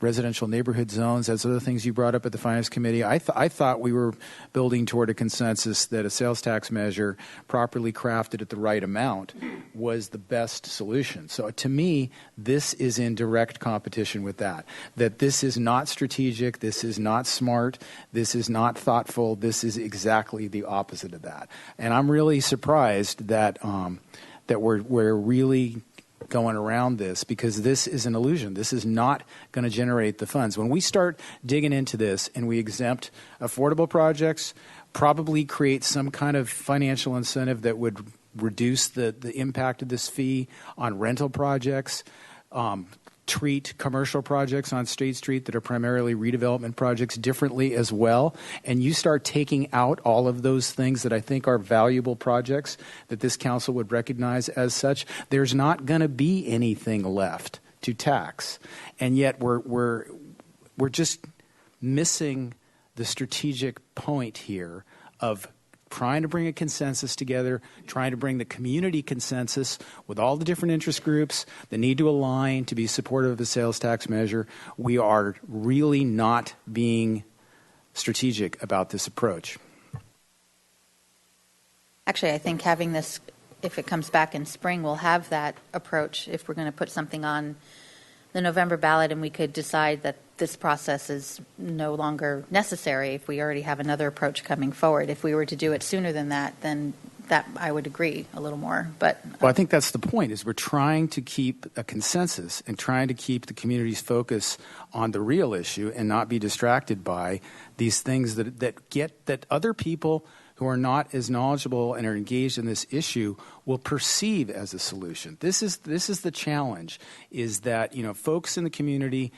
residential neighborhood zones. That's other things you brought up at the Finance Committee. I thought we were building toward a consensus that a sales tax measure properly crafted at the right amount was the best solution. So to me, this is in direct competition with that this is not strategic, this is not smart, this is not thoughtful, this is exactly the opposite of that. And I'm really surprised that we're really going around this, because this is an illusion. This is not going to generate the funds. When we start digging into this and we exempt affordable projects, probably create some kind of financial incentive that would reduce the impact of this fee on rental projects, treat commercial projects on State Street that are primarily redevelopment projects differently as well, and you start taking out all of those things that I think are valuable projects that this council would recognize as such, there's not going to be anything left to tax. And yet we're just missing the strategic point here of trying to bring a consensus together, trying to bring the community consensus with all the different interest groups that need to align to be supportive of the sales tax measure. We are really not being strategic about this approach. Actually, I think having this, if it comes back in spring, we'll have that approach if we're going to put something on the November ballot, and we could decide that this process is no longer necessary if we already have another approach coming forward. If we were to do it sooner than that, then that I would agree a little more. But well, I think that's the point, is we're trying to keep a consensus and trying to keep the community's focus on the real issue and not be distracted by these things that other people who are not as knowledgeable and are engaged in this issue will perceive as a solution. This is the challenge, is that, you know, folks in the community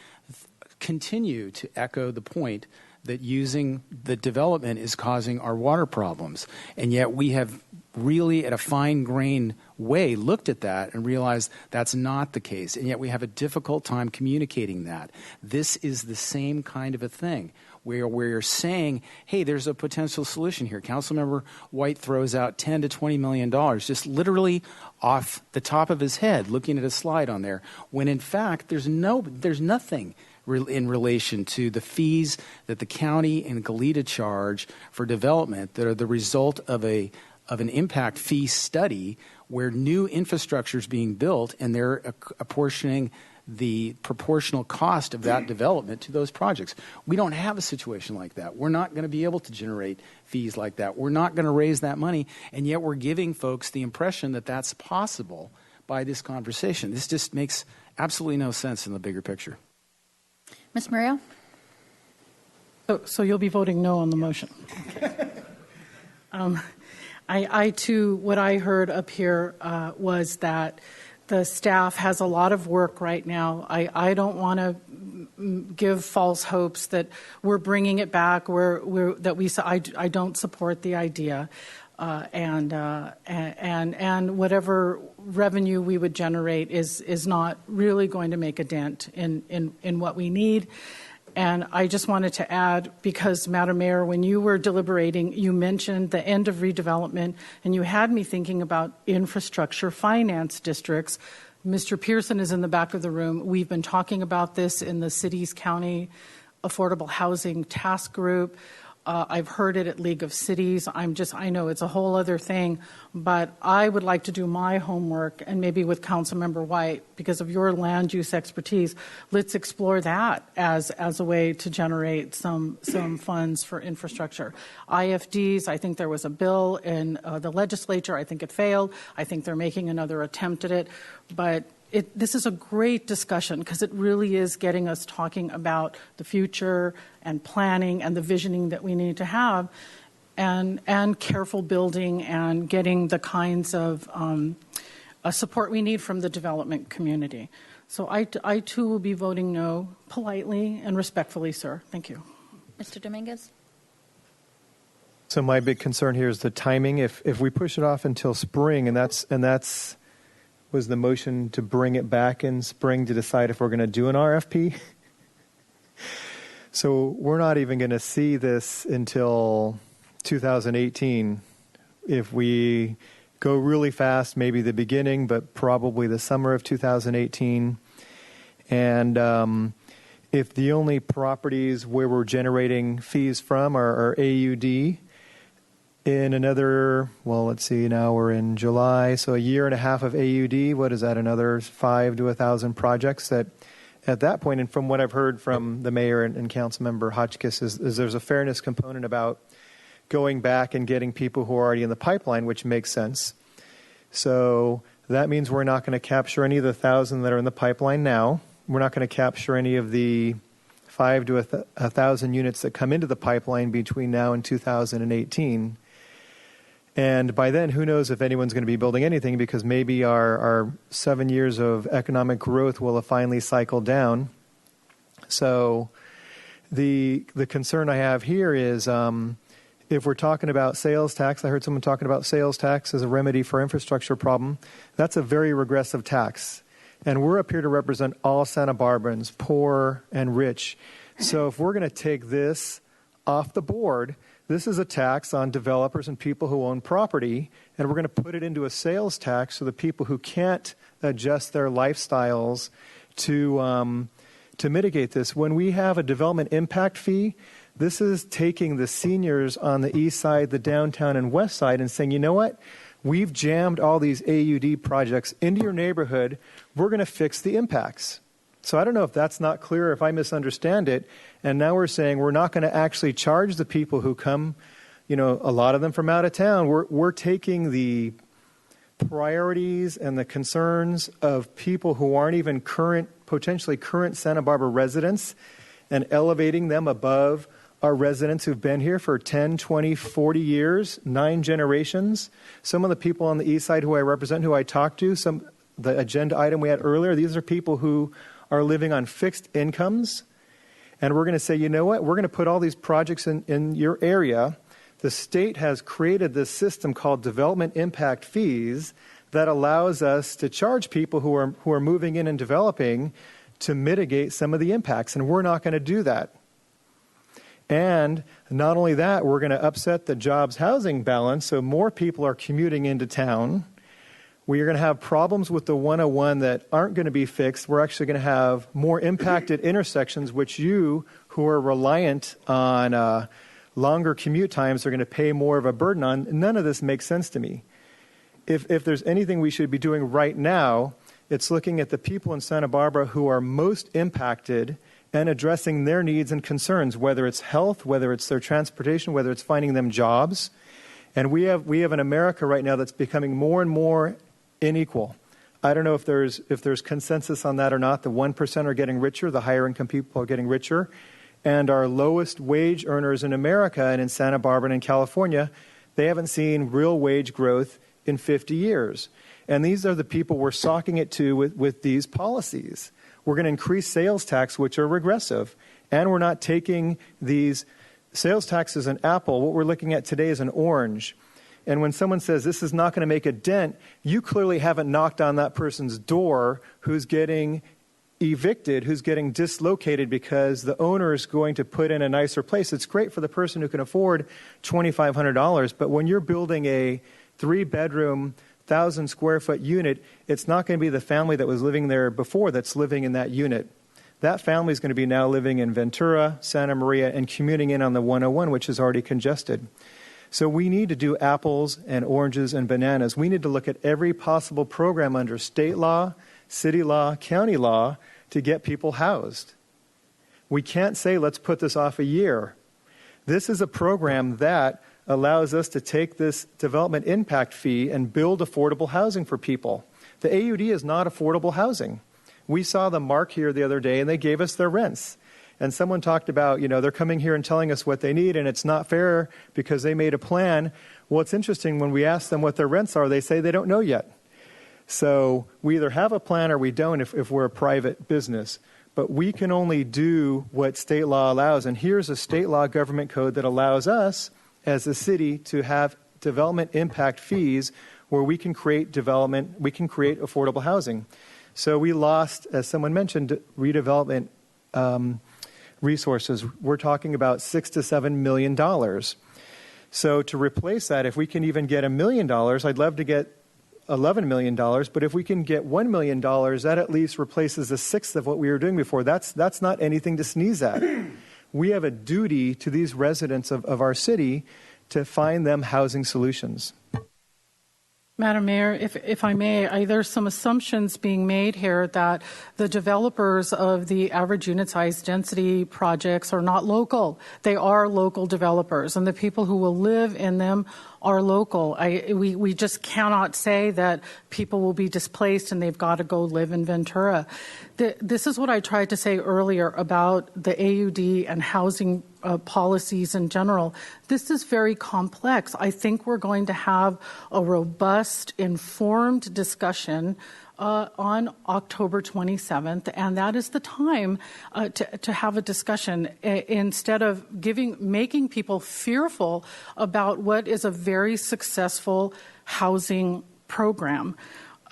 continue to echo the point that using the development is causing our water problems. And yet we have really, at a fine-grained way, looked at that and realized that's not the case. And yet we have a difficult time communicating that. This is the same kind of a thing, where we're saying, hey, there's a potential solution here. Councilmember White throws out $10 to $20 million, just literally off the top of his head, looking at a slide on there, when in fact there's nothing in relation to the fees that the county and Goleta charge for development that are the result of an impact fee study where new infrastructure is being built, and they're apportioning the proportional cost of that development to those projects. We don't have a situation like that. We're not going to be able to generate fees like that. We're not going to raise that money, and yet we're giving folks the impression that that's possible by this conversation. This just makes absolutely no sense in the bigger picture. Ms. Murillo? So you'll be voting no on the motion. I too, what I heard up here was that the staff has a lot of work right now. I don't want to give false hopes that we're bringing it back. I don't support the idea, and whatever revenue we would generate is not really going to make a dent in what we need. And I just wanted to add, because, Madam Mayor, when you were deliberating, you mentioned the end of redevelopment, and you had me thinking about infrastructure finance districts. Mr. Pearson is in the back of the room. We've been talking about this in the city's county affordable housing task group. I've heard it at League of Cities. I know it's a whole other thing, but I would like to do my homework, and maybe with Councilmember White, because of your land use expertise, let's explore that as a way to generate some funds for infrastructure. IFDs, I think there was a bill in the legislature. I think it failed. I think they're making another attempt at it, but this is a great discussion because it really is getting us talking about the future and planning and the visioning that we need to have, and careful building and getting the kinds of support we need from the development community. So I too will be voting no, politely and respectfully, sir. Thank you. Mr. Dominguez? So my big concern here is the timing. If we push it off until spring, and that's was the motion to bring it back in spring to decide if we're going to do an RFP. So we're not even going to see this until 2018. If we go really fast, maybe the beginning, but probably the summer of 2018. And if the only properties where we're generating fees from are AUD, in another, well, let's see, now we're in July, so a year and a half of AUD, what is that, another 5 to 1,000 projects that at that point, and from what I've heard from the mayor and Councilmember Hotchkiss, is there's a fairness component about going back and getting people who are already in the pipeline, which makes sense. So that means we're not going to capture any of the 1,000 that are in the pipeline now. We're not going to capture any of the 5 to 1,000 units that come into the pipeline between now and 2018. And by then, who knows if anyone's going to be building anything, because maybe our 7 years of economic growth will have finally cycled down. So the concern I have here is if we're talking about sales tax, I heard someone talking about sales tax as a remedy for infrastructure problem. That's a very regressive tax. And we're up here to represent all Santa Barbarans, poor and rich. So if we're going to take this off the board, This is a tax on developers and people who own property, and we're going to put it into a sales tax so the people who can't adjust their lifestyles to mitigate this. When we have a development impact fee, this is taking the seniors on the east side, the downtown, and west side and saying, you know what? We've jammed all these AUD projects into your neighborhood. We're going to fix the impacts. So I don't know if that's not clear, if I misunderstand it. And now we're saying we're not going to actually charge the people who come, a lot of them from out of town. We're taking the priorities and the concerns of people who aren't even potentially current Santa Barbara residents and elevating them above our residents who've been here for 10, 20, 40 years, 9 generations. Some of the people on the east side who I represent, who I talked to, the agenda item we had earlier, these are people who are living on fixed incomes. And we're going to say, you know what, we're going to put all these projects in your area. The state has created this system called development impact fees that allows us to charge people who are moving in and developing to mitigate some of the impacts. And we're not going to do that. And not only that, we're going to upset the jobs housing balance, so more people are commuting into town. We are going to have problems with the 101 that aren't going to be fixed. We're actually going to have more impacted intersections, which you, who are reliant on longer commute times, are going to pay more of a burden on. None of this makes sense to me. If there's anything we should be doing right now, it's looking at the people in Santa Barbara who are most impacted and addressing their needs and concerns, whether it's health, whether it's their transportation, whether it's finding them jobs. And we have an America right now that's becoming more and more unequal. I don't know if there's consensus on that or not. The 1% are getting richer, the higher income people are getting richer, and our lowest wage earners in America and in Santa Barbara and in California, they haven't seen real wage growth in 50 years. And these are the people we're socking it to with these policies. We're going to increase sales tax, which are regressive, and we're not taking these sales taxes an apple. What we're looking at today is an orange. And when someone says this is not going to make a dent, you clearly haven't knocked on that person's door who's getting evicted, who's getting dislocated because the owner is going to put in a nicer place. It's great for the person who can afford $2,500, but when you're building a 3-bedroom, 1,000-square-foot unit, it's not going to be the family that was living there before that's living in that unit. That family is going to be now living in Ventura, Santa Maria, and commuting in on the 101, which is already congested. So we need to do apples and oranges and bananas. We need to look at every possible program under state law, city law, county law to get people housed. We can't say, let's put this off a year. This is a program that allows us to take this development impact fee and build affordable housing for people. The AUD is not affordable housing. We saw the mark here the other day, and they gave us their rents. And someone talked about, they're coming here and telling us what they need, and it's not fair because they made a plan. Well, it's interesting, when we ask them what their rents are, they say they don't know yet. So we either have a plan or we don't if we're a private business. But we can only do what state law allows. And here's a state law government code that allows us as a city to have development impact fees where we can create development, we can create affordable housing. So we lost, as someone mentioned, redevelopment resources. We're talking about $6 to $7 million. So to replace that, if we can even get $1 million, I'd love to get $11 million, but if we can get $1 million, that at least replaces a sixth of what we were doing before. That's not anything to sneeze at. We have a duty to these residents of our city to find them housing solutions. Madam Mayor, if I may, there's some assumptions being made here that the developers of the average unit size density projects are not local. They are local developers, and the people who will live in them are local. We just cannot say that people will be displaced and they've got to go live in Ventura. This is what I tried to say earlier about the AUD and housing policies in general. This is very complex. I think we're going to have a robust, informed discussion on October 27th, and that is the time to have a discussion instead of making people fearful about what is a very successful housing program.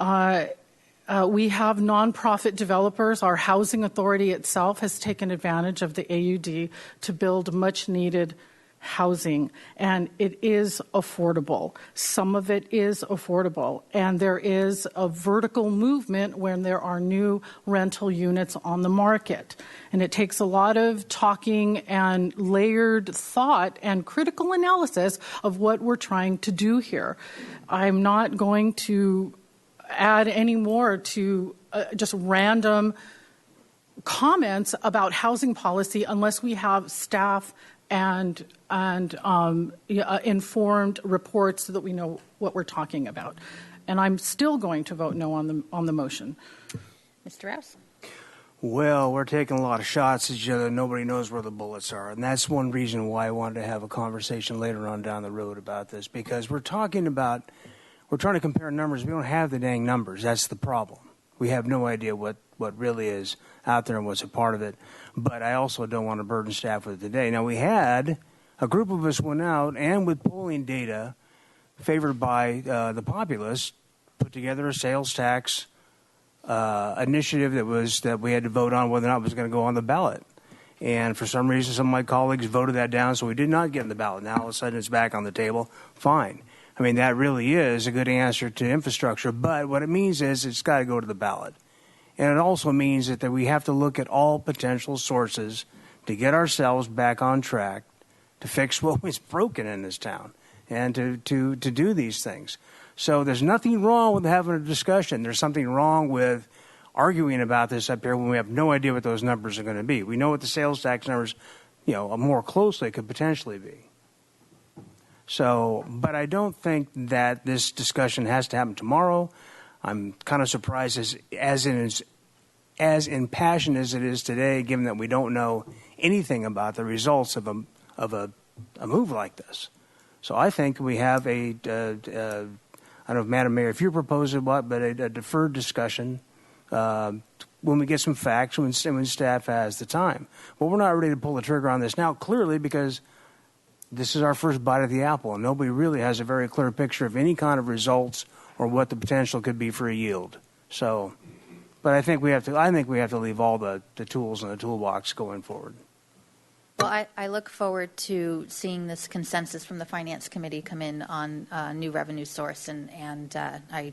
We have nonprofit developers. Our housing authority itself has taken advantage of the AUD to build much-needed housing, and it is affordable. Some of it is affordable, and there is a vertical movement when there are new rental units on the market. And it takes a lot of talking and layered thought and critical analysis of what we're trying to do here. I'm not going to add any more to just random comments about housing policy unless we have staff and informed reports so that we know what we're talking about. And I'm still going to vote no on the motion. Mr. Rouse? Well, we're taking a lot of shots at each other. Nobody knows where the bullets are. And that's one reason why I wanted to have a conversation later on down the road about this, because we're trying to compare numbers. We don't have the dang numbers. That's the problem. We have no idea what really is out there and what's a part of it. But I also don't want to burden staff with it today. Now, we had a group of us went out and with polling data favored by the populace put together a sales tax initiative that we had to vote on whether or not it was going to go on the ballot. And for some reason, some of my colleagues voted that down, so we did not get in the ballot. Now, all of a sudden, it's back on the table. Fine. I mean, that really is a good answer to infrastructure. But what it means is it's got to go to the ballot. And it also means that we have to look at all potential sources to get ourselves back on track to fix what was broken in this town and to do these things. So there's nothing wrong with having a discussion. There's something wrong with arguing about this up here when we have no idea what those numbers are going to be. We know what the sales tax numbers, more closely could potentially be. So, but I don't think that this discussion has to happen tomorrow. I'm kind of surprised as impassioned as it is today, given that we don't know anything about the results of a move like this. So I think we have I don't know, Madam Mayor, if you're proposing what, but a deferred discussion when we get some facts, when staff has the time. But we're not ready to pull the trigger on this now, clearly, because this is our first bite of the apple, and nobody really has a very clear picture of any kind of results or what the potential could be for a yield. So, but I think we have to leave all the tools in the toolbox going forward. Well, I look forward to seeing this consensus from the Finance Committee come in on new revenue source, and I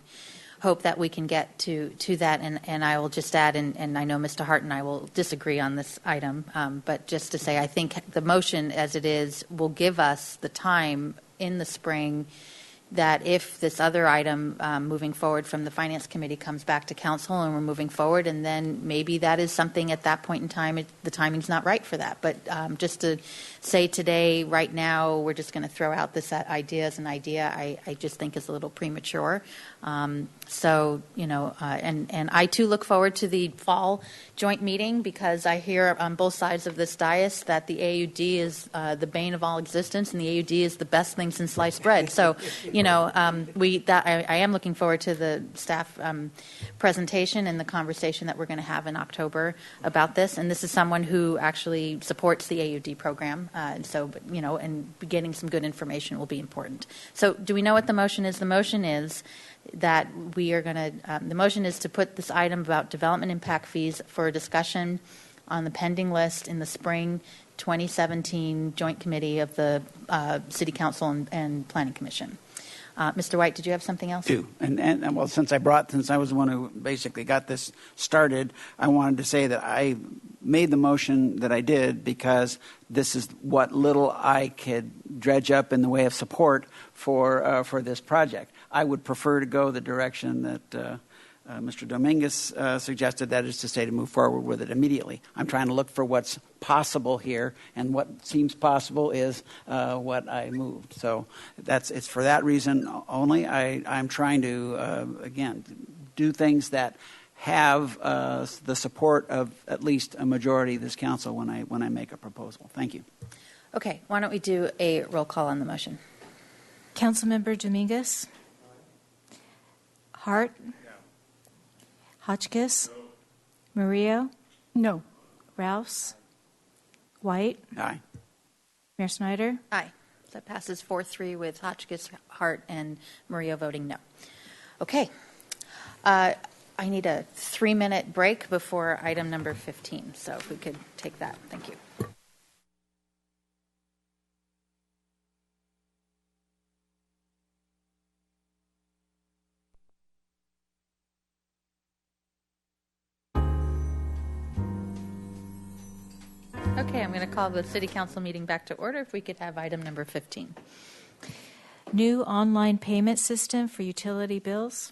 hope that we can get to that. And I will just add, and I know Mr. Hart and I will disagree on this item, but just to say, I think the motion as it is will give us the time in the spring that if this other item moving forward from the Finance Committee comes back to Council and we're moving forward, and then maybe that is something at that point in time, the timing's not right for that. But just to say today, right now, we're just going to throw out this idea as an idea, I just think is a little premature. So, and I too look forward to the fall joint meeting, because I hear on both sides of this dais that the AUD is the bane of all existence, and the AUD is the best thing since sliced bread. So, I am looking forward to the staff presentation and the conversation that we're going to have in October about this. And this is someone who actually supports the AUD program, and so, and getting some good information will be important. So, do we know what the motion is? The motion is that we are going to, the motion is to put this item about development impact fees for a discussion on the pending list in the spring 2017 joint committee of the City Council and Planning Commission. Mr. White, did you have something else? And well, since I was the one who basically got this started, I wanted to say that I made the motion that I did because this is what little I could dredge up in the way of support for this project. I would prefer to go the direction that Mr. Dominguez suggested, that is to say, to move forward with it immediately. I'm trying to look for what's possible here, and what seems possible is what I moved. So it's for that reason only. I'm trying to, again, do things that have the support of at least a majority of this council when I make a proposal. Thank you. Okay, why don't we do a roll call on the motion? Councilmember Dominguez? Hart? No. Hotchkiss? No. Murillo? No. Rouse? White? Aye. Mayor Snyder? Aye. So that passes 4-3 with Hotchkiss, Hart, and Murillo voting no. Okay. I need a 3-minute break before item number 15, so if we could take that. Thank you. Okay, I'm going to call the City Council meeting back to order. If we could have item number 15. New online payment system for utility bills.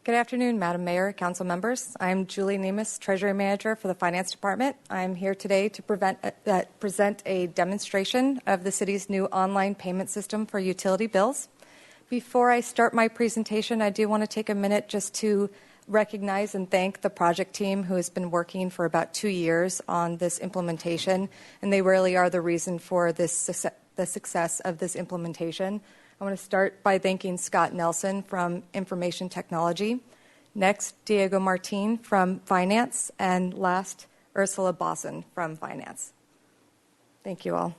Good afternoon, Madam Mayor, Council members. I'm Julie Nemus, Treasury Manager for the Finance Department. I'm here today to present a demonstration of the city's new online payment system for utility bills. Before I start my presentation, I do want to take a minute just to recognize and thank the project team who has been working for about 2 years on this implementation, and they really are the reason for the success of this implementation. I want to start by thanking Scott Nelson from Information Technology, next Diego Martin from Finance, and last Ursula Bosson from Finance. Thank you all.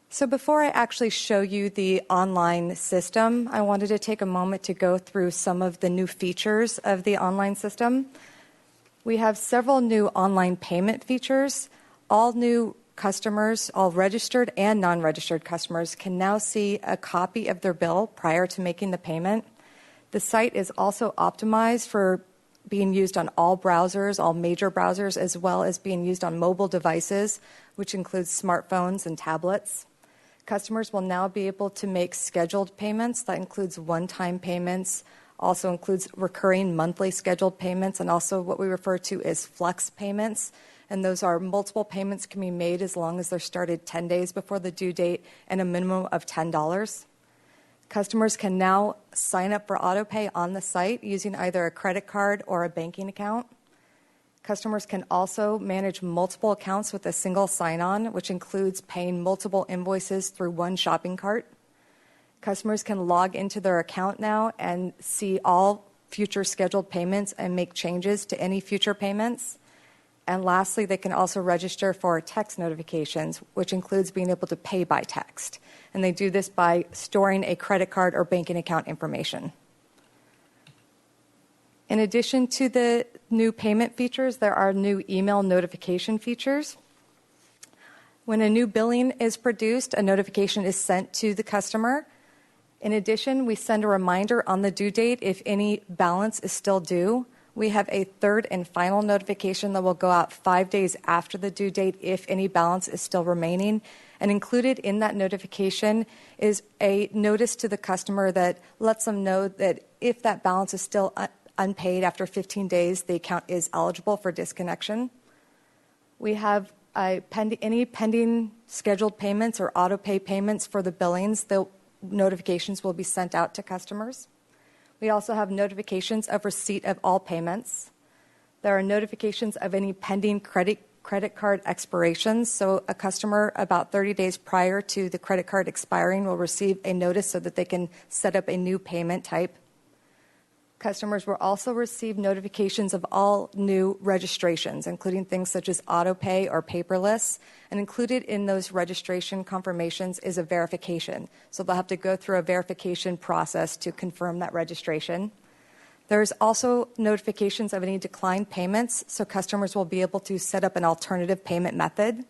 So before I actually show you the online system, I wanted to take a moment to go through some of the new features of the online system. We have several new online payment features. All new customers, all registered and non-registered customers, can now see a copy of their bill prior to making the payment. The site is also optimized for being used on all browsers, all major browsers, as well as being used on mobile devices, which includes smartphones and tablets. Customers will now be able to make scheduled payments. That includes one-time payments, also includes recurring monthly scheduled payments, and also what we refer to as flex payments. And those are multiple payments can be made as long as they're started 10 days before the due date and a minimum of $10. Customers can now sign up for autopay on the site using either a credit card or a banking account. Customers can also manage multiple accounts with a single sign-on, which includes paying multiple invoices through one shopping cart. Customers can log into their account now and see all future scheduled payments and make changes to any future payments. And lastly, they can also register for text notifications, which includes being able to pay by text. And they do this by storing a credit card or banking account information. In addition to the new payment features, there are new email notification features. When a new billing is produced, a notification is sent to the customer. In addition, we send a reminder on the due date if any balance is still due. We have a third and final notification that will go out 5 days after the due date if any balance is still remaining. And included in that notification is a notice to the customer that lets them know that if that balance is still unpaid after 15 days, the account is eligible for disconnection. We have any pending scheduled payments or auto-pay payments for the billings. The notifications will be sent out to customers. We also have notifications of receipt of all payments. There are notifications of any pending credit card expirations. So a customer about 30 days prior to the credit card expiring will receive a notice so that they can set up a new payment type. Customers will also receive notifications of all new registrations, including things such as autopay or paperless. And included in those registration confirmations is a verification. So they'll have to go through a verification process to confirm that registration. There's also notifications of any declined payments, so customers will be able to set up an alternative payment method.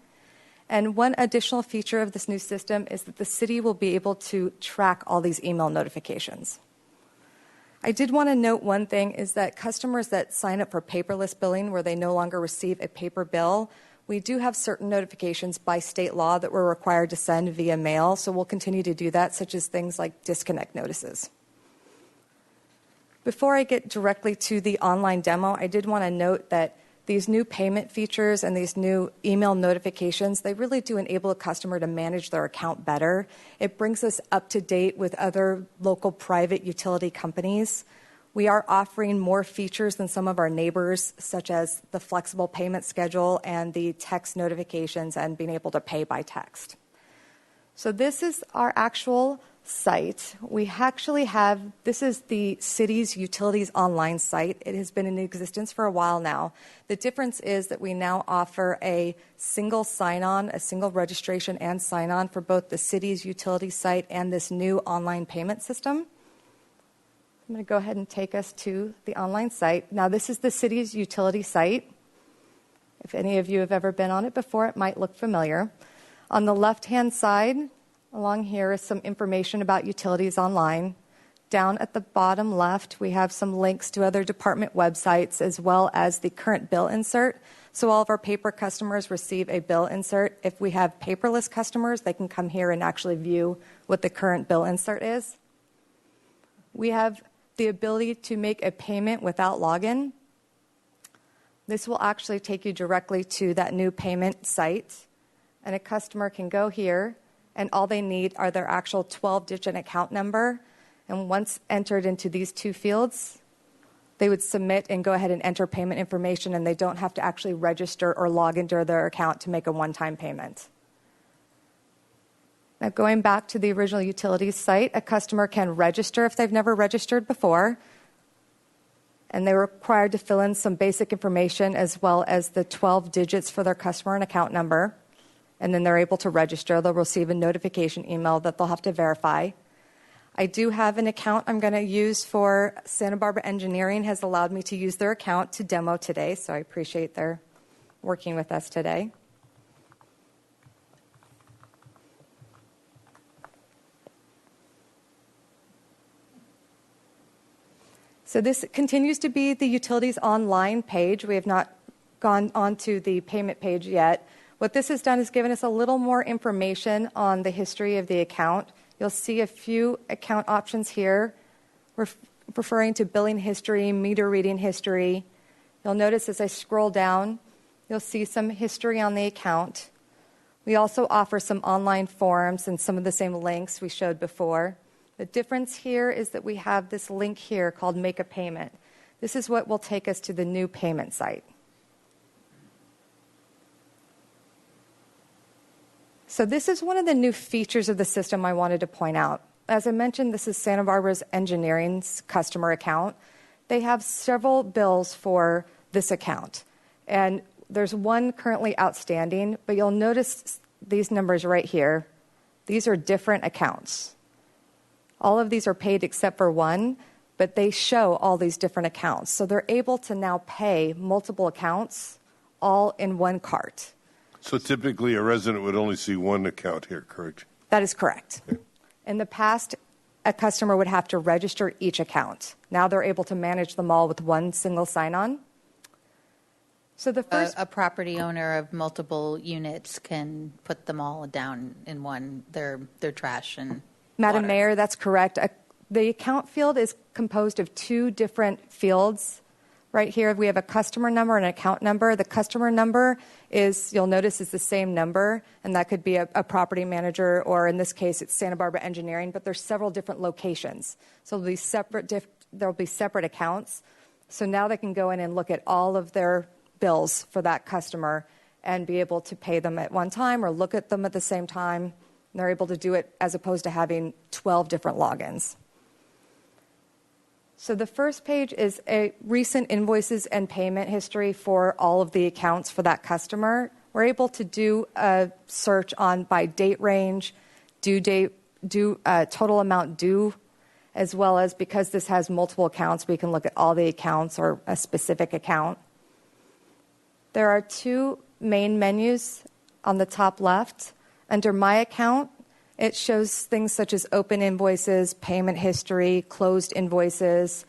And one additional feature of this new system is that the city will be able to track all these email notifications. I did want to note one thing is that customers that sign up for paperless billing where they no longer receive a paper bill, we do have certain notifications by state law that we're required to send via mail, so we'll continue to do that, such as things like disconnect notices. Before I get directly to the online demo, I did want to note that these new payment features and these new email notifications, they really do enable a customer to manage their account better. It brings us up to date with other local private utility companies. We are offering more features than some of our neighbors, such as the flexible payment schedule and the text notifications and being able to pay by text. So this is our actual site. We actually have, this is the city's utilities online site. It has been in existence for a while now. The difference is that we now offer a single sign-on, a single registration and sign-on for both the city's utility site and this new online payment system. I'm going to go ahead and take us to the online site. Now, this is the city's utility site. If any of you have ever been on it before, it might look familiar. On the left-hand side, along here is some information about utilities online. Down at the bottom left, we have some links to other department websites as well as the current bill insert. So all of our paper customers receive a bill insert. If we have paperless customers, they can come here and actually view what the current bill insert is. We have the ability to make a payment without login. This will actually take you directly to that new payment site. And a customer can go here, and all they need are their actual 12-digit account number. And once entered into these two fields, they would submit and go ahead and enter payment information, and they don't have to actually register or log into their account to make a one-time payment. Now, going back to the original utilities site, a customer can register if they've never registered before, and they're required to fill in some basic information as well as the 12 digits for their customer and account number, and then they're able to register. They'll receive a notification email that they'll have to verify. I do have an account I'm going to use for Santa Barbara Engineering has allowed me to use their account to demo today, so I appreciate their working with us today. So this continues to be the utilities online page. We have not gone onto the payment page yet. What this has done is given us a little more information on the history of the account. You'll see a few account options here referring to billing history, meter reading history. You'll notice as I scroll down, you'll see some history on the account. We also offer some online forms and some of the same links we showed before. The difference here is that we have this link here called Make a Payment. This is what will take us to the new payment site. So this is one of the new features of the system I wanted to point out. As I mentioned, this is Santa Barbara's Engineering's customer account. They have several bills for this account. And there's one currently outstanding, but you'll notice these numbers right here. These are different accounts. All of these are paid except for one, but they show all these different accounts. So they're able to now pay multiple accounts all in one cart. So typically a resident would only see one account here, correct? That is correct. In the past, a customer would have to register each account. Now they're able to manage them all with one single sign-on. So the first, a property owner of multiple units can put them all down in one, their trash and Madam water. Mayor, that's correct. The account field is composed of two different fields. Right here, we have a customer number and an account number. The customer number is, you'll notice, is the same number, and that could be a property manager, or in this case, it's Santa Barbara Engineering, but there's several different locations. So there'll be separate accounts. So now they can go in and look at all of their bills for that customer and be able to pay them at one time or look at them at the same time. And they're able to do it as opposed to having 12 different logins. So the first page is a recent invoices and payment history for all of the accounts for that customer. We're able to do a search on by date range, due date, total amount due, as well as because this has multiple accounts, we can look at all the accounts or a specific account. There are two main menus on the top left. Under My Account, it shows things such as open invoices, payment history, closed invoices.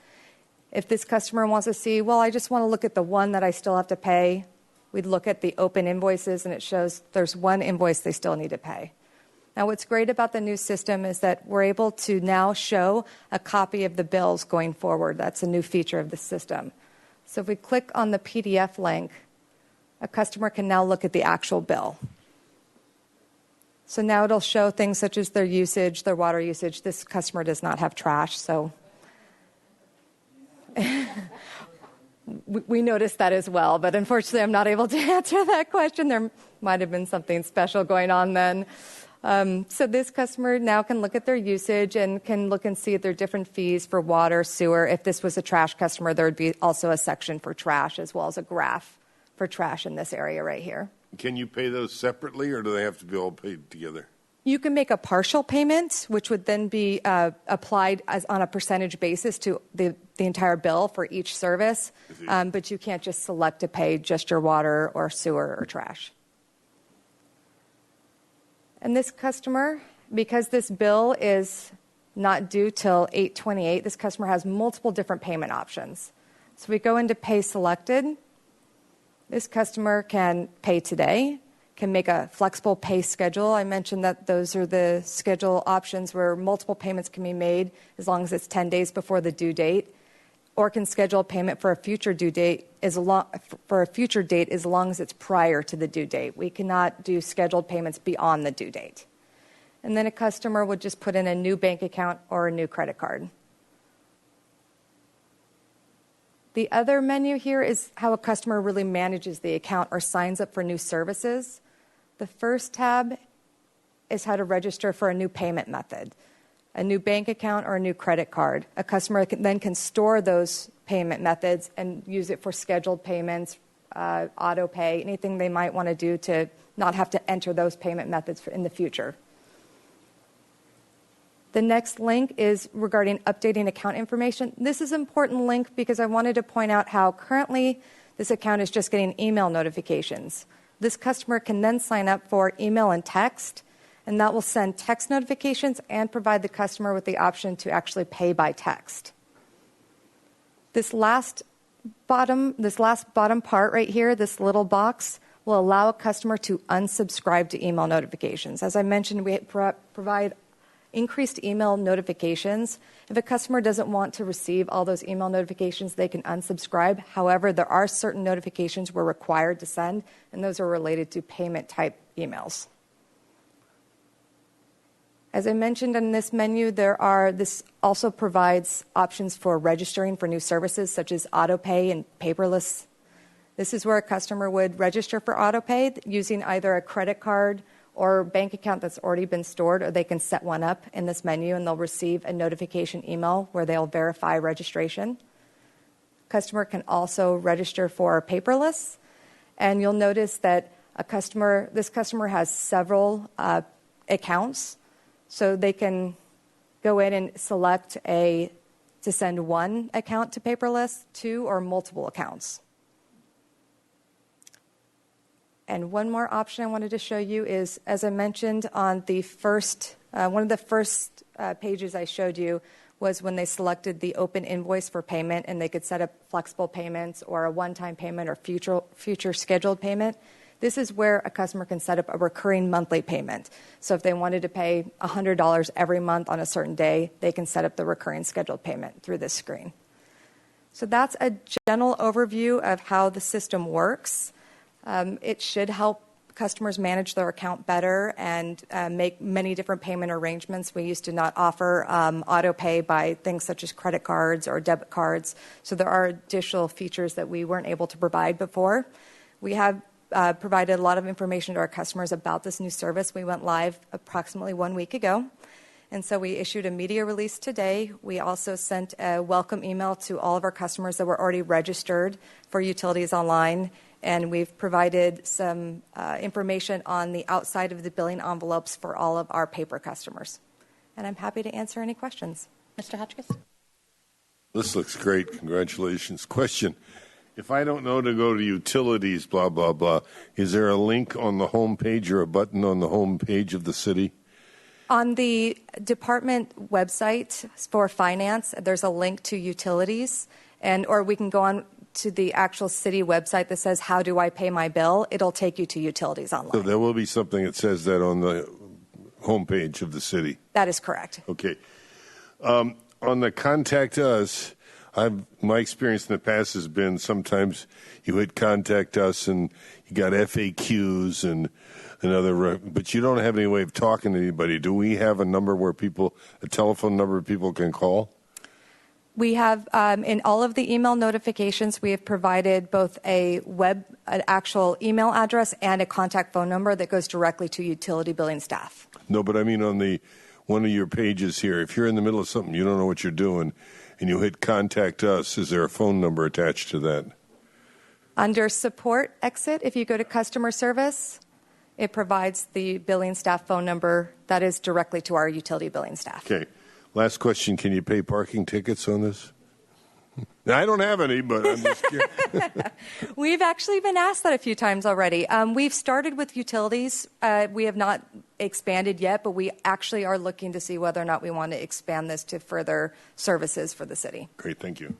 If this customer wants to see, well, I just want to look at the one that I still have to pay, we'd look at the open invoices, and it shows there's one invoice they still need to pay. Now, what's great about the new system is that we're able to now show a copy of the bills going forward. That's a new feature of the system. So if we click on the PDF link, a customer can now look at the actual bill. So now it'll show things such as their usage, their water usage. This customer does not have trash, so we noticed that as well. But unfortunately, I'm not able to answer that question. There might have been something special going on then. So this customer now can look at their usage and can look and see their different fees for water, sewer. If this was a trash customer, there would be also a section for trash as well as a graph for trash in this area right here. Can you pay those separately, or do they have to be all paid together? You can make a partial payment, which would then be applied as on a percentage basis to the entire bill for each service, but you can't just select to pay just your water or sewer or trash. And this customer, because this bill is not due till 8/28, this customer has multiple different payment options. So we go into Pay Selected. This customer can pay today, can make a flexible pay schedule. I mentioned that those are the schedule options where multiple payments can be made as long as it's 10 days before the due date, or can schedule a payment for a future due date as long as it's prior to the due date. We cannot do scheduled payments beyond the due date. And then a customer would just put in a new bank account or a new credit card. The other menu here is how a customer really manages the account or signs up for new services. The first tab is how to register for a new payment method, a new bank account or a new credit card. A customer then can store those payment methods and use it for scheduled payments, auto pay, anything they might want to do to not have to enter those payment methods in the future. The next link is regarding updating account information. This is an important link because I wanted to point out how currently this account is just getting email notifications. This customer can then sign up for email and text, and that will send text notifications and provide the customer with the option to actually pay by text. This last bottom part right here, this little box, will allow a customer to unsubscribe to email notifications. As I mentioned, we provide increased email notifications. If a customer doesn't want to receive all those email notifications, they can unsubscribe. However, there are certain notifications we're required to send, and those are related to payment type emails. As I mentioned in this menu, this also provides options for registering for new services such as autopay and paperless. This is where a customer would register for autopay using either a credit card or bank account that's already been stored, or they can set one up in this menu and they'll receive a notification email where they'll verify registration. Customer can also register for paperless, and you'll notice that this customer has several accounts, so they can go in and select to send one account to paperless, two or multiple accounts. And one more option I wanted to show you is, as I mentioned on the one of the first pages I showed you was when they selected the open invoice for payment, and they could set up flexible payments or a one-time payment or future scheduled payment. This is where a customer can set up a recurring monthly payment. So if they wanted to pay $100 every month on a certain day, they can set up the recurring scheduled payment through this screen. So that's a general overview of how the system works. It should help customers manage their account better and make many different payment arrangements. We used to not offer auto pay by things such as credit cards or debit cards. So there are additional features that we weren't able to provide before. We have provided a lot of information to our customers about this new service. We went live approximately 1 week ago. And so we issued a media release today. We also sent a welcome email to all of our customers that were already registered for Utilities Online. And we've provided some information on the outside of the billing envelopes for all of our paper customers. And I'm happy to answer any questions. Mr. Hotchkiss? This looks great. Congratulations. Question. If I don't know to go to utilities, blah, blah, blah, is there a link on the home page or a button on the home page of the city? On the department website for finance, there's a link to utilities, or we can go on to the actual city website that says, how do I pay my bill? It'll take you to Utilities Online. So there will be something that says that on the homepage of the city? That is correct. Okay. On the Contact Us, my experience in the past has been sometimes you hit Contact Us and you got FAQs and another, but you don't have any way of talking to anybody. Do we have a telephone number people can call? We have, in all of the email notifications, we have provided both an actual email address and a contact phone number that goes directly to utility billing staff. No, but I mean on one of your pages here, if you're in the middle of something, you don't know what you're doing, and you hit Contact Us, is there a phone number attached to that? Under Support exit, if you go to Customer Service, it provides the billing staff phone number that is directly to our utility billing staff. Okay. Last question, can you pay parking tickets on this? I don't have any, but I'm just curious. We've actually been asked that a few times already. We've started with utilities. We have not expanded yet, but we actually are looking to see whether or not we want to expand this to further services for the city. Great, thank you.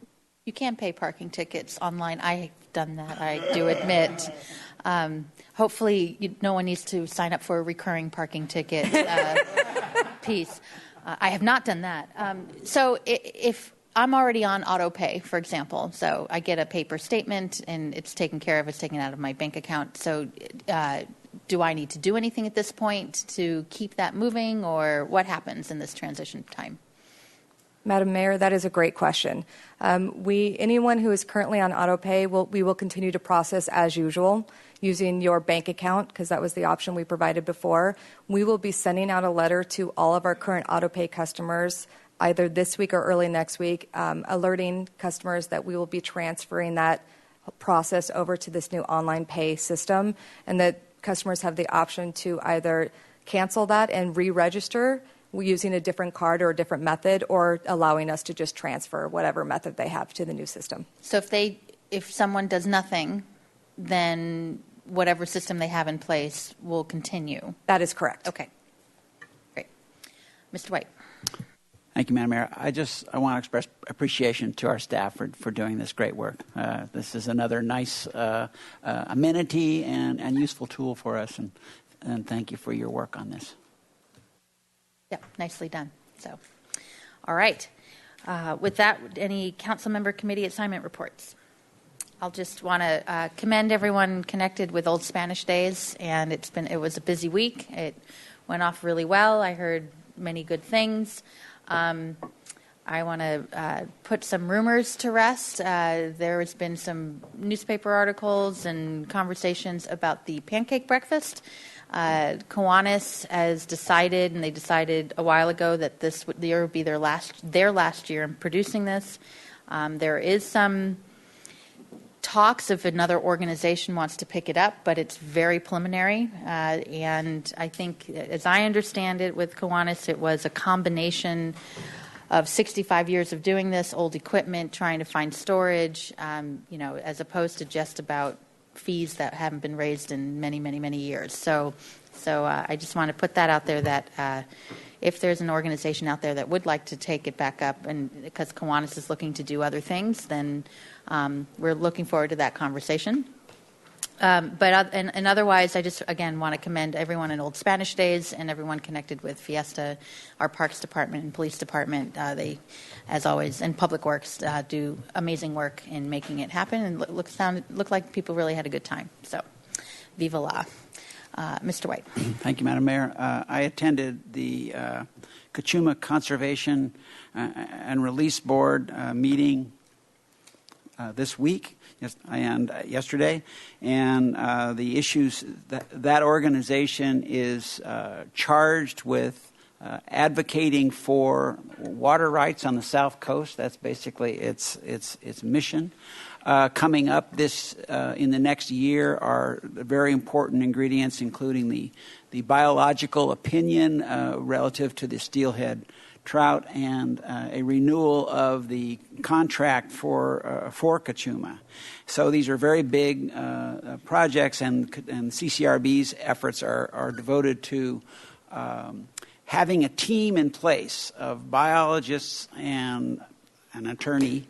You can pay parking tickets online. I've done that, I do admit. Hopefully, no one needs to sign up for a recurring parking ticket piece. I have not done that. So if I'm already on auto pay, for example, so I get a paper statement and it's taken care of, it's taken out of my bank account. So do I need to do anything at this point to keep that moving, or what happens in this transition time? Madam Mayor, that is a great question. Anyone who is currently on auto pay, we will continue to process as usual using your bank account, because that was the option we provided before. We will be sending out a letter to all of our current auto pay customers either this week or early next week, alerting customers that we will be transferring that process over to this new online pay system, and that customers have the option to either cancel that and re-register using a different card or a different method, or allowing us to just transfer whatever method they have to the new system. So if someone does nothing, then whatever system they have in place will continue? That is correct. Okay. Great. Mr. White. Thank you, Madam Mayor. I want to express appreciation to our staff for doing this great work. This is another nice amenity and useful tool for us, and thank you for your work on this. Yeah, nicely done. So, all right. With that, any council member committee assignment reports? I'll just want to commend everyone connected with Old Spanish Days, and it was a busy week. It went off really well. I heard many good things. I want to put some rumors to rest. There has been some newspaper articles and conversations about the pancake breakfast. Kiwanis has decided, and they decided a while ago, that this year would be their last year in producing this. There is some talks if another organization wants to pick it up, but it's very preliminary. And I think, as I understand it, with Kiwanis, it was a combination of 65 years of doing this, old equipment, trying to find storage, as opposed to just about fees that haven't been raised in many, many, many years. So I just want to put that out there, that if there's an organization out there that would like to take it back up, and because Kiwanis is looking to do other things, then we're looking forward to that conversation. But otherwise, I just, again, want to commend everyone in Old Spanish Days and everyone connected with Fiesta, our Parks Department and Police Department. They, as always, and Public Works do amazing work in making it happen, and look like people really had a good time. So, viva la. Mr. White. Thank you, Madam Mayor. I attended the Kachuma Conservation and Release Board meeting this week and yesterday, and the issues that organization is charged with advocating for water rights on the South Coast. That's basically its mission. Coming up in the next year are very important ingredients, including the biological opinion relative to the steelhead trout, and a renewal of the contract for Kachuma. So these are very big projects, and CCRB's efforts are devoted to having a team in place of biologists and an attorney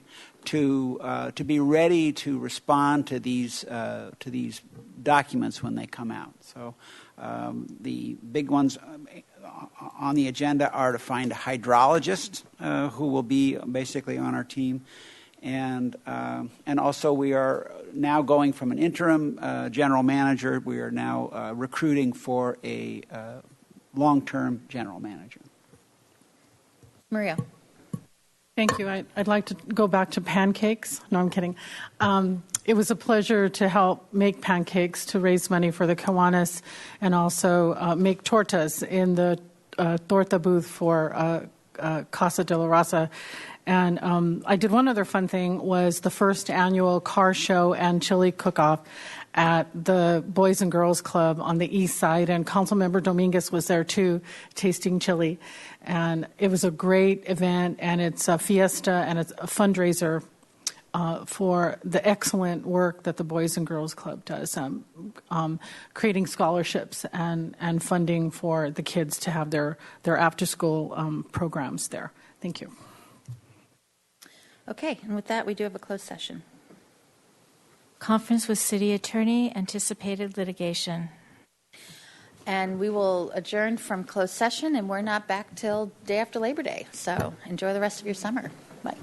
to be ready to respond to these documents when they come out. So the big ones on the agenda are to find a hydrologist who will be basically on our team, and also we are now going from an interim general manager. We are now recruiting for a long-term general manager. Maria. Thank you. I'd like to go back to pancakes. No, I'm kidding. It was a pleasure to help make pancakes to raise money for the Kiwanis, and also make tortas in the torta booth for Casa de la Raza. And I did one other fun thing, was the first annual car show and chili cook-off at the Boys and Girls Club on the east side, and Councilmember Dominguez was there too, tasting chili. And it was a great event, and it's a fiesta and it's a fundraiser for the excellent work that the Boys and Girls Club does, creating scholarships and funding for the kids to have their after-school programs there. Thank you. Okay, and with that, we do have a closed session. Conference with City Attorney, anticipated litigation. And we will adjourn from closed session, and we're not back till day after Labor Day. So enjoy the rest of your summer. Bye.